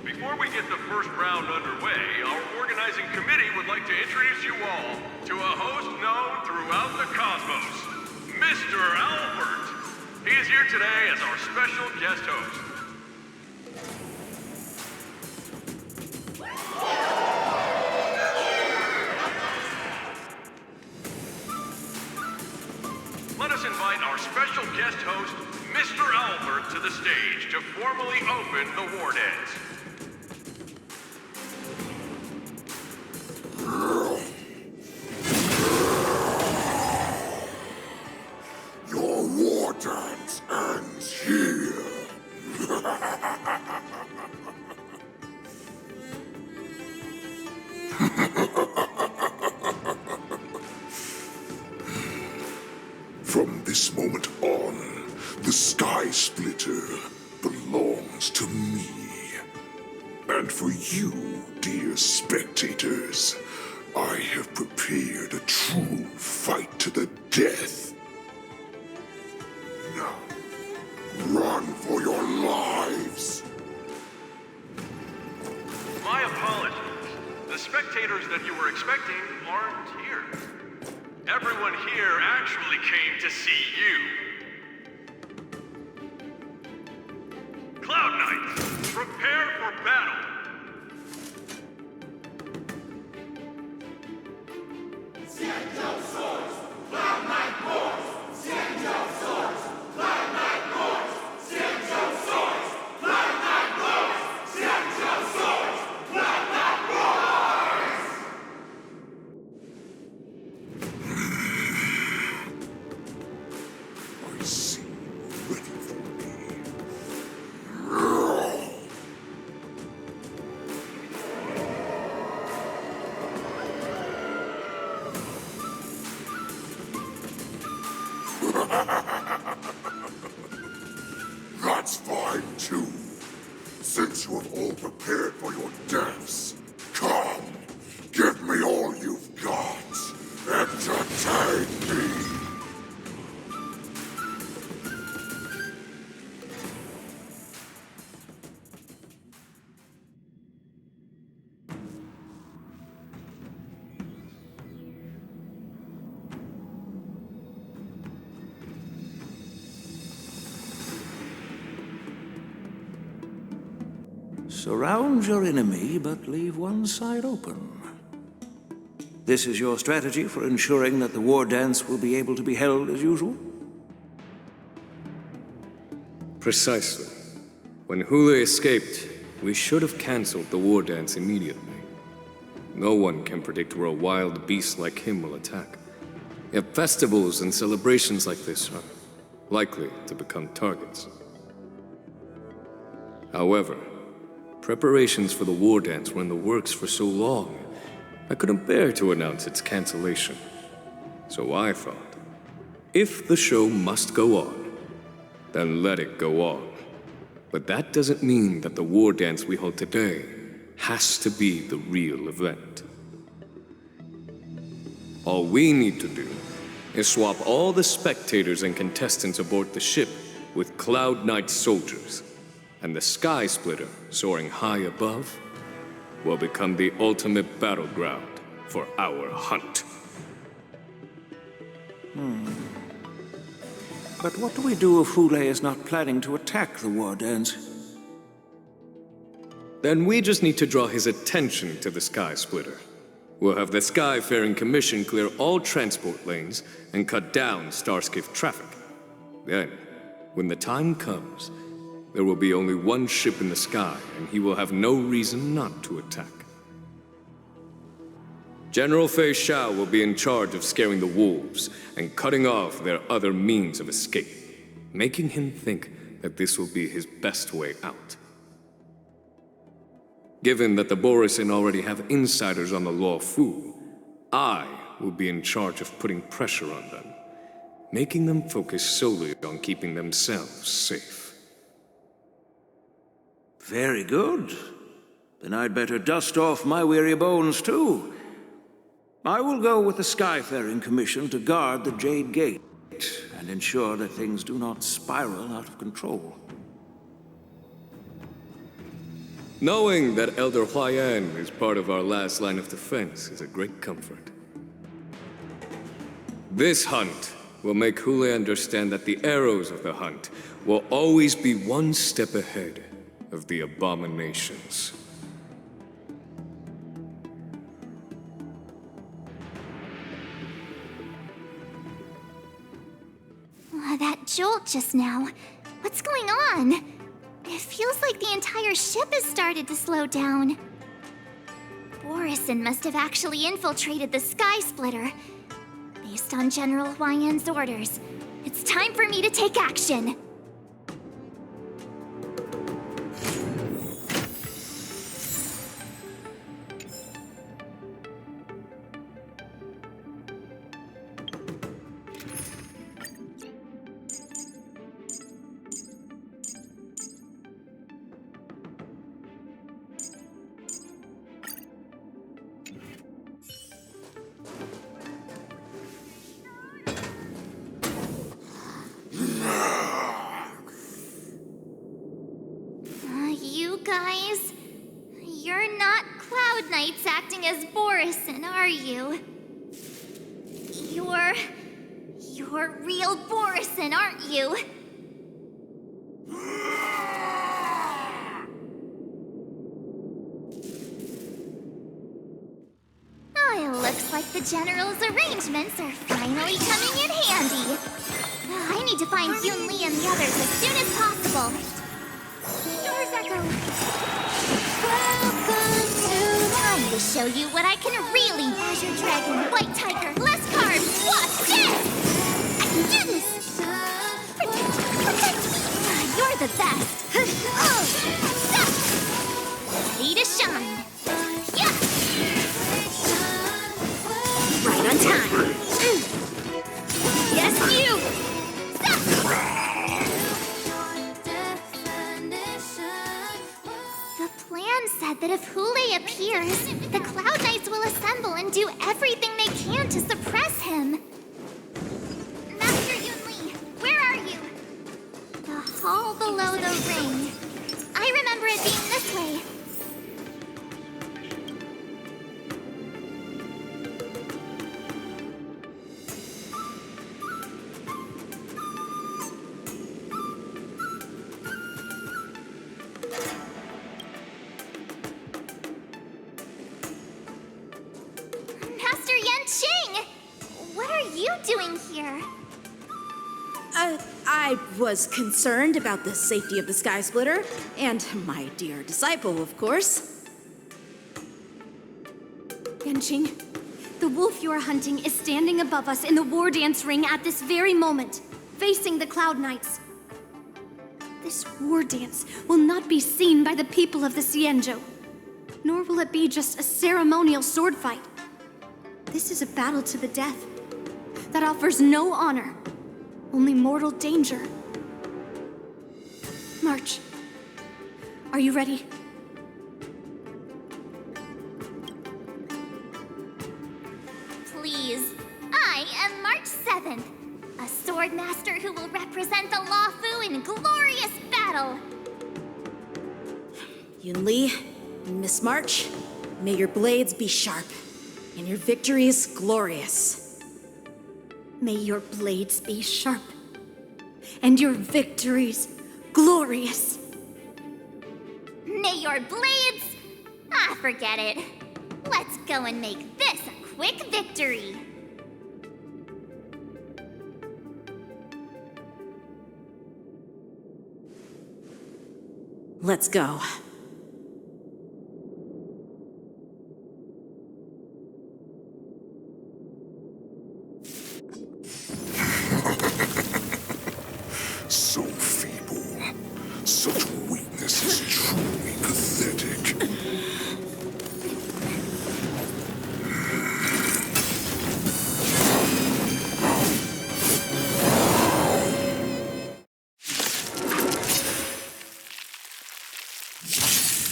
Before we get the first round underway, our organizing committee would like to introduce you all to a host known throughout the cosmos, Mr. Albert. He is here today as our special guest host. Let us invite our special guest host, Mr. Albert, to the stage to formally open the war dance. Your war dance ends here. From this moment on, the Sky Splitter belongs to me. And for you, dear spectators, I have prepared a true fight to the death. Now, run for your lives! My apologies. The spectators that you were expecting aren't here. Everyone here actually came to see you. Cloud Knights, prepare for battle! I see you ready for me. That's fine too. Since you have all prepared for your deaths, come, give me all you've got. Entertain me. Surround your enemy, but leave one side open. This is your strategy for ensuring that the war dance will be able to be held as usual? Precisely. When Hule escaped, we should have cancelled the war dance immediately. No one can predict where a wild beast like him will attack. Yet festivals and celebrations like this are likely to become targets. However, preparations for the war dance were in the works for so long, I couldn't bear to announce its cancellation. So I thought, if the show must go on, then let it go on. But that doesn't mean that the war dance we hold today has to be the real event. All we need to do is swap all the spectators and contestants aboard the ship with Cloud Knight soldiers, and the Sky Splitter, soaring high above, will become the ultimate battleground for our hunt. But what do we do if Hule is not planning to attack the war dance? Then we just need to draw his attention to the Sky Splitter. We'll have the Skyfaring Commission clear all transport lanes and cut down Starskiff traffic. Then, when the time comes, there will be only one ship in the sky, and he will have no reason not to attack. General Fei Shao will be in charge of scaring the wolves and cutting off their other means of escape, making him think that this will be his best way out. Given that the Borisin already have insiders on the Law Fu, I will be in charge of putting pressure on them, making them focus solely on keeping themselves safe. Very good. Then I'd better dust off my weary bones too. I will go with the Skyfaring Commission to guard the Jade Gate and ensure that things do not spiral out of control. Knowing that Elder Huayan is part of our last line of defense is a great comfort. This hunt will make Hule understand that the arrows of the hunt will always be one step ahead of the abominations. That jolt just now. What's going on? It feels like the entire ship has started to slow down. Borisin must have actually infiltrated the Sky Splitter. Based on General Huayan's orders, it's time for me to take action. Cloud Knights acting as Borison, are you? You're real Borison, aren't you? Oh, it looks like the General's arrangements are finally coming in handy. I need to find Yoon Lee and the others as soon as possible. Doors echo. Welcome to time to show you what I can really. Azure Dragon, White Tiger, less carbs. Watch this! I can do this! Protect! You're the best! Ready to shine! Yeah! Right on time! Yes, you! The plan said that if Hule appears, the Cloud Knights will assemble and do everything they can to suppress him. Master Yoon Lee, where are you? The hall below the ring. I remember it being this way. Master Yanqing! What are you doing here? I was concerned about the safety of the Sky Splitter, and my dear disciple, of course. Yanqing, the wolf you are hunting is standing above us in the war dance ring at this very moment, facing the Cloud Knights. This war dance will not be seen by the people of the Xianzhou, nor will it be just a ceremonial sword fight. This is a battle to the death that offers no honor, only mortal danger. March, are you ready? Please, I am March 7th, a sword master who will represent the Luofu in glorious battle. Yoon Lee, Miss March, may your blades be sharp, and your victories glorious. May your blades be sharp, and your victories glorious. May your blades... Ah, forget it. Let's go and make this a quick victory. Let's go. So feeble. Such weakness is truly pathetic.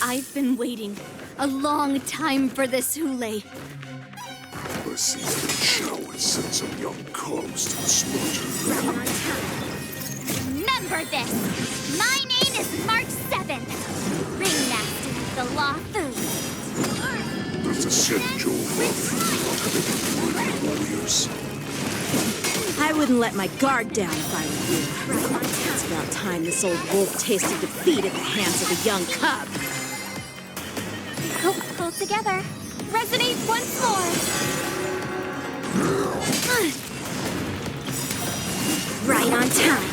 I've been waiting a long time for this, Hule. I see that Chao has sent some young cubs to the slaughter. Right on time. Remember this. My name is March 7th, Ringmaster of the Luofu. Does the Xianzhou Luofu not have any worthy warriors? I wouldn't let my guard down if I were you. It's about time this old wolf tasted defeat at the hands of a young cub. Pull together. Resonate once more. Right on time.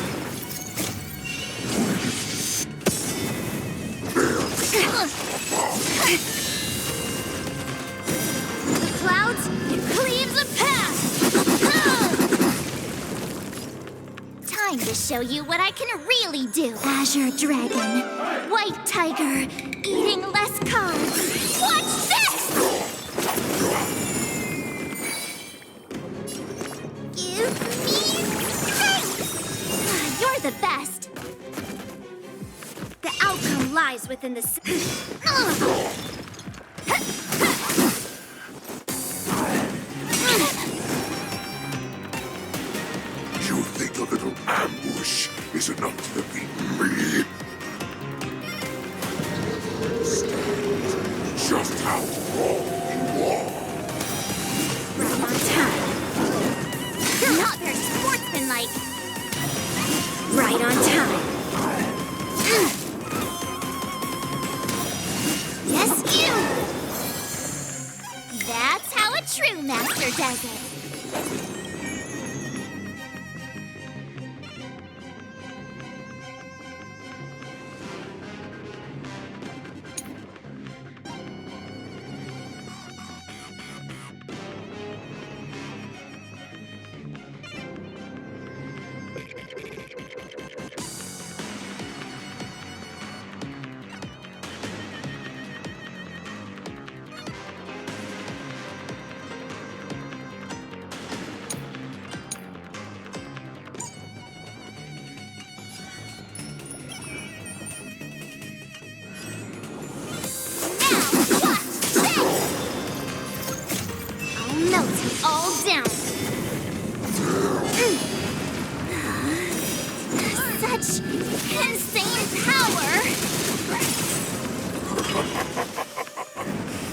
The clouds, it cleaves a path. Time to show you what I can really do. Azure Dragon, White Tiger, eating less carbs. Watch this! Give me strength! You're the best. The outcome lies within the... You think a little ambush is enough to defeat me? Just how true master does it. Melt it all down. Such insane power.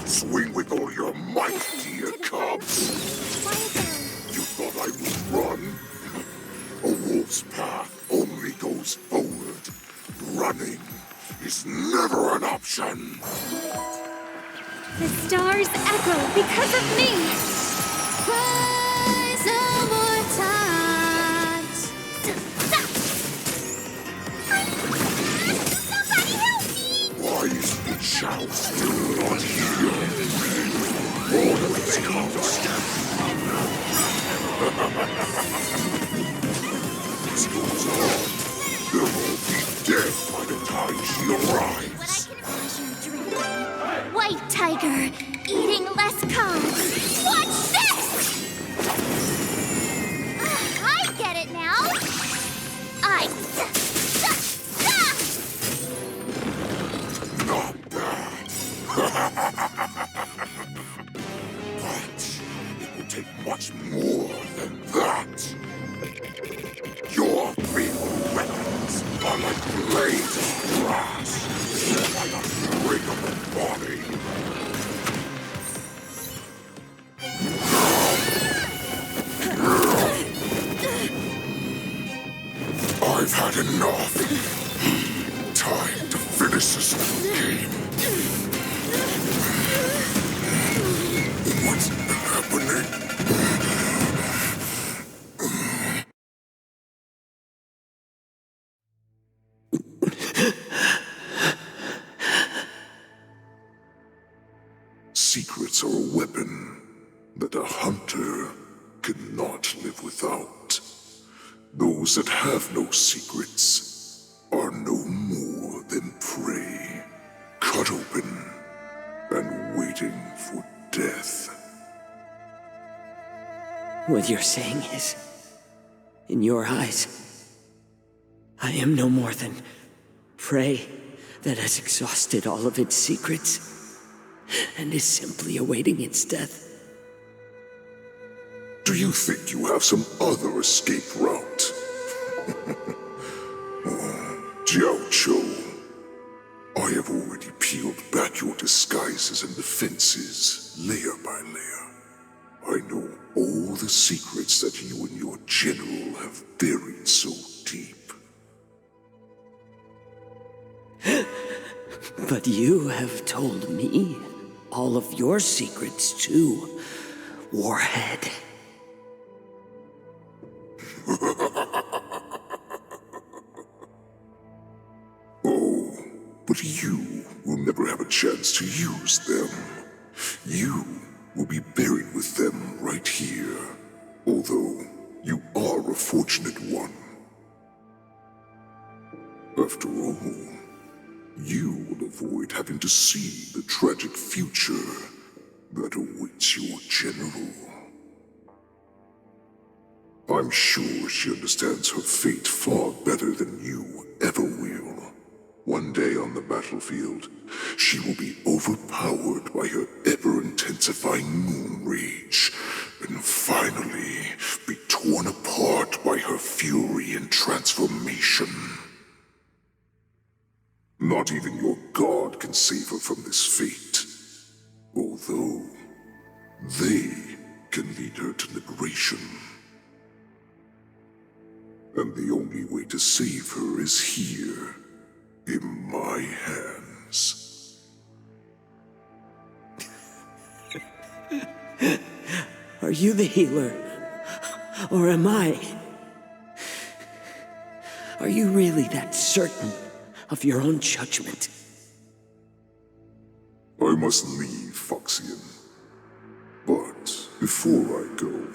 Swing with all your might, dear cubs. You thought I would run? A wolf's path only goes forward. Running is never an option. The stars echo because of me! Rise no more times. Somebody help me! Why is the chow still not here? All of its cubs. This goes on. They'll all be dead by the time she arrives. What I can imagine drinking. White tiger, eating less cubs. Watch this! I get it now. Not bad. But it will take much more than that. Your feeble weapons are like blades of grass, like a unbreakable body. I've had enough. Time to finish this game. What's happening? Secrets are a weapon that a hunter cannot live without. Those that have no secrets are no more than prey, cut open and waiting for death. What you're saying is, in your eyes, I am no more than prey that has exhausted all of its secrets and is simply awaiting its death. Do you think you have some other escape route? Jiao Cho, I have already peeled back your disguises and defenses, layer by layer. I know all the secrets that you and your general have buried so deep. But you have told me all of your secrets too, Warhead. Oh, but you will never have a chance to use them. You will be buried with them right here, although you are a fortunate one. After all, you will avoid having to see the tragic future that awaits your general. I'm sure she understands her fate far better than you ever will. One day on the battlefield, she will be overpowered by her ever-intensifying moon rage, and finally be torn apart by her fury and transformation. Not even your god can save her from this fate, although they can lead her to liberation. And the only way to save her is here, in my hands. Are you the healer? Or am I? Are you really that certain of your own judgment? I must leave, Foxian. But before I go,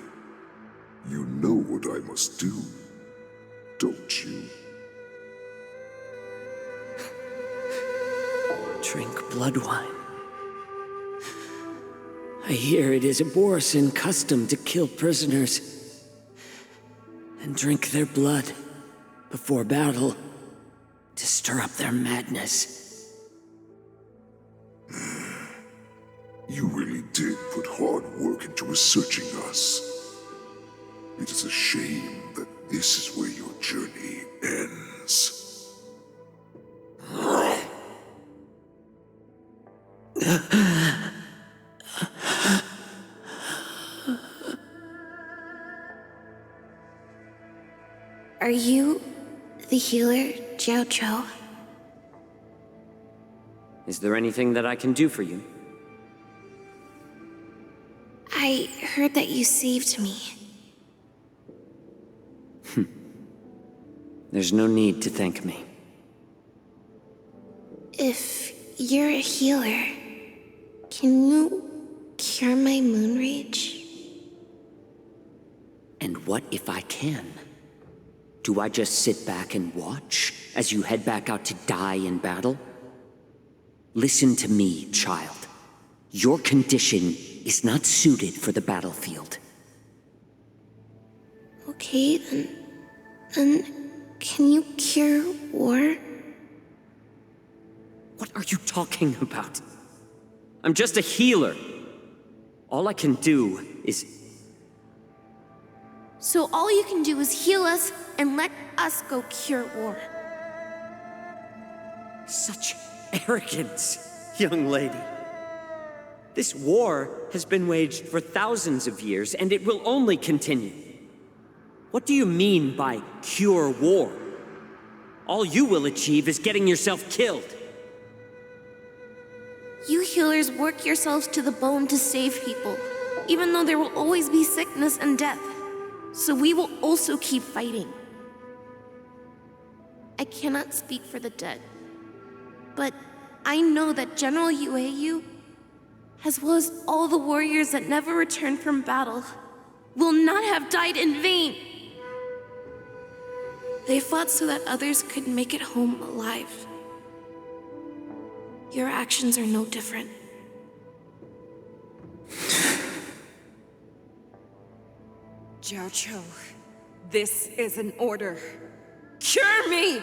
you know what I must do, don't you? Drink blood wine. I hear it is a Borisin custom to kill prisoners and drink their blood before battle to stir up their madness. You really did put hard work into researching us. It is a shame that this is where your journey ends. Are you the healer, Jiao Chou? Is there anything that I can do for you? I heard that you saved me. There's no need to thank me. If you're a healer, can you cure my moon rage? And what if I can? Do I just sit back and watch as you head back out to die in battle? Listen to me, child. Your condition is not suited for the battlefield. Okay, then can you cure war? What are you talking about? I'm just a healer. All I can do is... So all you can do is heal us and let us go cure war. Such arrogance, young lady. This war has been waged for thousands of years, and it will only continue. What do you mean by cure war? All you will achieve is getting yourself killed. You healers work yourselves to the bone to save people, even though there will always be sickness and death. So we will also keep fighting. I cannot speak for the dead, but I know that General Yueyu, as well as all the warriors that never returned from battle, will not have died in vain. They fought so that others could make it home alive. Your actions are no different. Jiao Chou, this is an order. Cure me!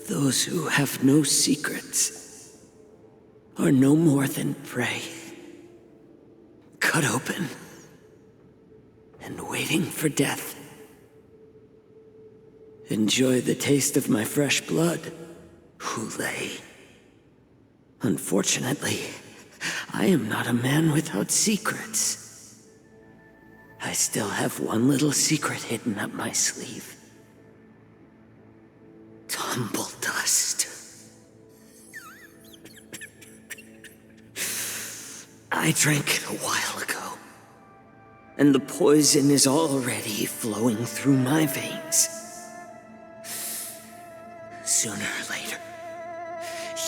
Those who have no secrets are no more than prey, cut open and waiting for death. Enjoy the taste of my fresh blood, Hulei. Unfortunately, I am not a man without secrets. I still have one little secret hidden up my sleeve. Tumble dust. I drank it a while ago, and the poison is already flowing through my veins. Sooner or later,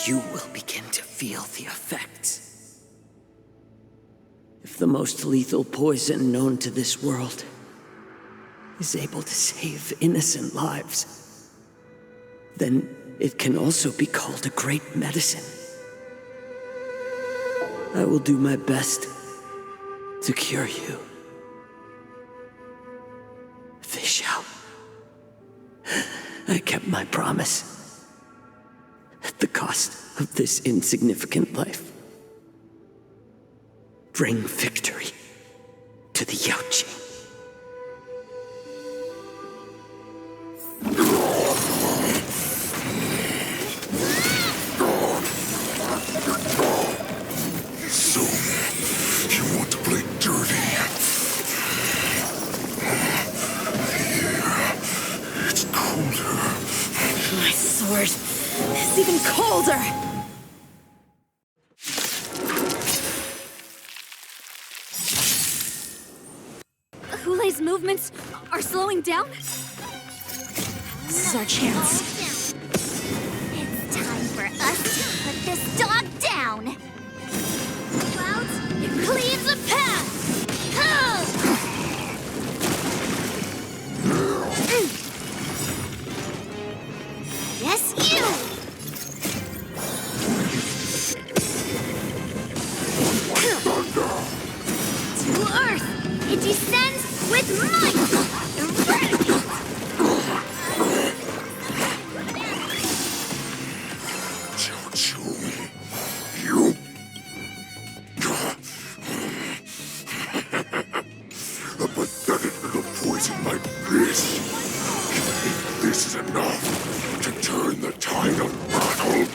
you will begin to feel the effects. If the most lethal poison known to this world is able to save innocent lives, then it can also be called a great medicine. I will do my best to cure you. Fish out. I kept my promise at the cost of this insignificant life. Bring victory to the Yaoqing. sword is even colder! Hulei's movements are slowing down? This is our chance. It's time for us to put this dog down! Clouds, it cleaves a path! Yes, you! To Earth, it descends with might! Eradicate! You... A pathetic little poison like this. You think this is enough to turn the tide of battle?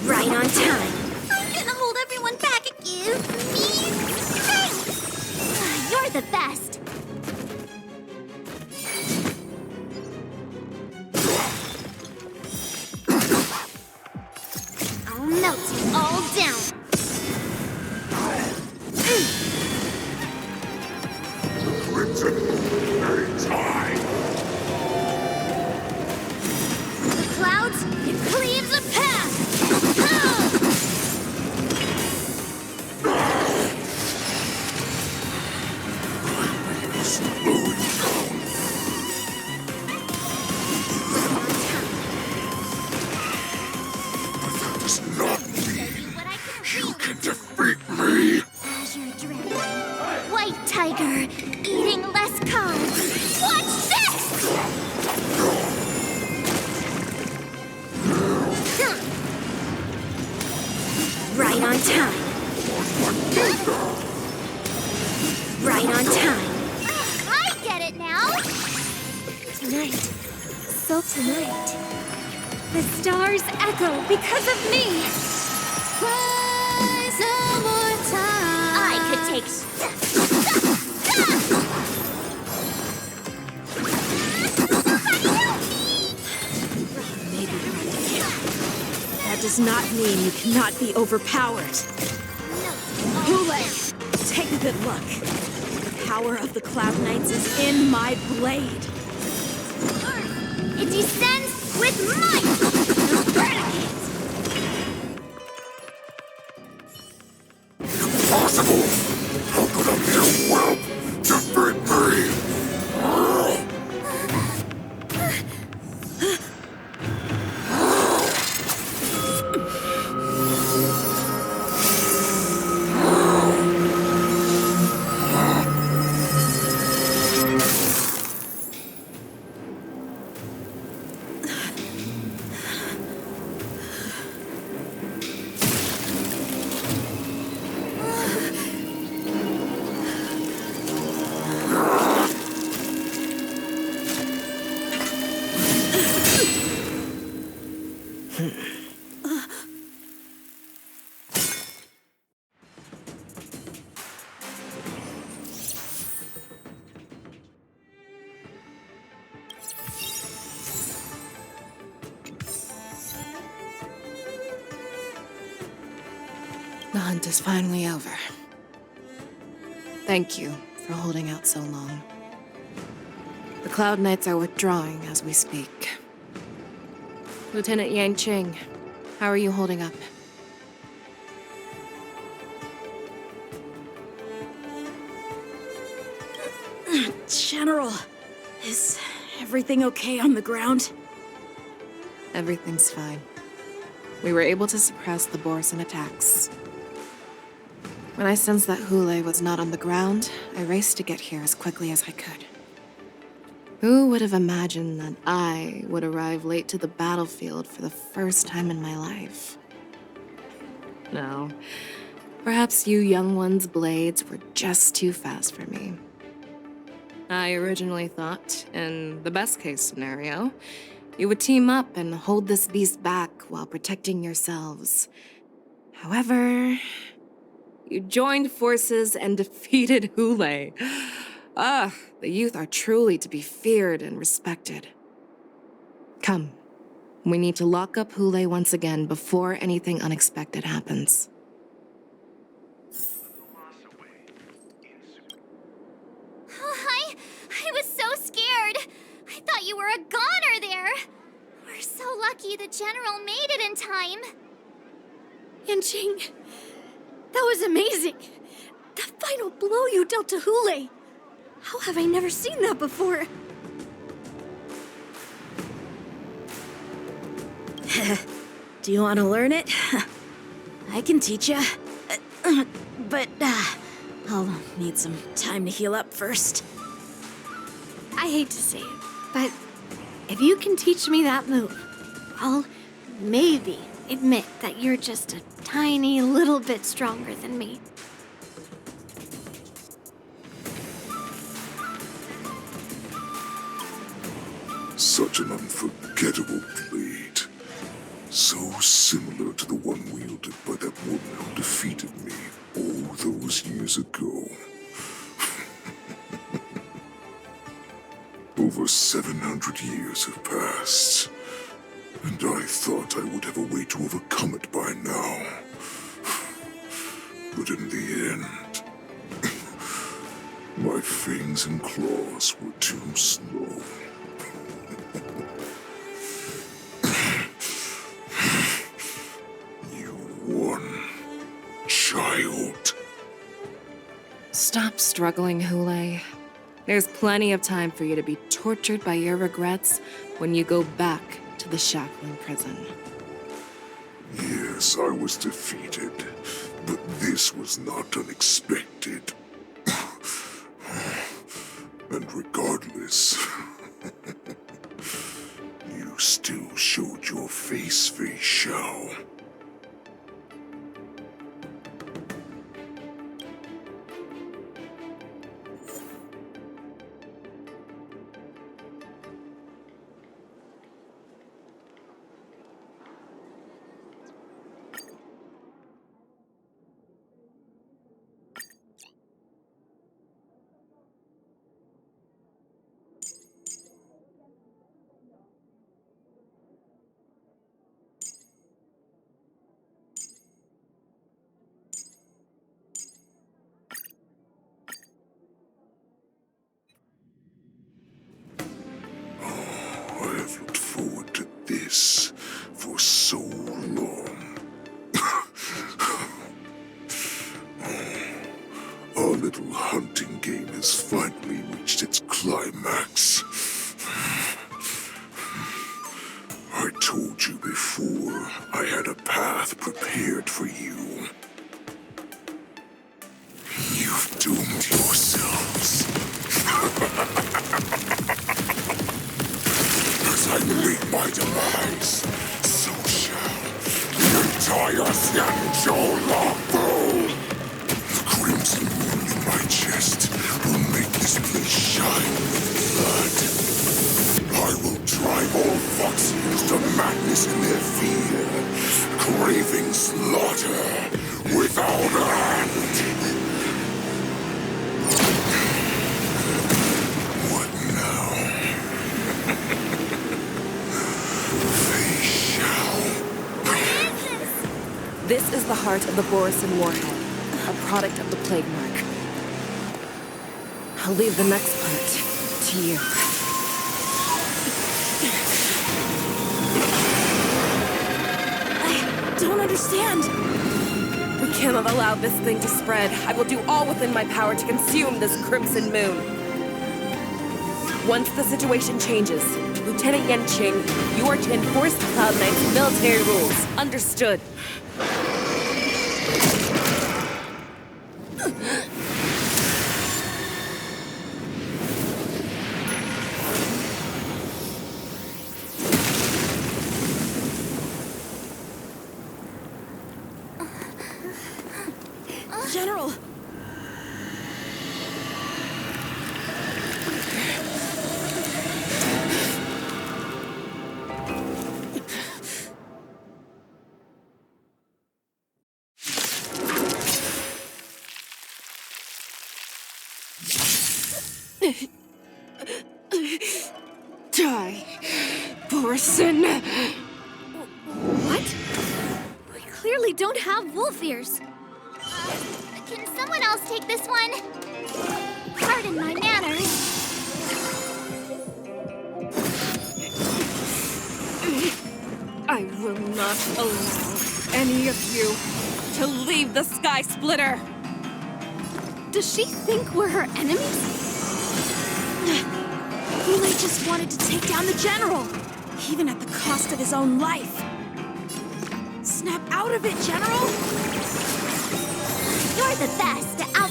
Right on time. I'm gonna hold everyone back and give me strength! You're the best! I'll melt you all down! Crimson Moon aims high. The clouds, it cleaves a path! Slowing down. But that does not mean you can defeat me. Azure Dragon, White Tiger, eating less carbs. Watch this! Right on time. Right on time. I get it now! Tonight. So tonight. The stars echo because of me! Rise no more time. I could take. Maybe you're under kill. That does not mean you cannot be overpowered. Hulei, take a good look. The power of the Cloud Knights is in my blade. It descends with might! Eradicate! Impossible! How could a mere whelp defeat me? The hunt is finally over. Thank you for holding out so long. The Cloud Knights are withdrawing as we speak. Lieutenant Yanqing, how are you holding up? General, is everything okay on the ground? Everything's fine. We were able to suppress the Borisin attacks. When I sensed that Hulei was not on the ground, I raced to get here as quickly as I could. Who would have imagined that I would arrive late to the battlefield for the first time in my life? No. Perhaps you young ones' blades were just too fast for me. I originally thought, in the best-case scenario, you would team up and hold this beast back while protecting yourselves. However, you joined forces and defeated Hulei. Ah, the youth are truly to be feared and respected. Come, we need to lock up Hule once again before anything unexpected happens. I was so scared. I thought you were a goner there. We're so lucky the General made it in time. Yanqing, that was amazing. The final blow you dealt to Hule. How have I never seen that before? Do you want to learn it? I can teach you. But I'll need some time to heal up first. I hate to say it, but if you can teach me that move, I'll maybe admit that you're just a tiny little bit stronger than me. Such an unforgettable blade. So similar to the one wielded by that woman who defeated me all those years ago. Over 700 years have passed, and I thought I would have a way to overcome it by now. But in the end, my fangs and claws were too slow. You won, child. Stop struggling, Hule. There's plenty of time for you to be tortured by your regrets when you go back to the shackling prison. Yes, I was defeated, but this was not unexpected. And regardless, you still showed your face, Fei Xiao. I have looked forward to this for so long. Our little hunting game has finally reached its climax. I told you before, I had a path prepared for you. You've doomed yourselves. As I meet my demise, so shall the entire Xianzhou Longbow. The crimson wound in my chest will make this place shine with blood. I will drive all Foxians to madness in their fear, craving slaughter without end. What now? This is the heart of the Borisin Warhead, a product of the Plague Mark. I'll leave the next part to you. I don't understand. We cannot allow this thing to spread. I will do all within my power to consume this crimson moon. Once the situation changes, Lieutenant Yanqing, you are to enforce the Cloud Knight's military rules. Understood. General! Die, Borisin! What? We clearly don't have wolf ears. Can someone else take this one? Pardon my manners. I will not allow any of you to leave the Sky Splitter! Does she think we're her enemies? Goulet just wanted to take down the general, even at the cost of his own life. Snap out of it, General! You're the best out.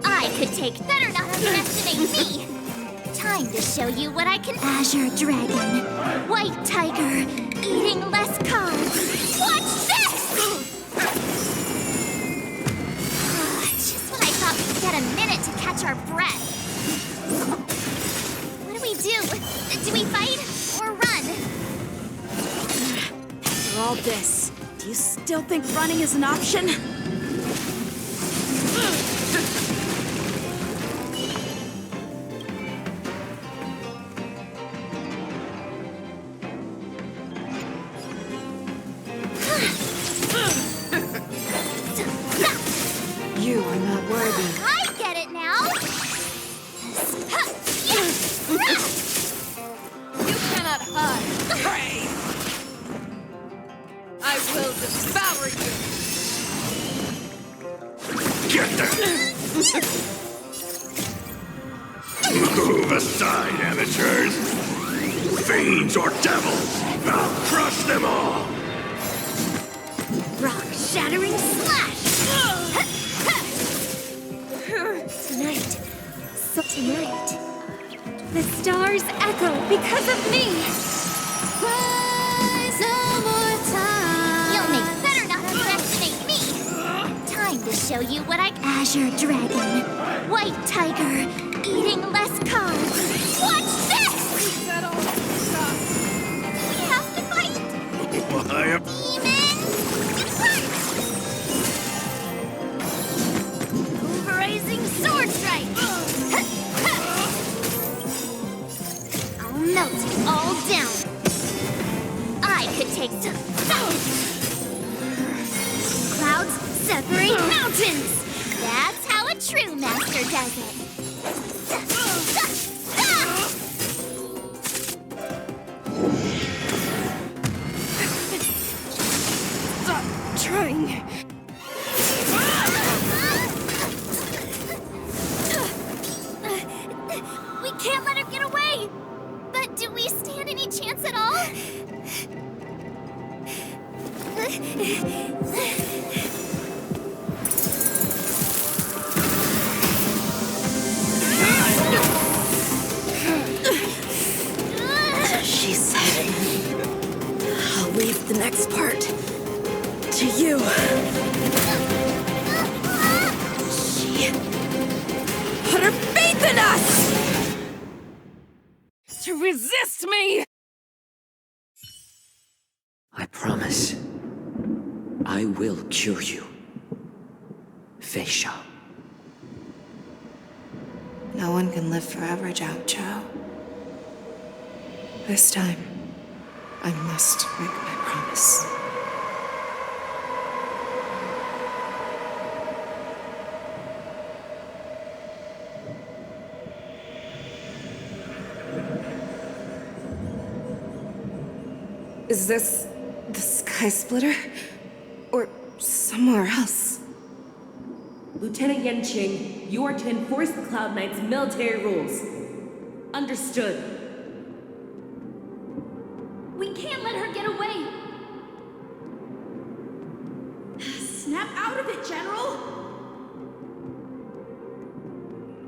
I could take better not underestimate me. Time to show you what I can. Azure Dragon, White Tiger, eating less carbs. Watch this! Just when I thought we'd get a minute to catch our breath. What do we do? Do we fight or run? After all this, do you still think running is an option? You are not worthy. I get it now! You cannot hide, prey! I will devour you! Get them! Move aside, amateurs! Fiends or devils! I'll crush them all! Rock shattering slash! Tonight, the stars echo because of me. Rise no more time. You'll make better not underestimate me. Time to show you what I. Azure Dragon, White Tiger, eating less carbs. Watch this! We have to fight. Why? Demons, depart! Pulverizing sword strike. Melt you all down. I could take some. Clouds separate mountains. That's how a true master does it. Stop trying. We can't let her get away. But do we stand any chance at all? She said, I'll leave the next part to you. She put her faith in us! To resist me! I promise. I will cure you. Feisha. No one can live forever, Jiao Chao. This time, I must break my promise. Is this the Sky Splitter? Or somewhere else? Lieutenant Yanqing, you are to enforce the Cloud Knight's military rules. Understood. We can't let her get away. Snap out of it, General!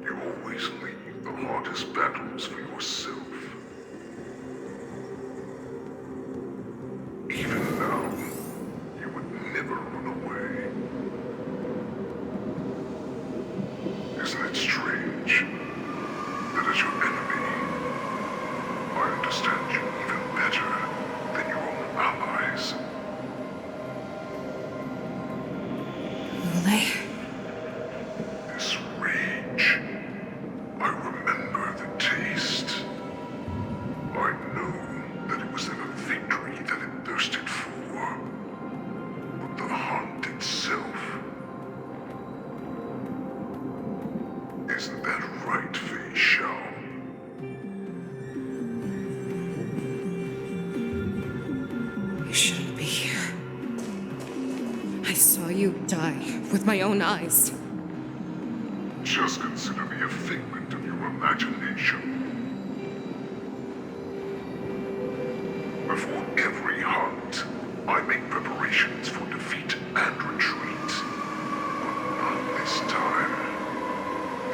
You always leave the hardest battles for yourself. Even now, you would never run away. Isn't it strange that as your enemy, I understand you even better than your own allies? you die with my own eyes. Just consider me a figment of your imagination. Before every hunt, I make preparations for defeat and retreat. But not this time.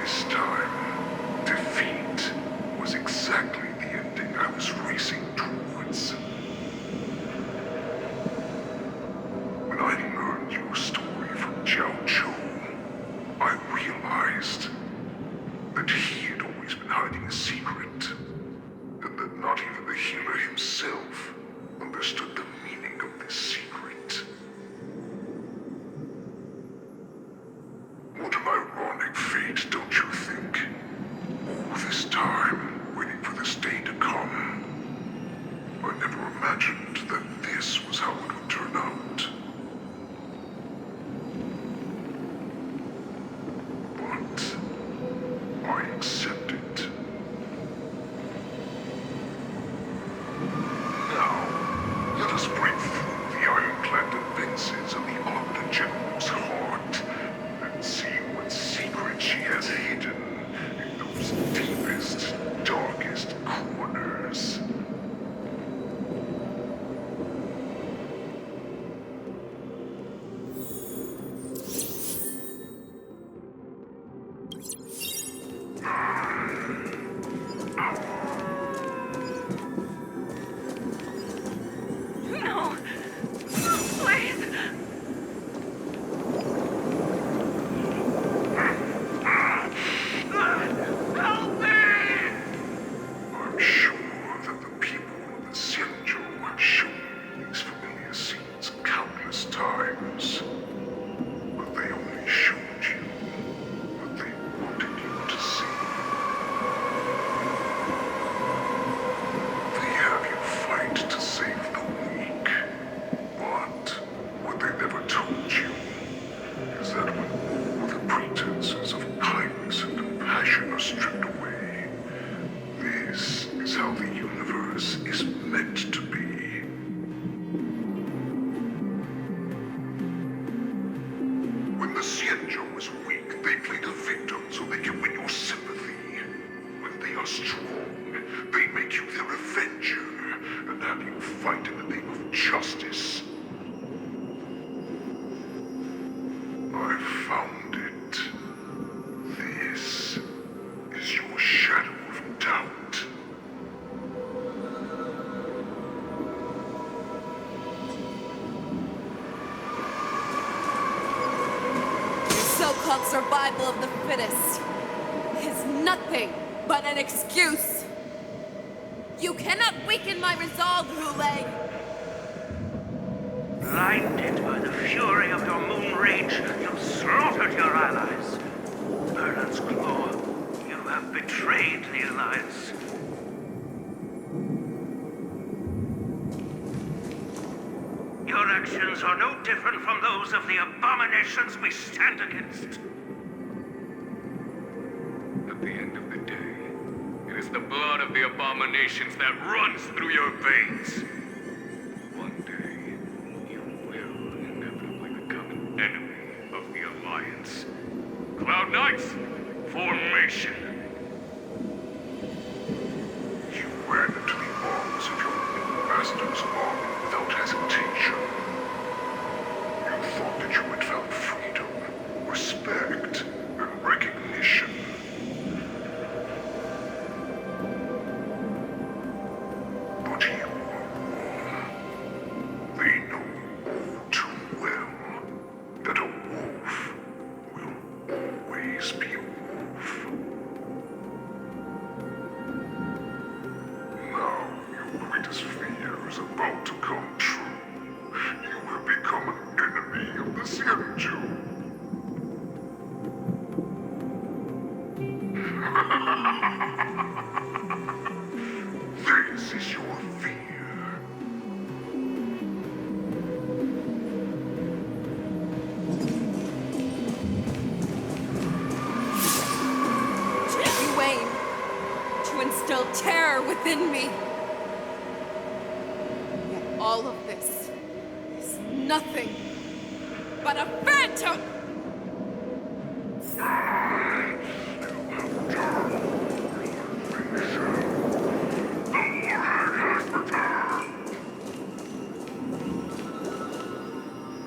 This time, defeat was exactly the ending I was racing towards. When I learned your story from Zhao Chou, I realized that he had always been hiding a secret, and that not even the healer himself understood the meaning of this secret. What an ironic fate, don't you think? All this time, waiting for this day to come. I never imagined that this was how it would turn out. But I accept it. Now, let us break through the ironclad defenses of the Ogden General's heart and see what secret she has hidden in those deepest, darkest corners. No! Please! Help me! I'm sure that the people of the Xianzhou have shown me these familiar scenes countless times. But they only showed you what they wanted you to see. They have you fight to save the weak. But what they never told you is that when all the pretenses of kindness and compassion are stripped away, this is how the universe is meant to be. When the Xianzhou is weak, they play the victim so they can win your sympathy. When they are strong, they make you their avenger and have you fight in the name of justice. I found it. This is your shadow of doubt. Your so-called survival of the fittest is nothing but an excuse. You cannot weaken my resolve, Roulet. Blinded by the fury of your moon rage, you've slaughtered your allies. Merlin's Claw, you have betrayed the Alliance. Your actions are no different from those of the abominations we stand against. At the end of the day, it is the blood of the abominations that runs through your veins. One day, you will inevitably become an enemy of the Alliance. Cloud Knights, formation! You ran into the arms of your new master's army without hesitation. You thought that you had found freedom, respect, and recognition. But you were wrong. They know all too well that a wolf will always be a wolf. Now your greatest fear is about to come true. You have become an enemy of the Xianzhou. This is your fear. You aim to instill terror within me. Yet all of this is nothing but a phantom!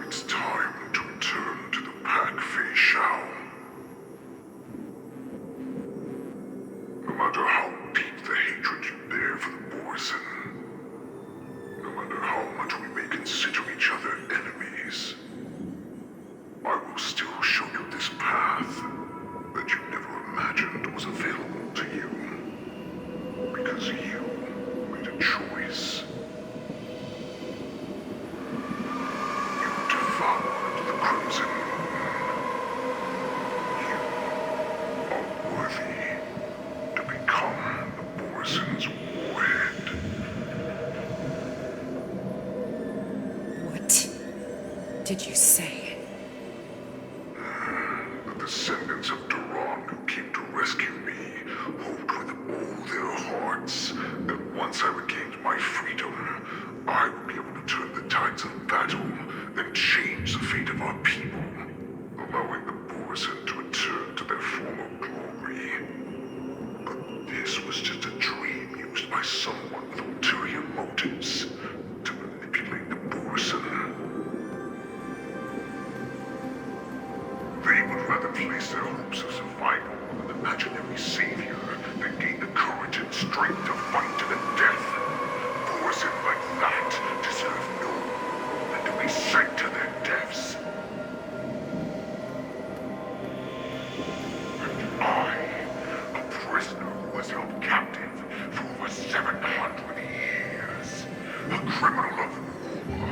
It's time to return to the pack, Fei Shao. No matter how deep the hatred you bear for the Borson, no matter how much we may consider each other enemies, I will still show you this path that you never imagined was available to you. Because you made a choice. You devoured the Crimson Moon. You are worthy to become the Borson's warhead. What did you say? The descendants of Duran who came to rescue me hoped with all their hearts that once I regained my freedom, I would be able to turn the tides of battle and change the fate of our people, allowing the Borson to return to their former glory. But this was just a dream used by someone with ulterior motives to manipulate the Borson. They would rather place their hopes of survival on an imaginary savior than gain the courage and strength to fight to the death. Borson like that deserve no more than to be sent to their deaths. And I, a prisoner who was held captive for over 700 years, a criminal of war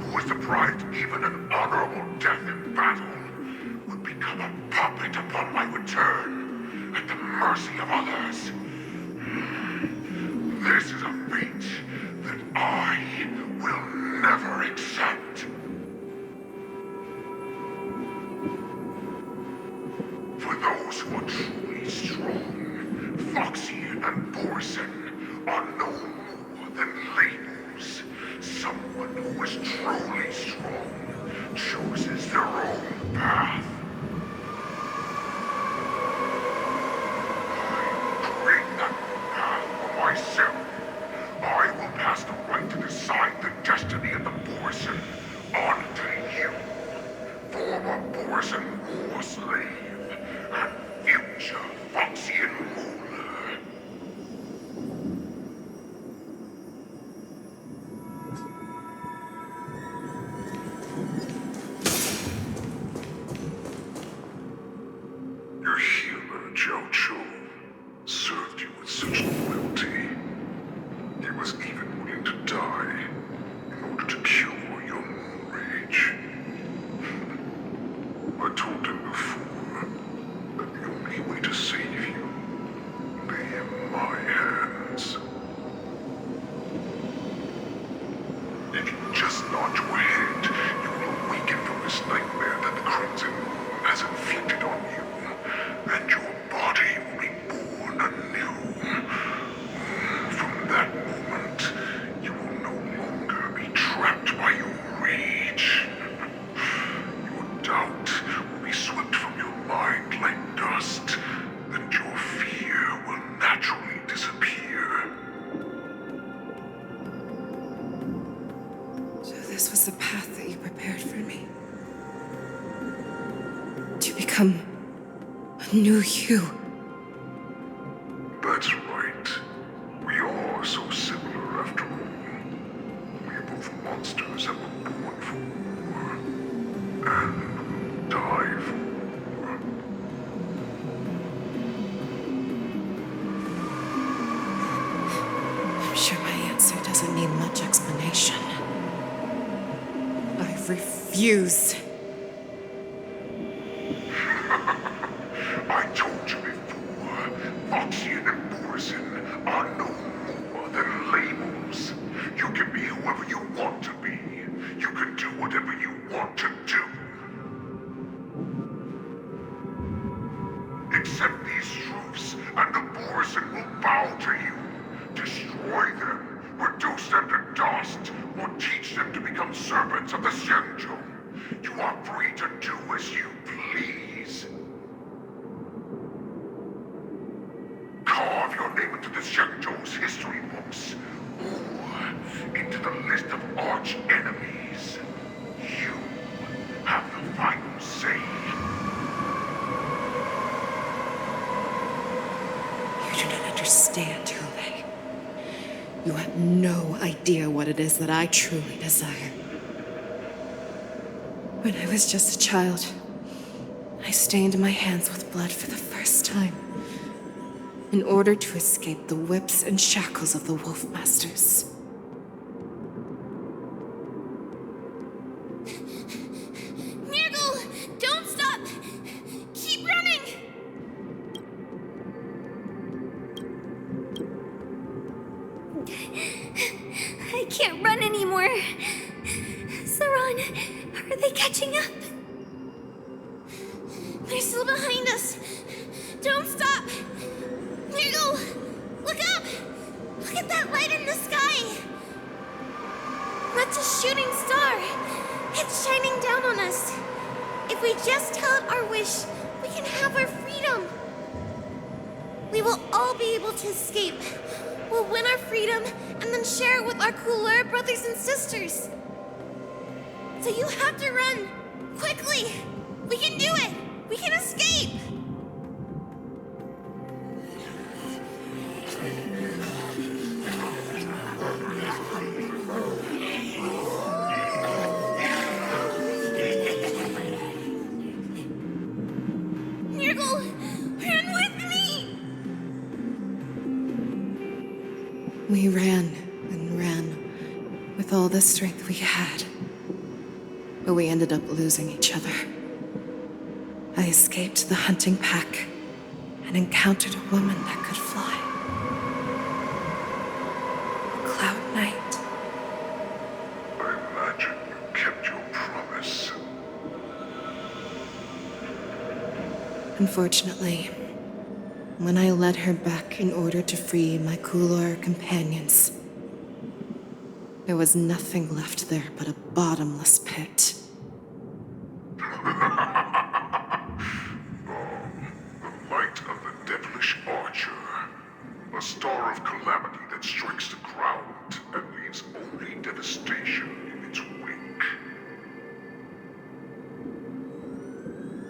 who was deprived even an honorable death in battle, would become a puppet upon my return, at the mercy of others. This is a fate that I will never accept. For those who are truly strong, Foxian and Borson are no more than labels. Someone who is truly strong chooses their own path. Myself, I will pass the right to decide the destiny of the Borson on to you, former Borson war slave and future Foxian ruler. Your healer, Jiao Cho, served you with such loyalty. He was even willing to die in order to cure your moon rage. I told him before that the only way to save you lay in my hands. If you just nod your head, you will awaken from this nightmare that the Crimson Moon has inflicted on you, and your body will be born anew. From that moment, you will no longer be trapped by your rage. Your doubt will be swept from your mind like dust, and your fear will naturally disappear. So this was the path that you prepared for me. To become a new you. That's right. We are so similar after all. We are both monsters that were born for war, and die for war. I'm sure my answer doesn't need much explanation. I refuse. I told you before, Foxian and Borson are no more than labels. You can be whoever you want to be. You can do whatever you want to do. Accept these truths, and the Borson will bow to you. Destroy them, reduce them to dust, or teach them to become servants of the Xianzhou. You are free to do as you please. Carve your name into the Shangzhou's history books, or into the list of arch enemies. You have the final say. You do not understand, Hule. You have no idea what it is that I truly desire. When I was just a child, I stained my hands with blood for the first time, in order to escape the whips and shackles of the Wolf Masters. Nirgal, don't stop! Keep running! I can't run anymore. Saran, are they catching up? They're still behind us. Don't stop! Nirgal, look up! Look at that light in the sky! That's a shooting star. It's shining down on us. If we just tell it our wish, we can have our freedom. We will all be able to escape. We'll win our freedom and then share it with our cooler brothers and sisters. So you have to run. Quickly! We can do it! We can escape! Nirgal, run with me! We ran and ran with all the strength we had. But we ended up losing each other. I escaped the hunting pack and encountered a woman that could fly. Cloud Knight. I imagine you kept your promise. Unfortunately, when I led her back in order to free my Kulor companions, there was nothing left there but a bottomless pit. The light of the devilish archer. A star of calamity that strikes the ground and leaves only devastation in its wake.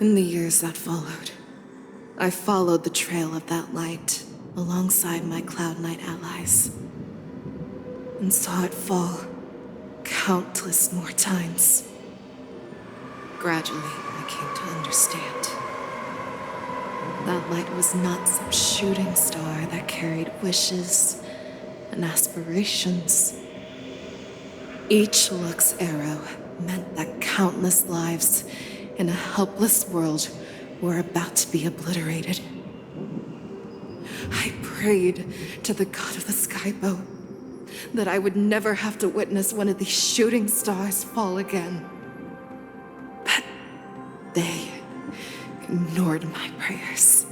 In the years that followed, I followed the trail of that light alongside my Cloud Knight allies, and saw it fall countless more times. Gradually, I came to understand. That light was not some shooting star that carried wishes and aspirations. Each Lux arrow meant that countless lives in a helpless world were about to be obliterated. I prayed to the god of the skyboat that I would never have to witness one of these shooting stars fall again. But they ignored my prayers.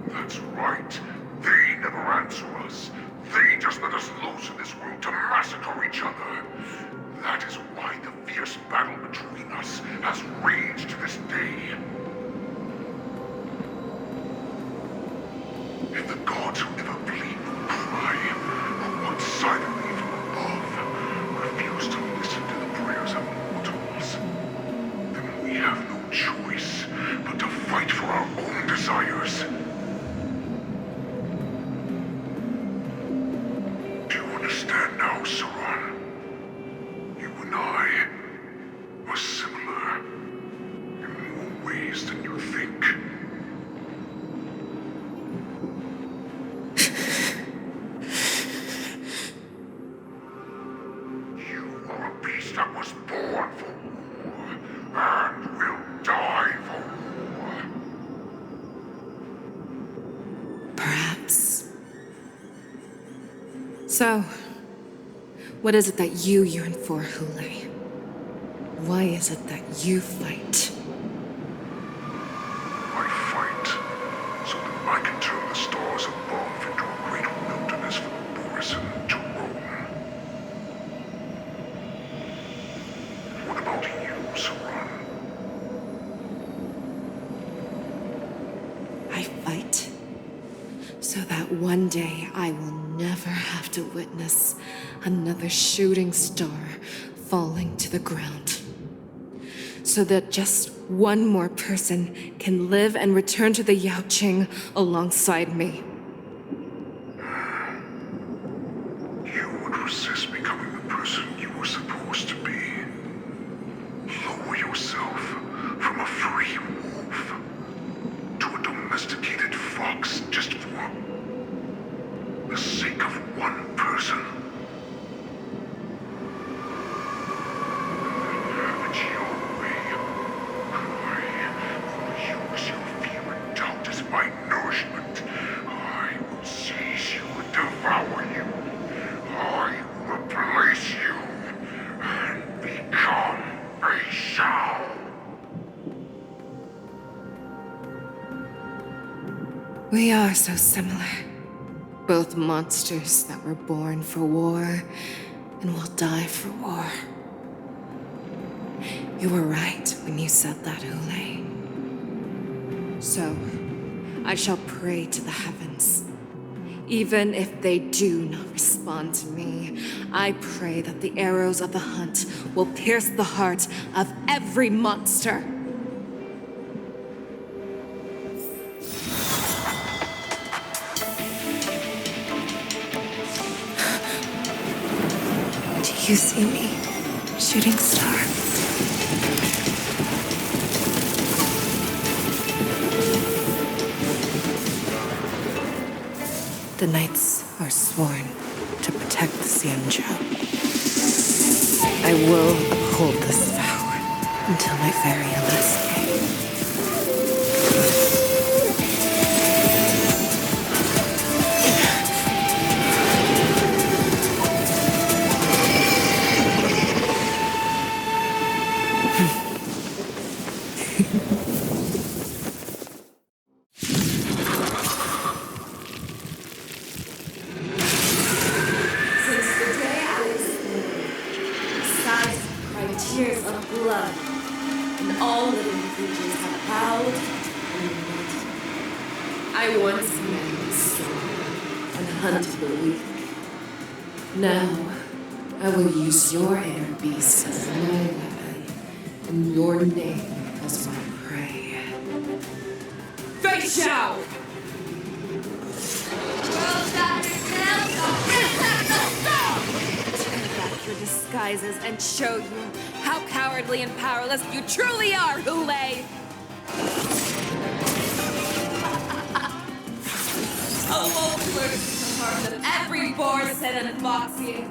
That's right. They never answer us. They just let us loose in this world to massacre each other. That is why the fierce battle between us has raged to this day. If the gods who never bleed nor cry, who watch silently from above, refuse to listen to the prayers of mortals, then we have no choice but to fight for our own desires. Do you understand now, Saran? You and I are similar in more ways than you think. You are a beast that was born for war and will die for war. Perhaps. So, what is it that you yearn for, Hule? Why is it that you fight? I fight so that I can turn the stars above into a great wilderness for the Borisin to roam. So that one day I will never have to witness another shooting star falling to the ground. So that just one more person can live and return to the Yaoqing alongside me. You would resist becoming the person you were supposed to be. Lower yourself from a free wolf to a domesticated fox just for the sake of one person. Have it your way. I will use your fear and doubt as my nourishment. I will seize you and devour you. I will replace you and become a Shao. We are so similar. Both monsters that were born for war and will die for war. You were right when you said that, Hule. So, I shall pray to the heavens. Even if they do not respond to me, I pray that the arrows of the hunt will pierce the heart of every monster. Do you see me, shooting star? The knights are sworn to protect the Xianzhou. I will uphold this vow until my very last day. Tears of blood, and all living creatures have howled and lamented. I once commanded the strong and hunted the weak. Now, I will use your inner beast as my weapon, and your name as my prey. Fei Xiao! Your disguises and show you how cowardly and powerless you truly are, Hule! A wolf lurks in the heart of every Boris and Foxian.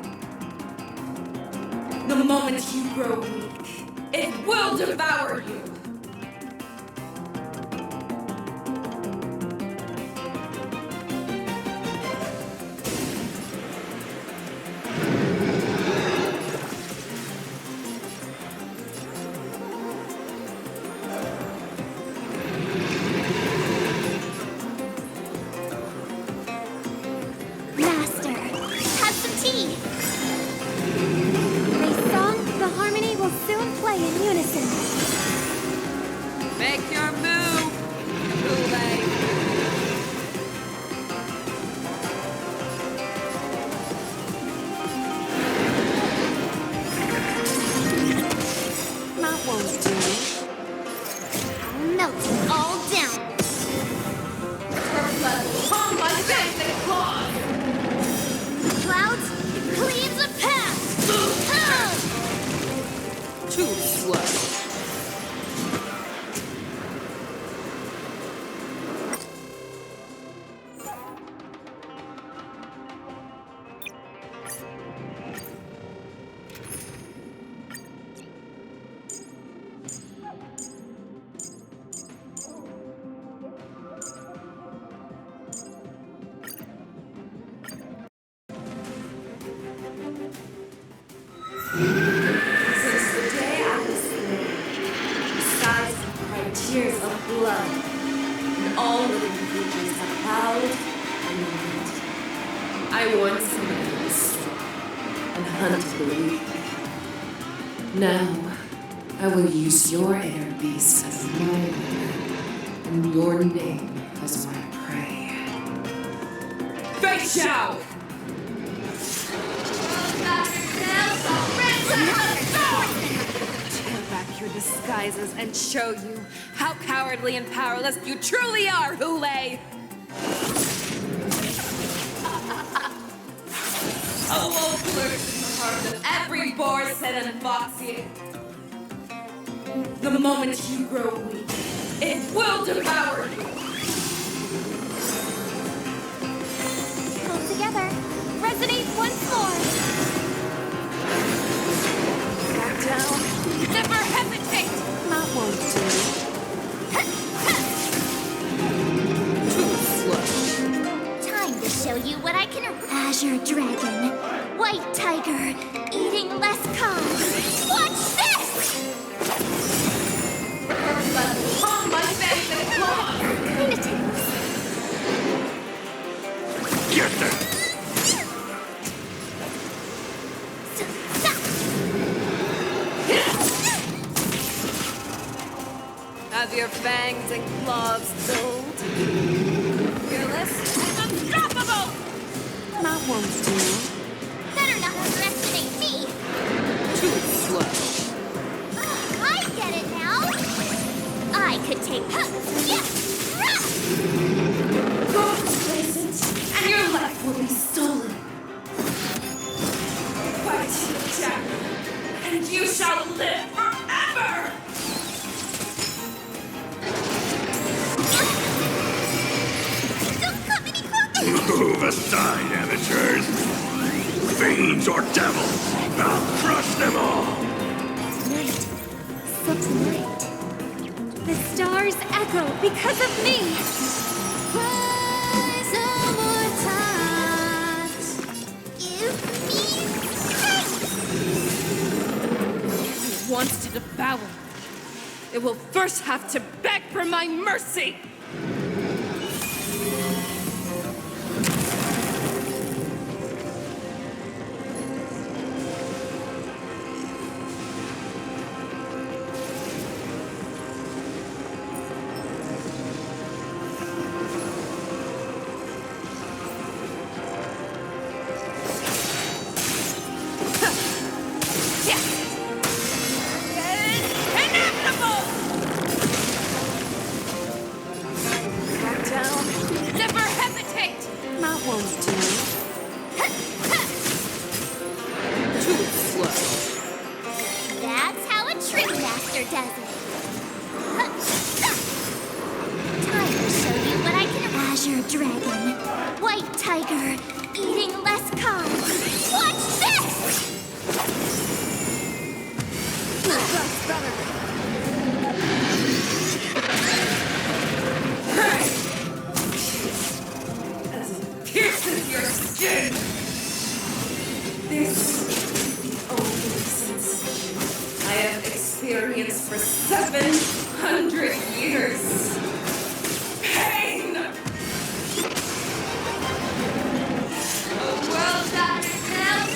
The moment you grow weak, it will devour you! Make your move, Hule! That won't do. I'll melt it all down. Her blood will haunt my face and claws! Clouds, it cleaves a path! Too slow. Tears of blood, and all living creatures have howled and lamented. I once commanded the strong and hunted the weak. Now, I will use your inner beast as my weapon, and your name as my prey. Fei Xiao! Tear back your disguises and show you how cowardly and powerless you truly are, Hule! A wolf lurks in the heart of every Borson and Foxy. The moment you grow weak, it will devour you. Pull together. Resonate once more. Back down. Never hesitate! That won't do. Too slow. Time to show you what I can. Azure Dragon. White Tiger. Eating less carbs. Watch this! On my face and claws! Get them! Have your fangs and claws filled. Fearless and unstoppable! That won't do. Better not underestimate me. Too slow. I get it now. I could take. Go complacent, and your life will be stolen. Fight, Jack, and you shall live forever! Don't come any closer. Move aside, amateurs! Fiends or devils! I'll crush them all! Tonight. So tonight. The stars echo because of me. Rise immortals. Give me If it wants to devour, it will first have to beg for my mercy! That's how a trick master does it. Time to show you what I can. Azure Dragon. White Tiger. Eating less carbs. Watch this! That's better. As it pierces your skin. This is the only sensation I have experienced for 700 years. Pain! A world that is held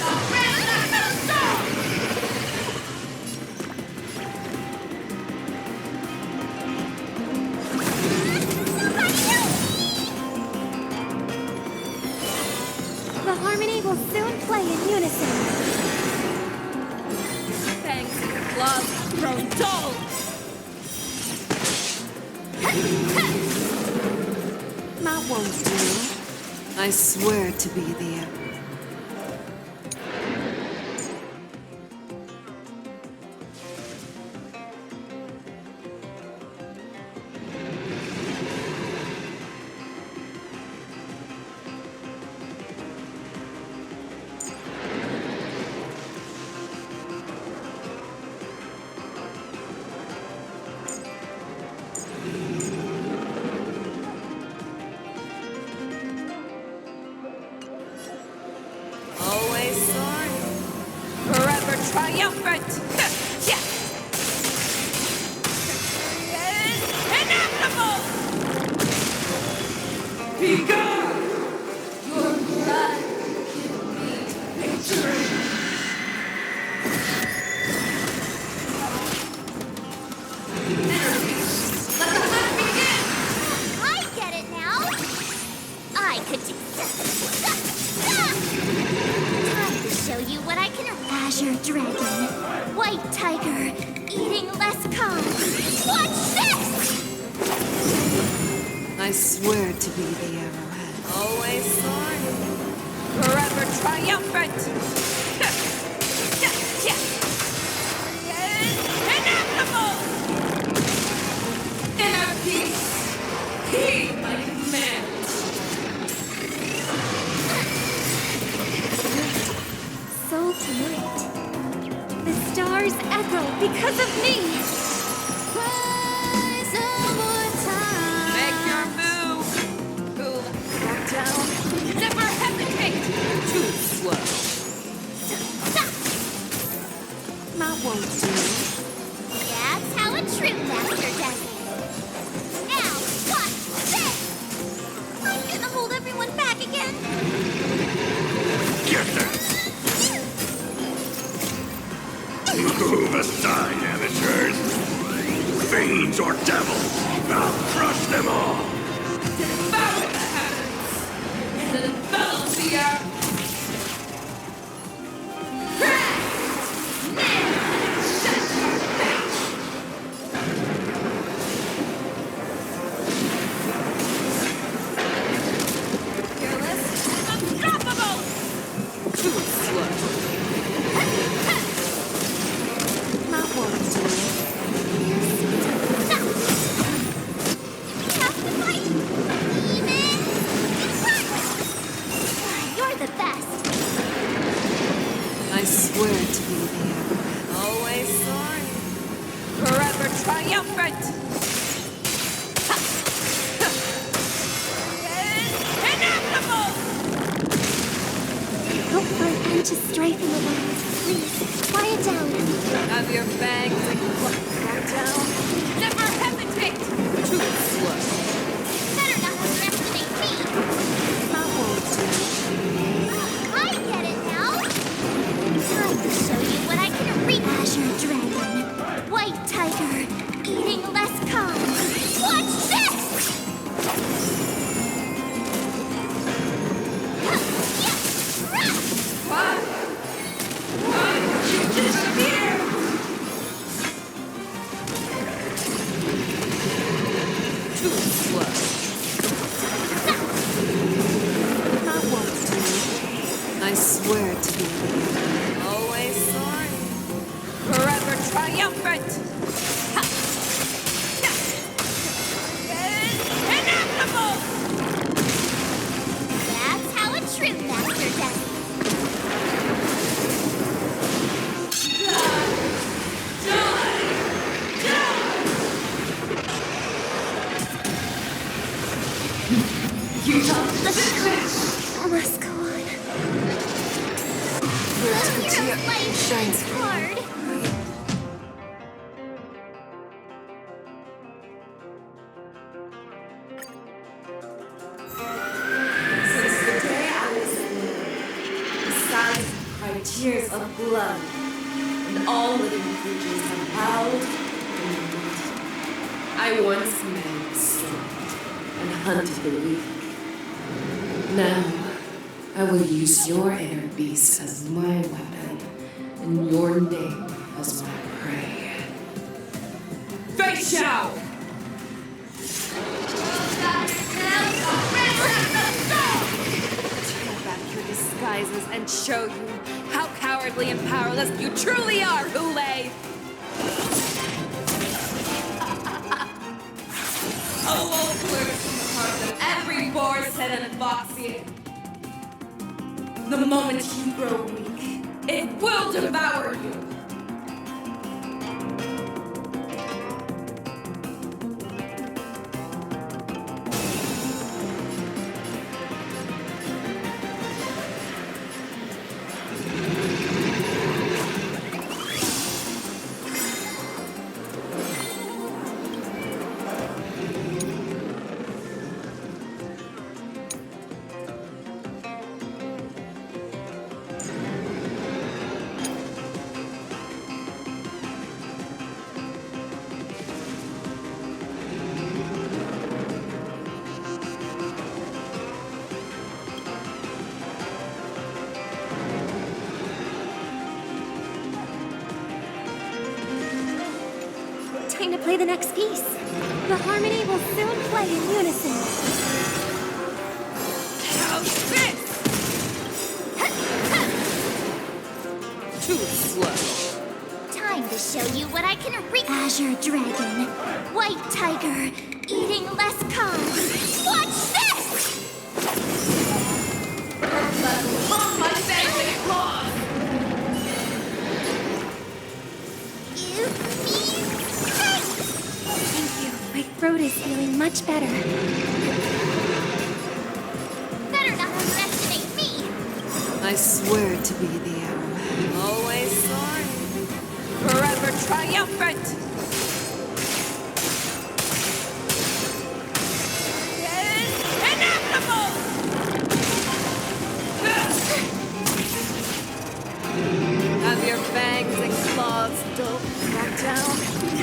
The harmony will soon play in unison. Fangs and claws have grown dull. That won't do. I swear to be the emperor. Always soaring, forever triumphant. Yeah. Is inevitable. Be gone. Your blood give me victory. Enemies, let the hunt begin. I get it now. I could take. Azure Dragon, White Tiger, eating less carbs. Watch this! I swear to be the arrowhead. Always soaring. Forever triumphant! Inevitable! Inner peace! Heed my command! So tonight, the stars echo because of me. Rise one more time. Make your move! Move back down. Never hesitate! Too slow. That won't do. That's how a true master does it. Now, watch this! I'm gonna hold everyone back again. Get them! Move aside, amateurs! Fiends or devils! I'll crush them all! Devour the heavens! And envelop the earth! You're the best. I swear to be the arrowhead. Always soaring. Forever triumphant! Inevitable! Hope for an end to strife in the world. Please, quiet down. Have your fangs and claws back down. Never hesitate! Too slow. Better not underestimate me. That won't do. I get it now. Time to show you what I can reap. Azure Dragon, White Tiger, eating less carbs. Watch this! You disappear! Too slow. That won't do. I swear to be always soaring. Forever triumphant! Inevitable! That's how a true master does it. The script must go on. Your life shines hard. Since the day I was born, the skies have cried tears of blood, and all living creatures have howled and wept. I once commanded the strong and hunted the weak. Now, I will use your inner beast as my weapon, and your name as my prey. Face Shao! Tear back your disguises and show you how cowardly and powerless you truly are, Hule! A wolf lurks in the heart of every Borishead and Foxian. The moment you grow weak, it will devour you. time to play the next piece. The harmony will soon play in unison. How's this? Too slow. Time to show you what I can Azure Dragon, White Tiger, eating less carbs. Watch this! My family claws! Thank you. My throat is feeling much better. Better not underestimate me. I swear to be the arrowhead. Always soaring. Forever triumphant! Inevitable! Have your fangs and claws, don't back down.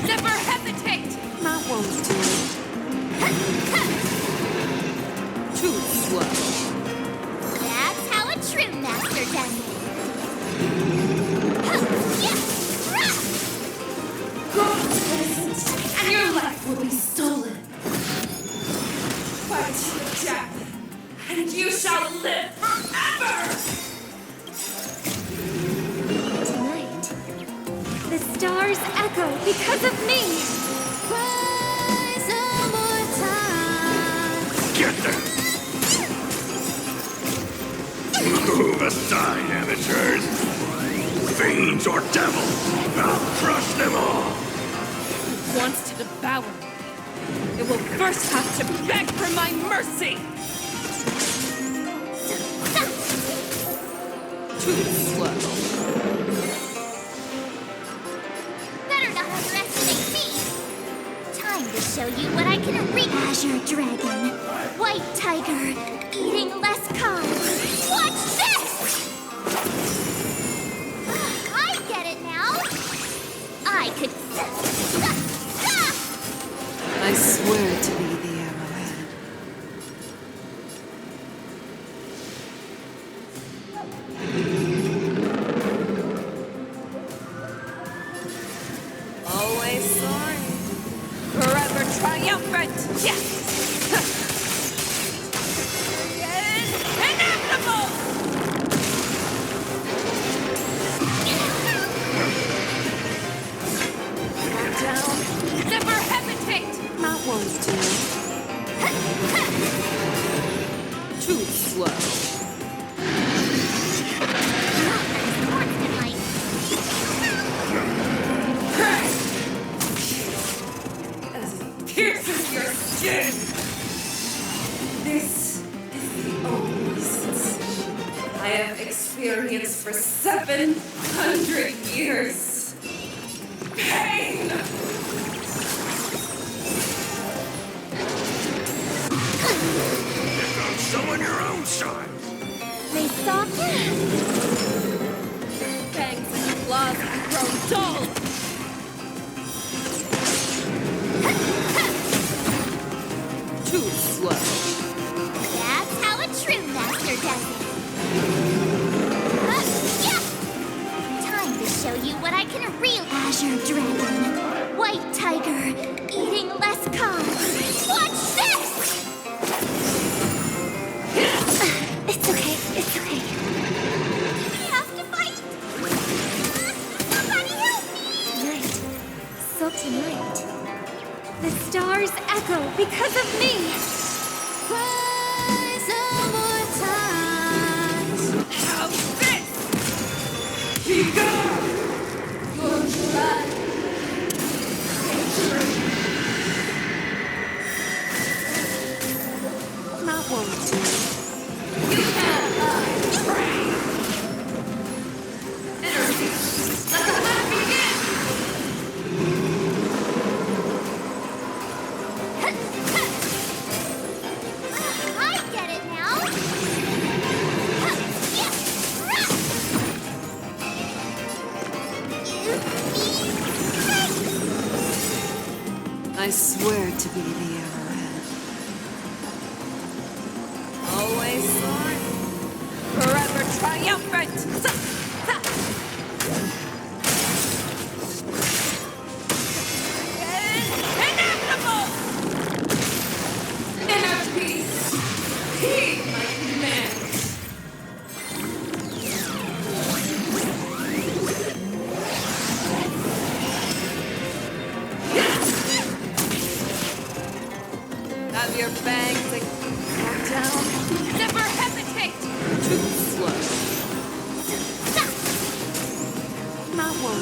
Never hesitate! I won't do it. Too slow. That's how a true master does it. And your life will be stolen. Fight to death, and you shall live forever! Tonight, the stars echo because of me. Rise one more time. Get them! Move aside, amateurs! Fiends or devils! I'll crush them all! Wants to devour me. It will first have to beg for my mercy! Too slow. Better not underestimate me. Time to show you what I can Azure Dragon, White Tiger, eating less carbs. Watch this! I get it now. I could... I swear to be the arrowhead. Always soaring. Forever triumphant! Yes! Inevitable! Back down. Never hesitate! I won't do it. Too slow. As it pierces your skin! This is the only sensation I have experienced for 700 years. Pain! Someone your own side! They soften. Fangs and claws have grown dull! Too slow. That's how a true master does it. Time to show you what I can Azure Dragon, White Tiger, eating less carbs. Watch this! It's okay, it's okay. I have to fight! Somebody help me! Tonight, so tonight, the stars echo because of me. Rise one more time. How's this? Begone! Your blood! I won't do it. You cannot train! Energy! Let the hunt begin! I get it now! I swear to be the arrowhead. Always soaring. Forever triumphant!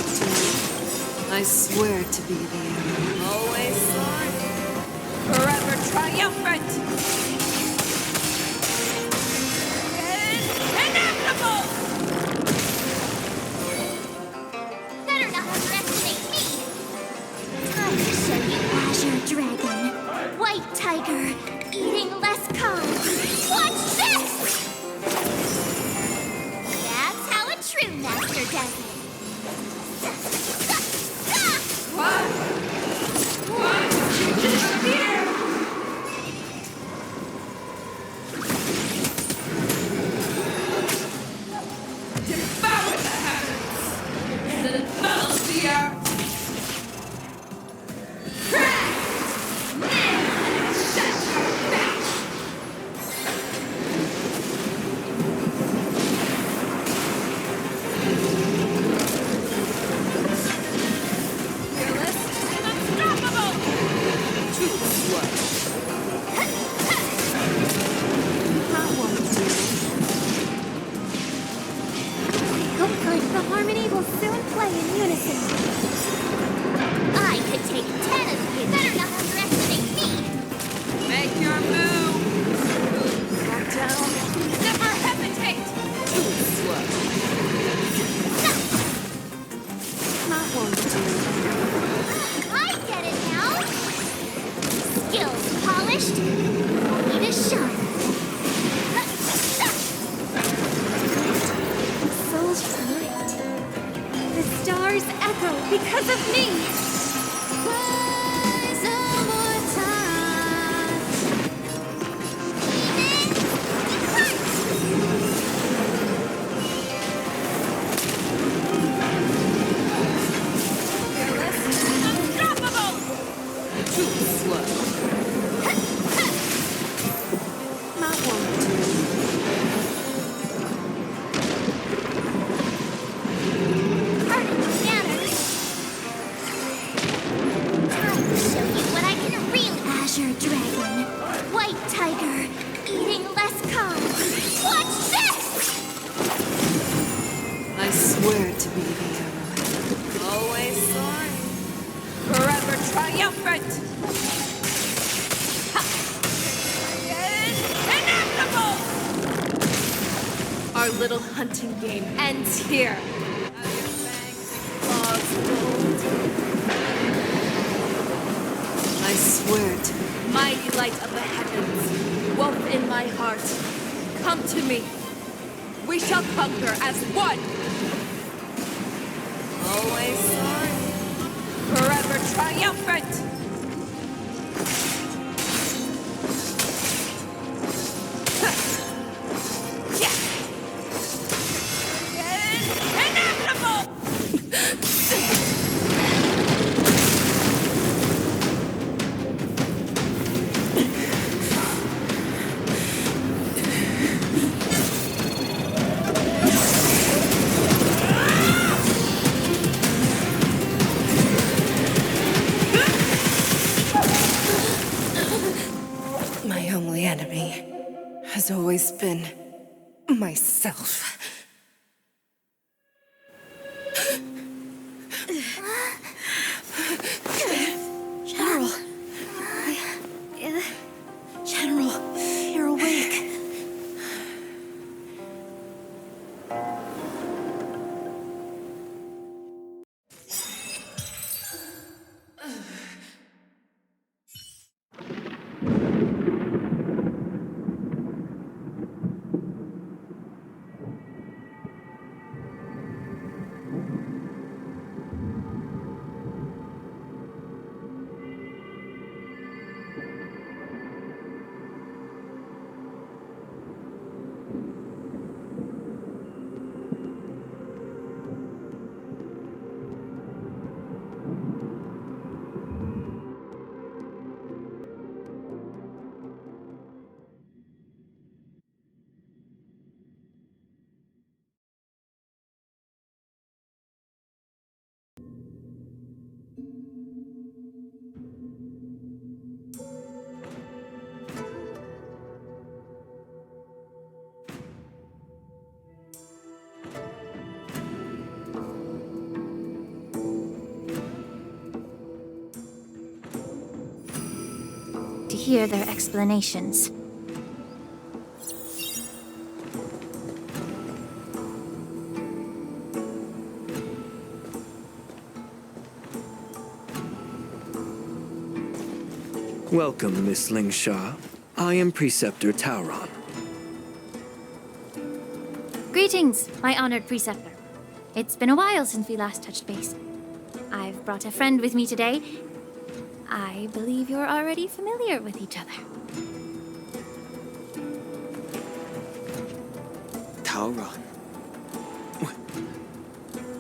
to me. I swear to be the arrow. Always sorry. Forever triumphant. Inevitable! Better not underestimate me! Time to show you Azure Dragon. White Tiger, eating less carbs. Watch this! That's how a true master does it. What? Why did you disappear? Devour the heavens! And envelop the earth! Crash! Live and shut your mouth! Fearless and unstoppable! Too slow. Look like the harmony will soon play in unison. I could take 10 of you. Better not underestimate me. Make your move! Back down. Never hesitate! Too slow. Not one to do. I get it now. Skills polished. Only to shine. So bright. The stars echo because of me. Rise immortal. Unstoppable! Too slow. Not one to do. Pardon the manners. Time to show you what I can really. Azure Dragon, White Tiger, eating less carbs. Watch this! I swear to be the arrow. Always soaring. Forever triumphant! Ha! Inevitable! Our little hunting game ends here. As your fangs and claws gold. I swear to be. Mighty light of the heavens, woven in my heart, come to me. We shall conquer as one. Always soaring, forever triumphant. Yeah. Inevitable! My only enemy has always been myself. General. General, you're awake. hear their explanations. Welcome, Miss Lingsha. I am Preceptor Tauron. Greetings, my honored preceptor. It's been a while since we last touched base. I've brought a friend with me today. I believe you're already familiar with each other. Tauron.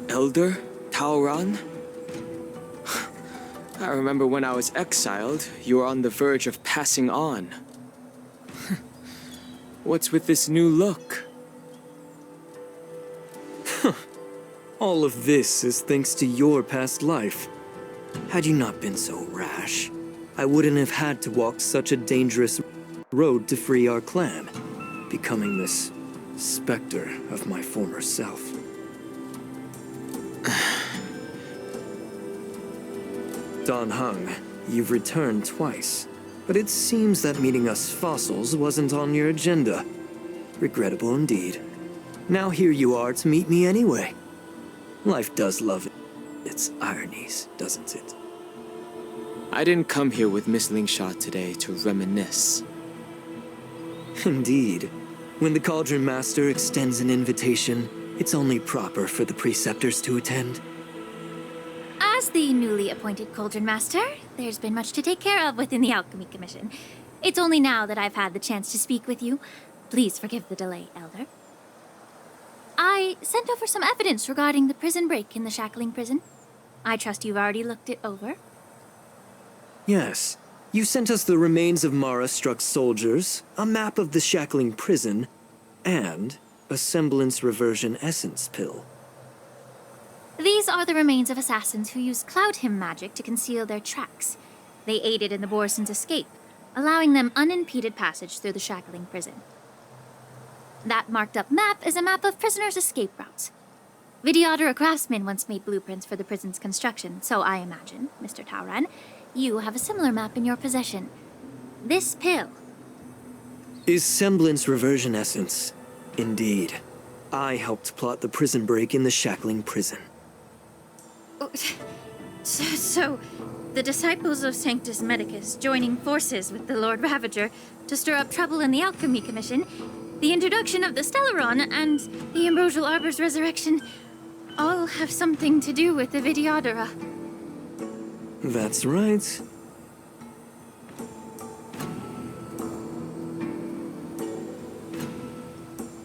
Elder Tauron? I remember when I was exiled, you were on the verge of passing on. What's with this new look? All of this is thanks to your past life. Had you not been so rash, I wouldn't have had to walk such a dangerous road to free our clan, becoming this specter of my former self. Dan Heng, you've returned twice, but it seems that meeting us fossils wasn't on your agenda. Regrettable indeed. Now here you are to meet me anyway. Life does love its ironies, doesn't it? I didn't come here with Miss Lingsha today to reminisce. Indeed. When the Cauldron Master extends an invitation, it's only proper for the Preceptors to attend. As the newly appointed Cauldron Master, there's been much to take care of within the Alchemy Commission. It's only now that I've had the chance to speak with you. Please forgive the delay, Elder. I sent over some evidence regarding the prison break in the Shackling Prison. I trust you've already looked it over. Yes. You sent us the remains of Mara-struck soldiers, a map of the Shackling Prison, and a semblance reversion essence pill. These are the remains of assassins who used Cloud Hymn magic to conceal their tracks. They aided in the Borison's escape, allowing them unimpeded passage through the Shackling Prison. That marked-up map is a map of prisoners' escape routes. Vidyadhara craftsmen once made blueprints for the prison's construction, so I imagine, Mr. Tauron, you have a similar map in your possession. This pill is semblance reversion essence. Indeed. I helped plot the prison break in the Shackling Prison. So, the disciples of Sanctus Medicus joining forces with the Lord Ravager to stir up trouble in the Alchemy Commission, the introduction of the Stellaron, and the Ambrosial Arbor's resurrection all have something to do with the Vidyadhara. That's right.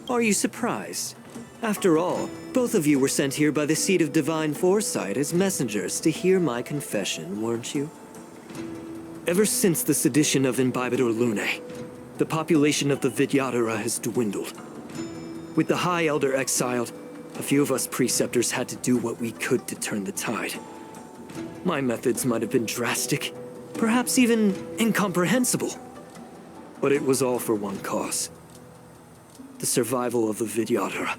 Are you surprised? After all, both of you were sent here by the Seat of Divine Foresight as messengers to hear my confession, weren't you? Ever since the sedition of Imbibidor Lunae, the population of the Vidyadhara has dwindled. With the High Elder exiled, a few of us Preceptors had to do what we could to turn the tide. My methods might have been drastic, perhaps even incomprehensible. But it was all for one cause. The survival of the Vidyadhara.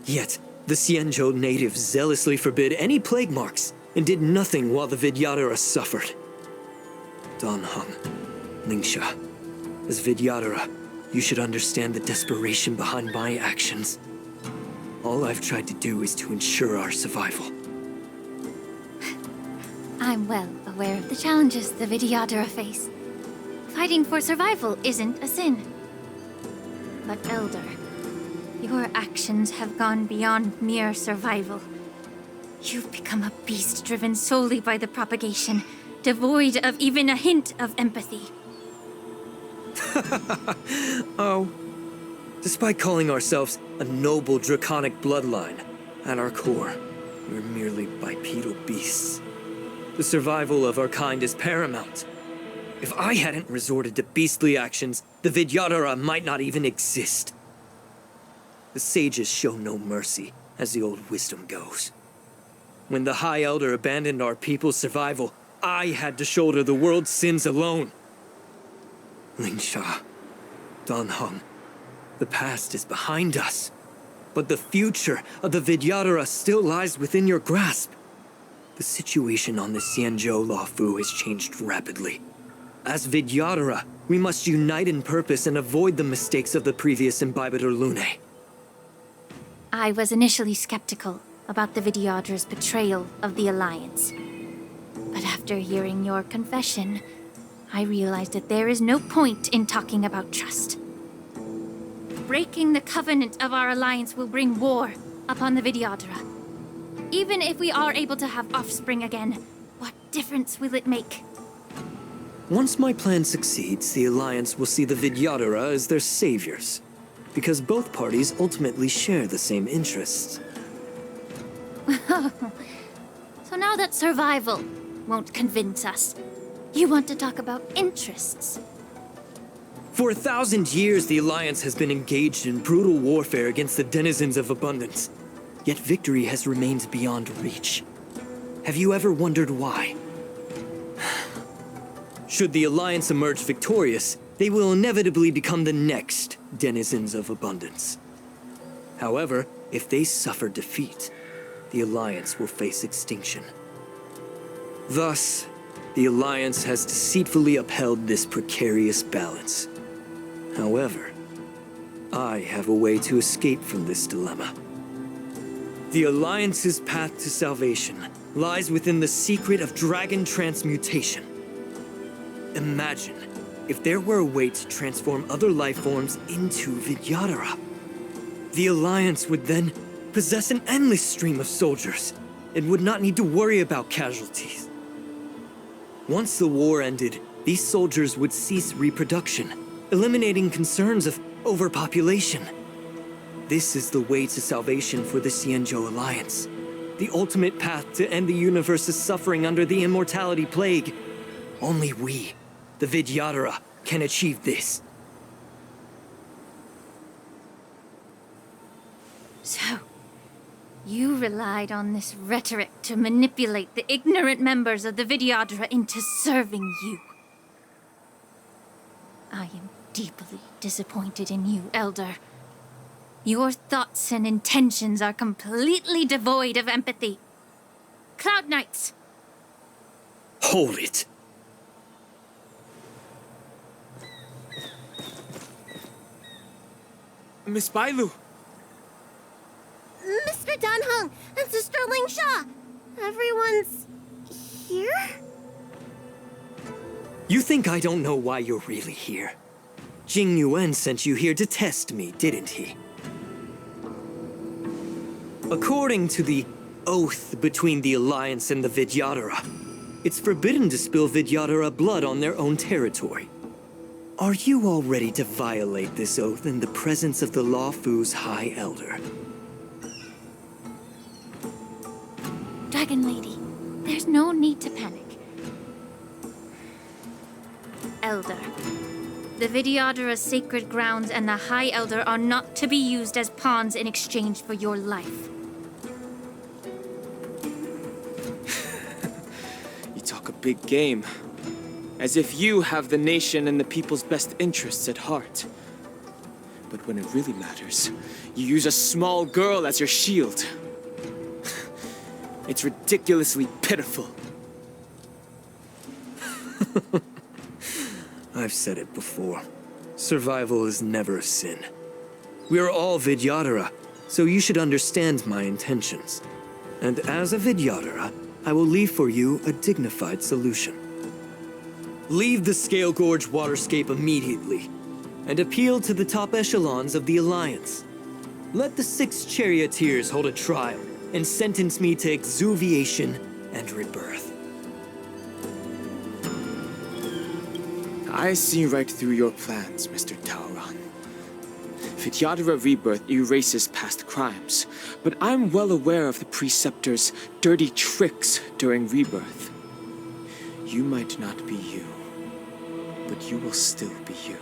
Yet, the Xianzhou natives zealously forbid any plague marks and did nothing while the Vidyadhara suffered. Dan Heng, Lingsha, as Vidyadhara, you should understand the desperation behind my actions. All I've tried to do is to ensure our survival. I'm well aware of the challenges the Vidyadhara face. Fighting for survival isn't a sin. But Elder, your actions have gone beyond mere survival. You've become a beast driven solely by the propagation, devoid of even a hint of empathy. Oh. Despite calling ourselves a noble draconic bloodline, at our core, we're merely bipedal beasts. The survival of our kind is paramount. If I hadn't resorted to beastly actions, the Vidyadhara might not even exist. The sages show no mercy, as the old wisdom goes. When the High Elder abandoned our people's survival, I had to shoulder the world's sins alone. Lingsha, Dan Heng, the past is behind us, but the future of the Vidyadhara still lies within your grasp. The situation on the Xianzhou Luofu has changed rapidly. As Vidyadhara, we must unite in purpose and avoid the mistakes of the previous Imbibitor Lunae. I was initially skeptical about the Vidyadhara's betrayal of the Alliance. But after hearing your confession, I realized that there is no point in talking about trust. Breaking the covenant of our alliance will bring war upon the Vidyadhara. Even if we are able to have offspring again, what difference will it make? Once my plan succeeds, the Alliance will see the Vidyadhara as their saviors, because both parties ultimately share the same interests. So now that survival won't convince us, you want to talk about interests? For 1,000 years, the Alliance has been engaged in brutal warfare against the denizens of abundance. Yet victory has remained beyond reach. Have you ever wondered why? Should the Alliance emerge victorious, they will inevitably become the next denizens of abundance. However, if they suffer defeat, the Alliance will face extinction. Thus, the Alliance has deceitfully upheld this precarious balance. However, I have a way to escape from this dilemma. The Alliance's path to salvation lies within the secret of dragon transmutation. Imagine if there were a way to transform other life forms into Vidyadhara. The Alliance would then possess an endless stream of soldiers and would not need to worry about casualties. Once the war ended, these soldiers would cease reproduction, eliminating concerns of overpopulation. This is the way to salvation for the Xianzhou Alliance. The ultimate path to end the universe's suffering under the immortality plague. Only we, the Vidyadhara, can achieve this. So, you relied on this rhetoric to manipulate the ignorant members of the Vidyadhara into serving you. I am deeply disappointed in you, Elder. Your thoughts and intentions are completely devoid of empathy. Cloud Knights! Hold it! Miss Bailu! Mr. Dunhung and Sister Lingsha! Everyone's here? You think I don't know why you're really here? Jing Yuan sent you here to test me, didn't he? According to the oath between the Alliance and the Vidyadhara, it's forbidden to spill Vidyadhara blood on their own territory. Are you all ready to violate this oath in the presence of the Luofu's High Elder? Dragon Lady, there's no need to panic. Elder, the Vidyadhara's sacred grounds and the High Elder are not to be used as pawns in exchange for your life. You talk a big game. As if you have the nation and the people's best interests at heart. But when it really matters, you use a small girl as your shield. It's ridiculously pitiful. I've said it before. Survival is never a sin. We are all Vidyadhara, so you should understand my intentions. And as a Vidyadhara, I will leave for you a dignified solution. Leave the Scale Gorge waterscape immediately, and appeal to the top echelons of the Alliance. Let the 6 charioteers hold a trial, and sentence me to exuviation and rebirth. I see right through your plans, Mr. Taoran. Vidyadhara rebirth erases past crimes, but I'm well aware of the Preceptor's dirty tricks during rebirth. You might not be you, but you will still be you.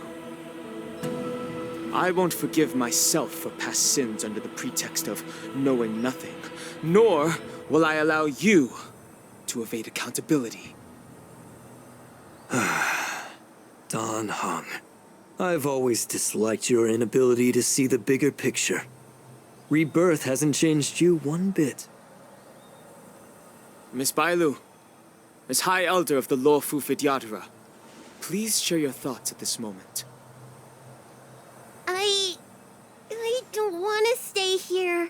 I won't forgive myself for past sins under the pretext of knowing nothing, nor will I allow you to evade accountability. Dan Heng, I've always disliked your inability to see the bigger picture. Rebirth hasn't changed you one bit. Miss Bailu, as High Elder of the Luofu Vidyadhara, Please share your thoughts at this moment. I don't want to stay here.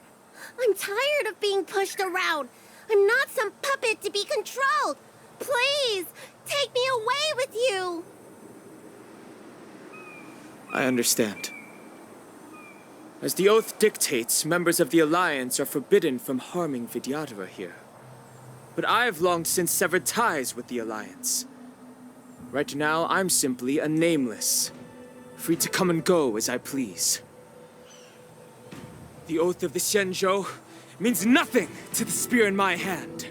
I'm tired of being pushed around. I'm not some puppet to be controlled. Please, take me away with you. I understand. As the oath dictates, members of the Alliance are forbidden from harming Vidyadhara here. But I've long since severed ties with the Alliance. Right now, I'm simply a nameless, free to come and go as I please. The oath of the Xianzhou means nothing to the spear in my hand.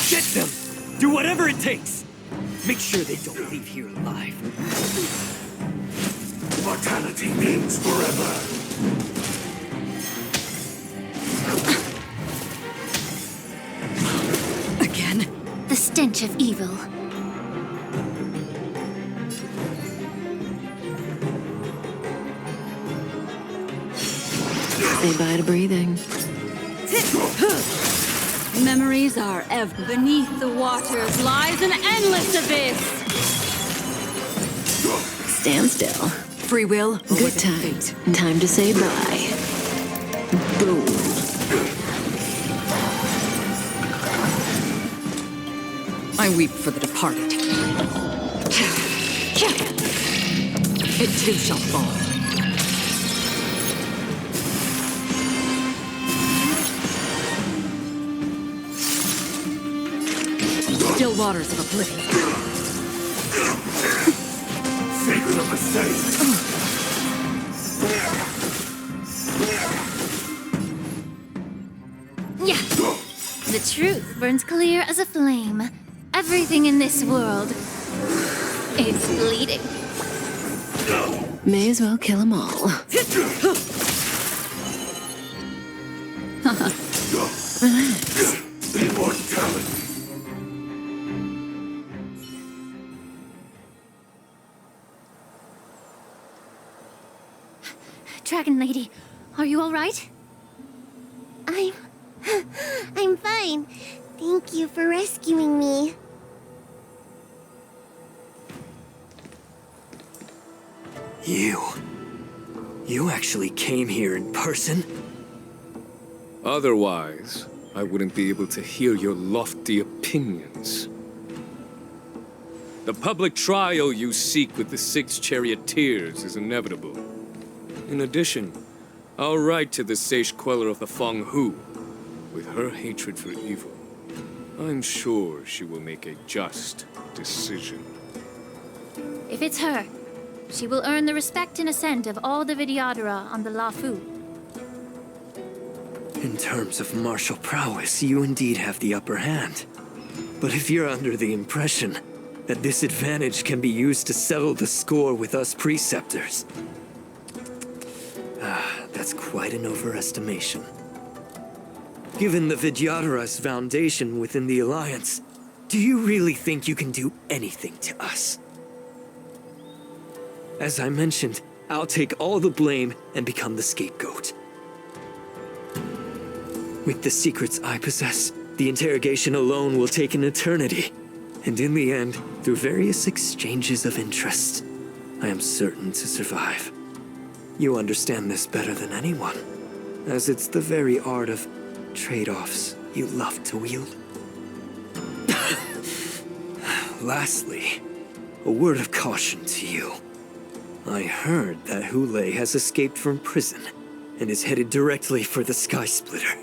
Get them! Do whatever it takes! Make sure they don't leave here alive. Mortality means forever. Again? The stench of evil. Say bye to breathing. Memories are ever beneath the waters lies an endless abyss. Stand still. Free will. Good times. Time to say bye. Boom. I weep for the departed. It too shall fall. Still waters of oblivion. Sacred of the saints. Yeah. The truth burns clear as a flame. Everything in this world is bleeding. May as well kill them all. Relax. Immortality. Dragon Lady, are you all right? I'm fine. Thank you for rescuing me. You actually came here in person? Otherwise, I wouldn't be able to hear your lofty opinions. The public trial you seek with the 6 charioteers is inevitable. In addition, I'll write to the Sage Queller of the Feng Hu. With her hatred for evil, I'm sure she will make a just decision. If it's her, she will earn the respect and assent of all the Vidyadhara on the Lafu. In terms of martial prowess, you indeed have the upper hand. But if you're under the impression that this advantage can be used to settle the score with us preceptors, that's quite an overestimation. Given the Vidyadhara's foundation within the Alliance, do you really think you can do anything to us? As I mentioned, I'll take all the blame and become the scapegoat. With the secrets I possess, the interrogation alone will take an eternity. And in the end, through various exchanges of interest, I am certain to survive. You understand this better than anyone, as it's the very art of trade-offs you love to wield. Lastly, a word of caution to you. I heard that Hule has escaped from prison and is headed directly for the Sky Splitter.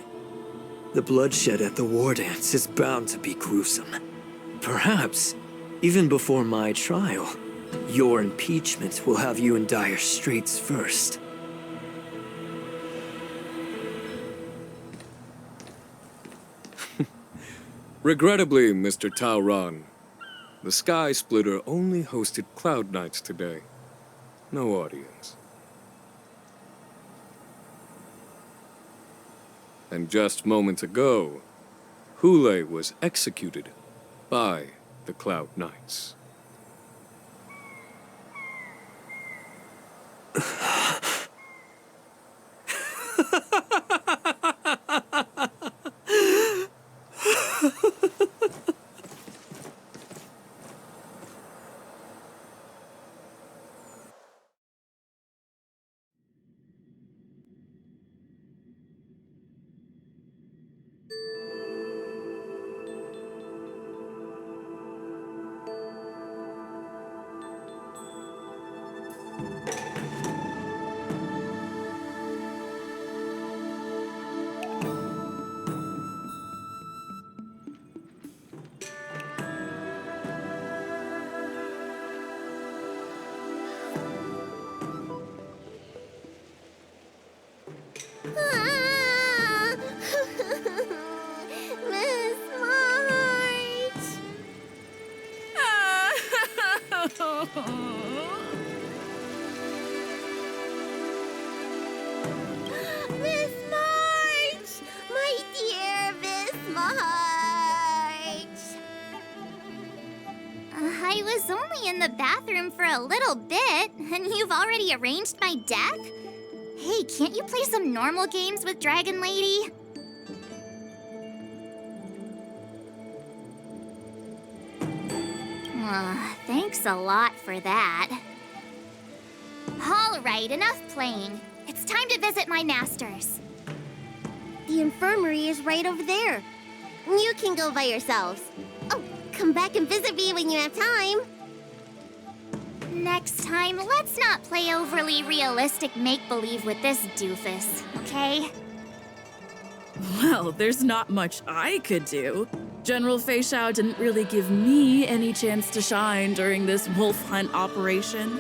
The bloodshed at the war dance is bound to be gruesome. Perhaps, even before my trial, your impeachment will have you in dire straits first. Regrettably, Mr. Taoran, the Sky Splitter only hosted Cloud Knights today. No audience. And just moments ago, Hule was executed by the Cloud Knights. Miss March! Miss March! My dear Miss March! I was only in the bathroom for a little bit, and you've already arranged my deck? Hey, can't you play some normal games with Dragon Lady? Thanks a lot for that. All right, enough playing. It's time to visit my masters. The infirmary is right over there. You can go by yourselves. Oh, come back and visit me when you have time. Next time, let's not play overly realistic make-believe with this doofus, okay? Well, there's not much I could do. General Fei Xiao didn't really give me any chance to shine during this wolf hunt operation.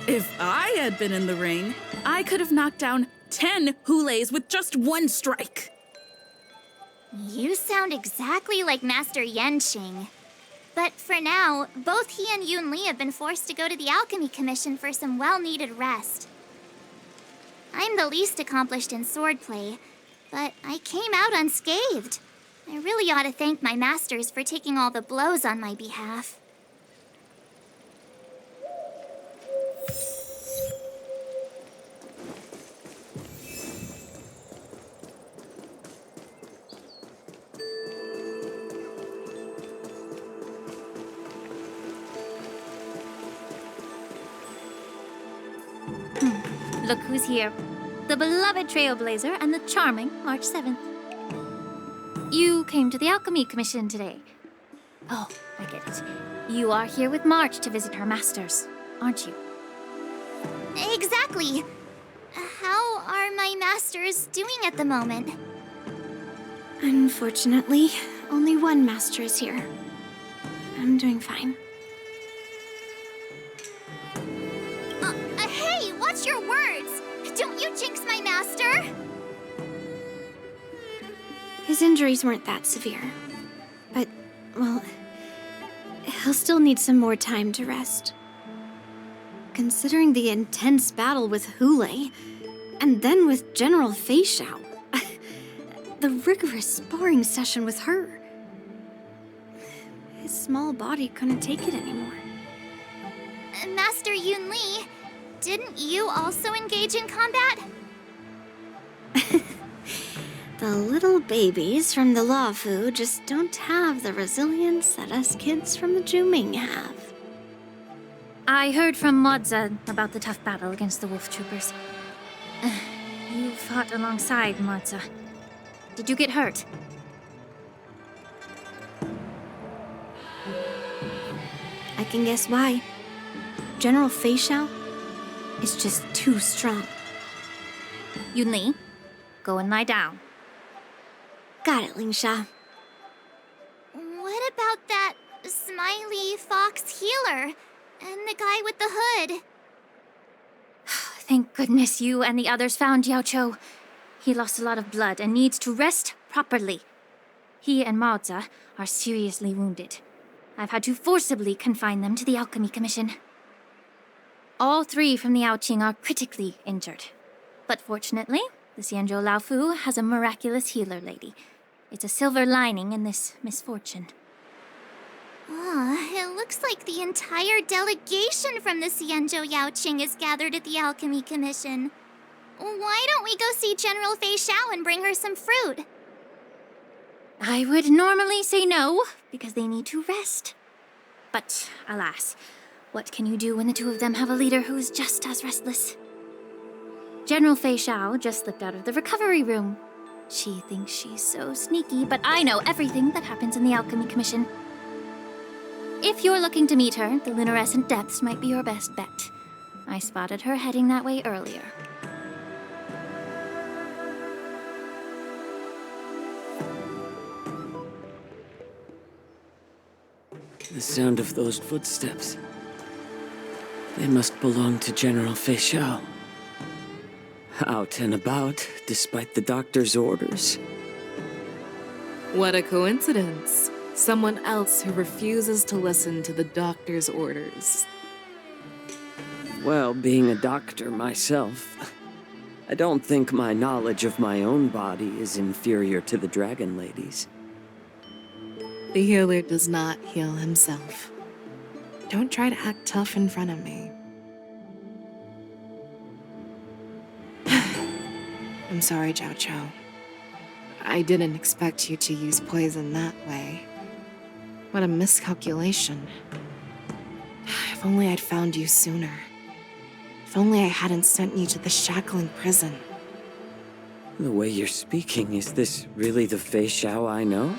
If I had been in the ring, I could have knocked down 10 Huleis with just one strike. You sound exactly like Master Yenqing. But for now, both he and Yun Li have been forced to go to the Alchemy Commission for some well-needed rest. I'm the least accomplished in swordplay, but I came out unscathed. I really ought to thank my masters for taking all the blows on my behalf. Look who's here. The beloved Trailblazer and the charming March 7th. You came to the Alchemy Commission today. Oh, I get it. You are here with March to visit her masters, aren't you? Exactly. How are my masters doing at the moment? Unfortunately, only one master is here. I'm doing fine. Hey, watch your words! Don't you jinx my master! His injuries weren't that severe. But, well, he'll still need some more time to rest. Considering the intense battle with Hule, and then with General Fei Xiao, the rigorous sparring session with her, his small body couldn't take it anymore. Master Yun Li, didn't you also engage in combat? The little babies from the Luofu just don't have the resilience that us kids from the Juming have. I heard from Modza about the tough battle against the wolf troopers. You fought alongside Modza. Did you get hurt? I can guess why. General Fei Xiao is just too strong. Yun Li, go and lie down. Got it, Lingsha. What about that smiley fox healer and the guy with the hood? Thank goodness you and the others found Yaoqiu. He lost a lot of blood and needs to rest properly. He and Maoza are seriously wounded. I've had to forcibly confine them to the Alchemy Commission. All 3 from the Yaoqing are critically injured. But fortunately, the Xianzhou Laofu has a miraculous healer lady. It's a silver lining in this misfortune. It looks like the entire delegation from the Xianzhou Yaoqing is gathered at the Alchemy Commission. Why don't we go see General Fei Xiao and bring her some fruit? I would normally say no, because they need to rest. But, alas, what can you do when the two of them have a leader who is just as restless? General Fei Xiao just slipped out of the recovery room. She thinks she's so sneaky, but I know everything that happens in the Alchemy Commission. If you're looking to meet her, the luminescent depths might be your best bet. I spotted her heading that way earlier. The sound of those footsteps. They must belong to General Fei Xiao. Out and about, despite the doctor's orders. What a coincidence. Someone else who refuses to listen to the doctor's orders. Well, being a doctor myself, I don't think my knowledge of my own body is inferior to the Dragon Lady's. The healer does not heal himself. Don't try to act tough in front of me. I'm sorry, Zhao Chou. I didn't expect you to use poison that way. What a miscalculation. If only I'd found you sooner. If only I hadn't sent you to the shackling prison. The way you're speaking, is this really the Fei Xiao I know?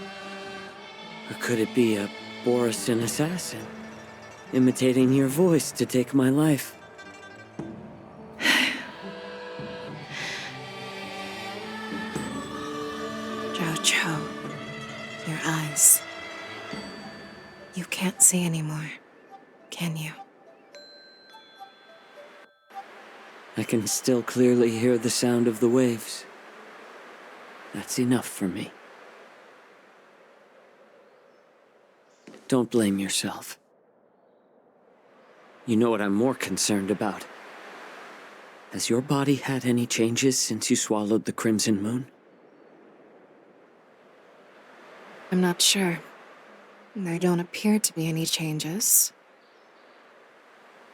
Or could it be a Borisin assassin, imitating your voice to take my life? Zhao Chou, your eyes. You can't see anymore, can you? I can still clearly hear the sound of the waves. That's enough for me. Don't blame yourself. You know what I'm more concerned about? Has your body had any changes since you swallowed the Crimson Moon? I'm not sure. There don't appear to be any changes.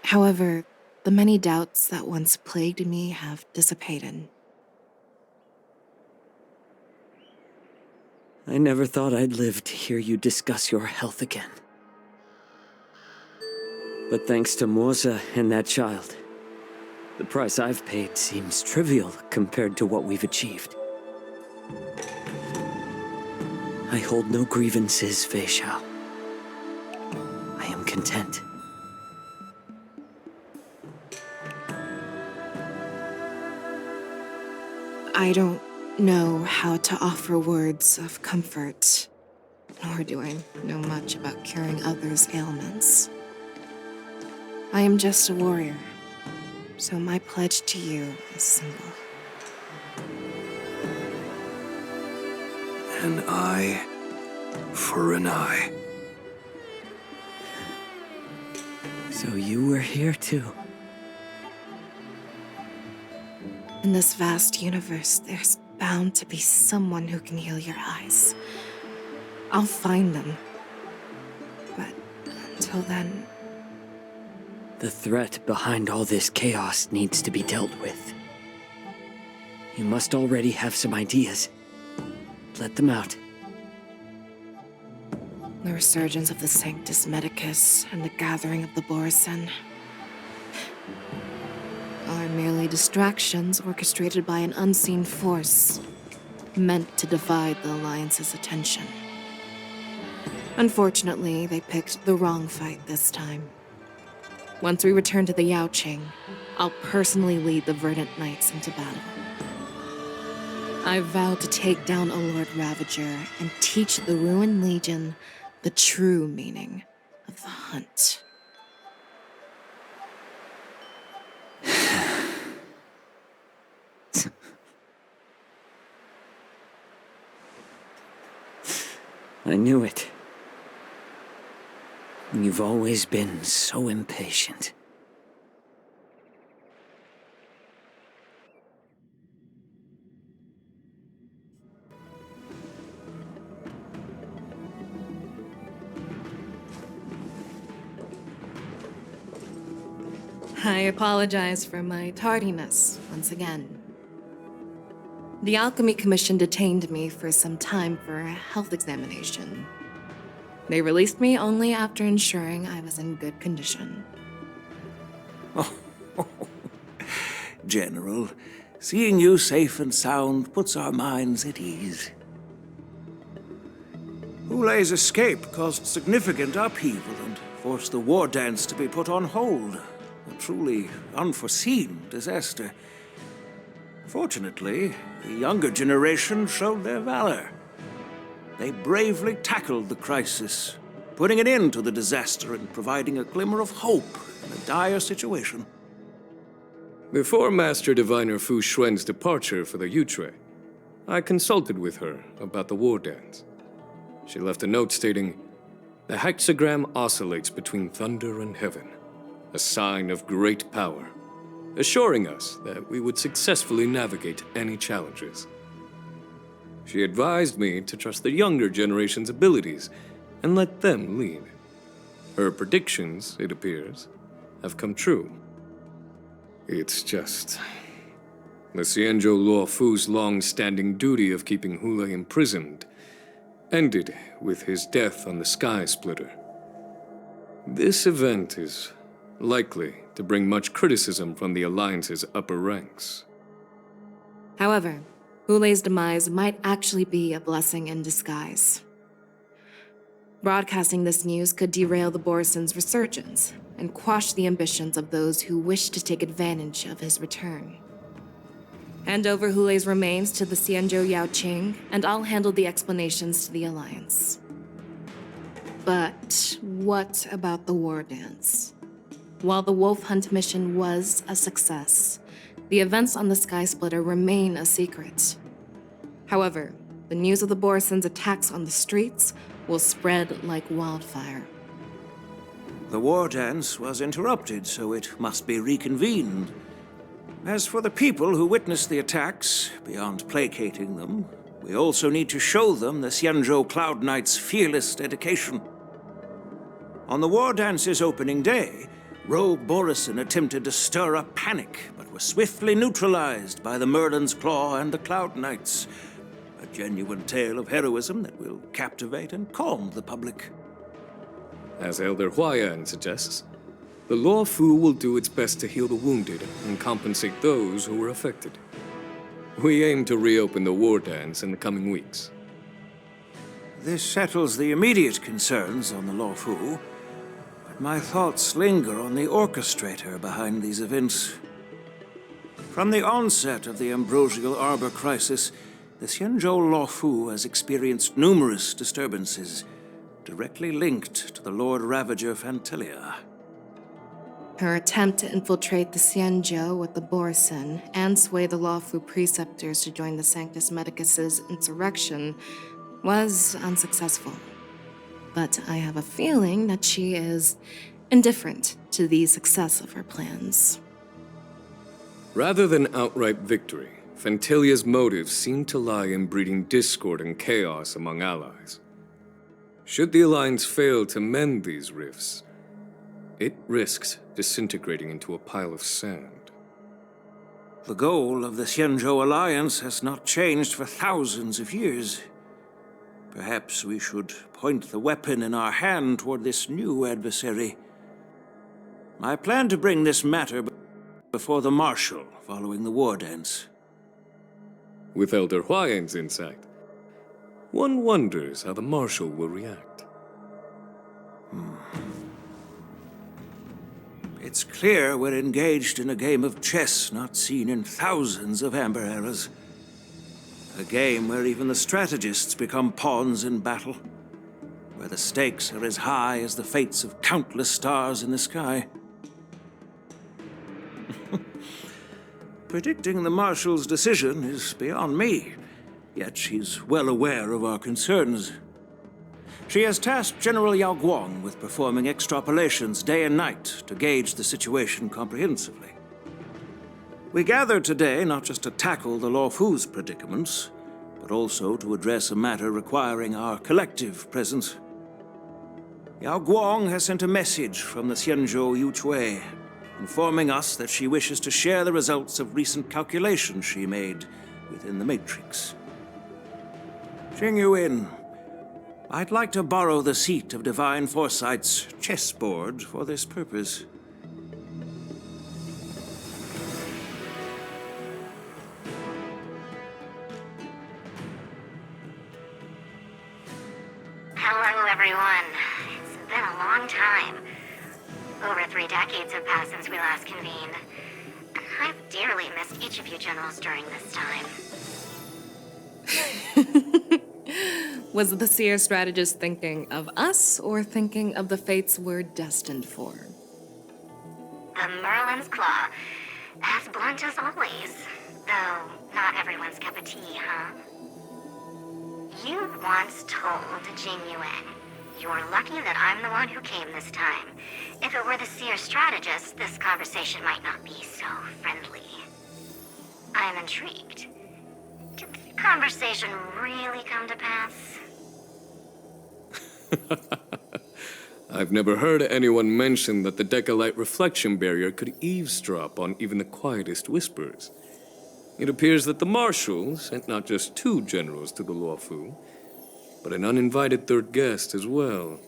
However, the many doubts that once plagued me have dissipated. I never thought I'd live to hear you discuss your health again. But thanks to Moza and that child, the price I've paid seems trivial compared to what we've achieved. I hold no grievances, Fei Xiao. I am content. I don't know how to offer words of comfort, nor do I know much about curing others' ailments. I am just a warrior, so my pledge to you is simple. An eye for an eye. So you were here too. In this vast universe, there's bound to be someone who can heal your eyes. I'll find them. But until then... The threat behind all this chaos needs to be dealt with. You must already have some ideas. Let them out. The resurgence of the Sanctus Medicus and the gathering of the Borisin are merely distractions orchestrated by an unseen force, meant to divide the Alliance's attention. Unfortunately, they picked the wrong fight this time. Once we return to the Yaoqing, I'll personally lead the Verdant Knights into battle. I vow to take down a Lord Ravager and teach the Ruined Legion the true meaning of the hunt. I knew it. You've always been so impatient. I apologize for my tardiness once again. The Alchemy Commission detained me for some time for a health examination. They released me only after ensuring I was in good condition. General, seeing you safe and sound puts our minds at ease. Hulei's escape caused significant upheaval and forced the war dance to be put on hold. A truly unforeseen disaster. Fortunately, the younger generation showed their valor. They bravely tackled the crisis, putting an end to the disaster and providing a glimmer of hope in a dire situation. Before Master Diviner Fu Xuan's departure for the Yutre, I consulted with her about the war dance. She left a note stating, "The hexagram oscillates between thunder and heaven, a sign of great power, assuring us that we would successfully navigate any challenges." She advised me to trust the younger generation's abilities and let them lead. Her predictions, it appears, have come true. It's just... the Xianzhou Luofu's long-standing duty of keeping Hulei imprisoned ended with his death on the Sky Splitter. This event is likely to bring much criticism from the Alliance's upper ranks. However, Hulei's demise might actually be a blessing in disguise. Broadcasting this news could derail the Borison's resurgence and quash the ambitions of those who wish to take advantage of his return. Hand over Hulei's remains to the Xianzhou Yaoqing, and I'll handle the explanations to the Alliance. But what about the war dance? While the Wolf Hunt mission was a success, the events on the Sky Splitter remain a secret. However, the news of the Borison's attacks on the streets will spread like wildfire. The war dance was interrupted, so it must be reconvened. As for the people who witnessed the attacks, beyond placating them, we also need to show them the Xianzhou Cloud Knight's fearless dedication. On the war dance's opening day, Rogue Borison attempted to stir up panic, but was swiftly neutralized by the Merlin's Claw and the Cloud Knights. A genuine tale of heroism that will captivate and calm the public. As Elder Huayan suggests, the Luofu will do its best to heal the wounded and compensate those who were affected. We aim to reopen the war dance in the coming weeks. This settles the immediate concerns on the Luofu, but my thoughts linger on the orchestrator behind these events. From the onset of the Ambrosial Arbor crisis, the Xianzhou Luofu has experienced numerous disturbances, directly linked to the Lord Ravager Fantelia. Her attempt to infiltrate the Xianzhou with the Borison and sway the Luofu preceptors to join the Sanctus Medicus's insurrection was unsuccessful. But I have a feeling that she is indifferent to the success of her plans. Rather than outright victory, Fantelia's motives seem to lie in breeding discord and chaos among allies. Should the Alliance fail to mend these rifts, it risks disintegrating into a pile of sand. The goal of the Xianzhou Alliance has not changed for thousands of years. Perhaps we should point the weapon in our hand toward this new adversary. I plan to bring this matter before the Marshal following the war dance. With Elder Huayan's insight, one wonders how the Marshal will react. It's clear we're engaged in a game of chess not seen in thousands of Amber Eras. A game where even the strategists become pawns in battle, where the stakes are as high as the fates of countless stars in the sky. Predicting the Marshal's decision is beyond me, yet she's well aware of our concerns. She has tasked General Yao Guang with performing extrapolations day and night to gauge the situation comprehensively. We gathered today not just to tackle the Luofu's predicaments, but also to address a matter requiring our collective presence. Yao Guang has sent a message from the Xianzhou Yuchui. informing us that she wishes to share the results of recent calculations she made within the Matrix. Jingyuin, I'd like to borrow the seat of Divine Foresight's chessboard for this purpose. Hello, everyone. It's been a long time. Over 3 decades have passed since we last convened. I've dearly missed each of you generals during this time. Was the seer strategist thinking of us or thinking of the fates we're destined for? The Merlin's Claw. As blunt as always. Though, not everyone's cup of tea, huh? You once told Jingyuin, "You're lucky that I'm the one who came this time. If it were the seer strategist, this conversation might not be so friendly." I'm intrigued. Did the conversation really come to pass? I've never heard anyone mention that the Decalite reflection barrier could eavesdrop on even the quietest whispers. It appears that the Marshal sent not just 2 generals to the Luofu, but an uninvited 3rd guest as well.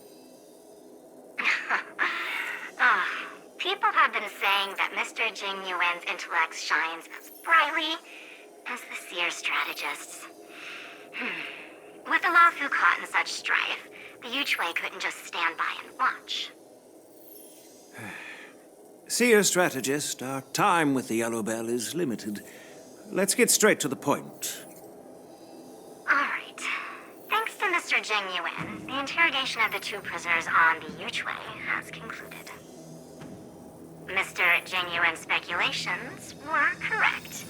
People have been saying that Mr. Jingyuin's intellect shines as brightly as the seer strategist's. With the Luofu caught in such strife, the Yuchue couldn't just stand by and watch. Seer strategist, our time with the Yellow Bell is limited. Let's get straight to the point. Alright. Thanks to Mr. Jingyuin, the interrogation of the 2 prisoners on the Yuchue has concluded. Mr. Jingyuin's speculations were correct.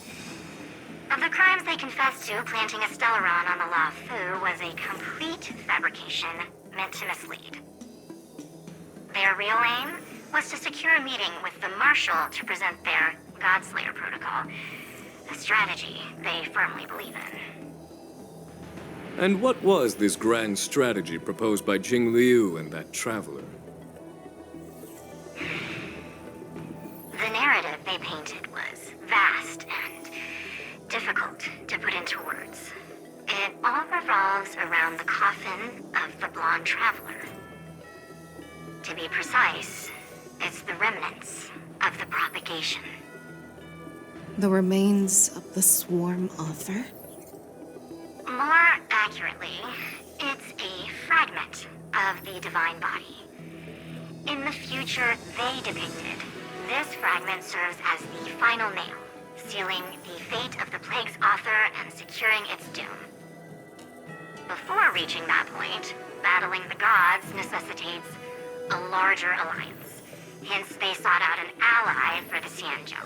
Of the crimes they confessed to, planting a Stellaron on the Luofu was a complete fabrication meant to mislead. Their real aim was to secure a meeting with the Marshal to present their Godslayer protocol, a strategy they firmly believe in. And what was this grand strategy proposed by Jing Liu and that traveler? The narrative they painted was vast and difficult to put into words. It all revolves around the coffin of the blonde traveler. To be precise, it's the remnants of the propagation. The remains of the swarm author? More accurately, it's a fragment of the divine body. In the future they depicted, this fragment serves as the final nail, sealing the fate of the plague's author and securing its doom. Before reaching that point, battling the gods necessitates a larger alliance. Hence, they sought out an ally for the Xianzhou.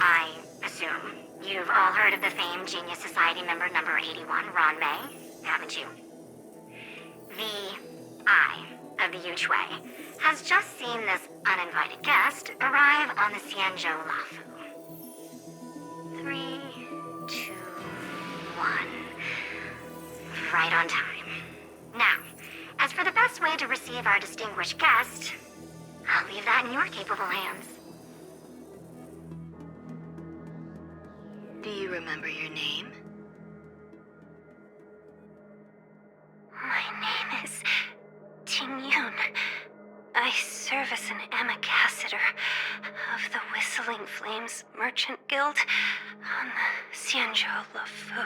I assume you've all heard of the famed Genius Society member number 81, Ron May, haven't you? The Eye of the Yuchue has just seen this uninvited guest arrive on the Xianzhou Luofu. 3, 2, 1. Right on time. Now, as for the best way to receive our distinguished guest, I'll leave that in your capable hands. Do you remember your name? My name is Tingyun. I serve as an ambassador of the Whistling Flames Merchant Guild on the Xianzhou Luofu.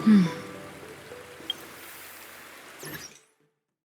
Hmm.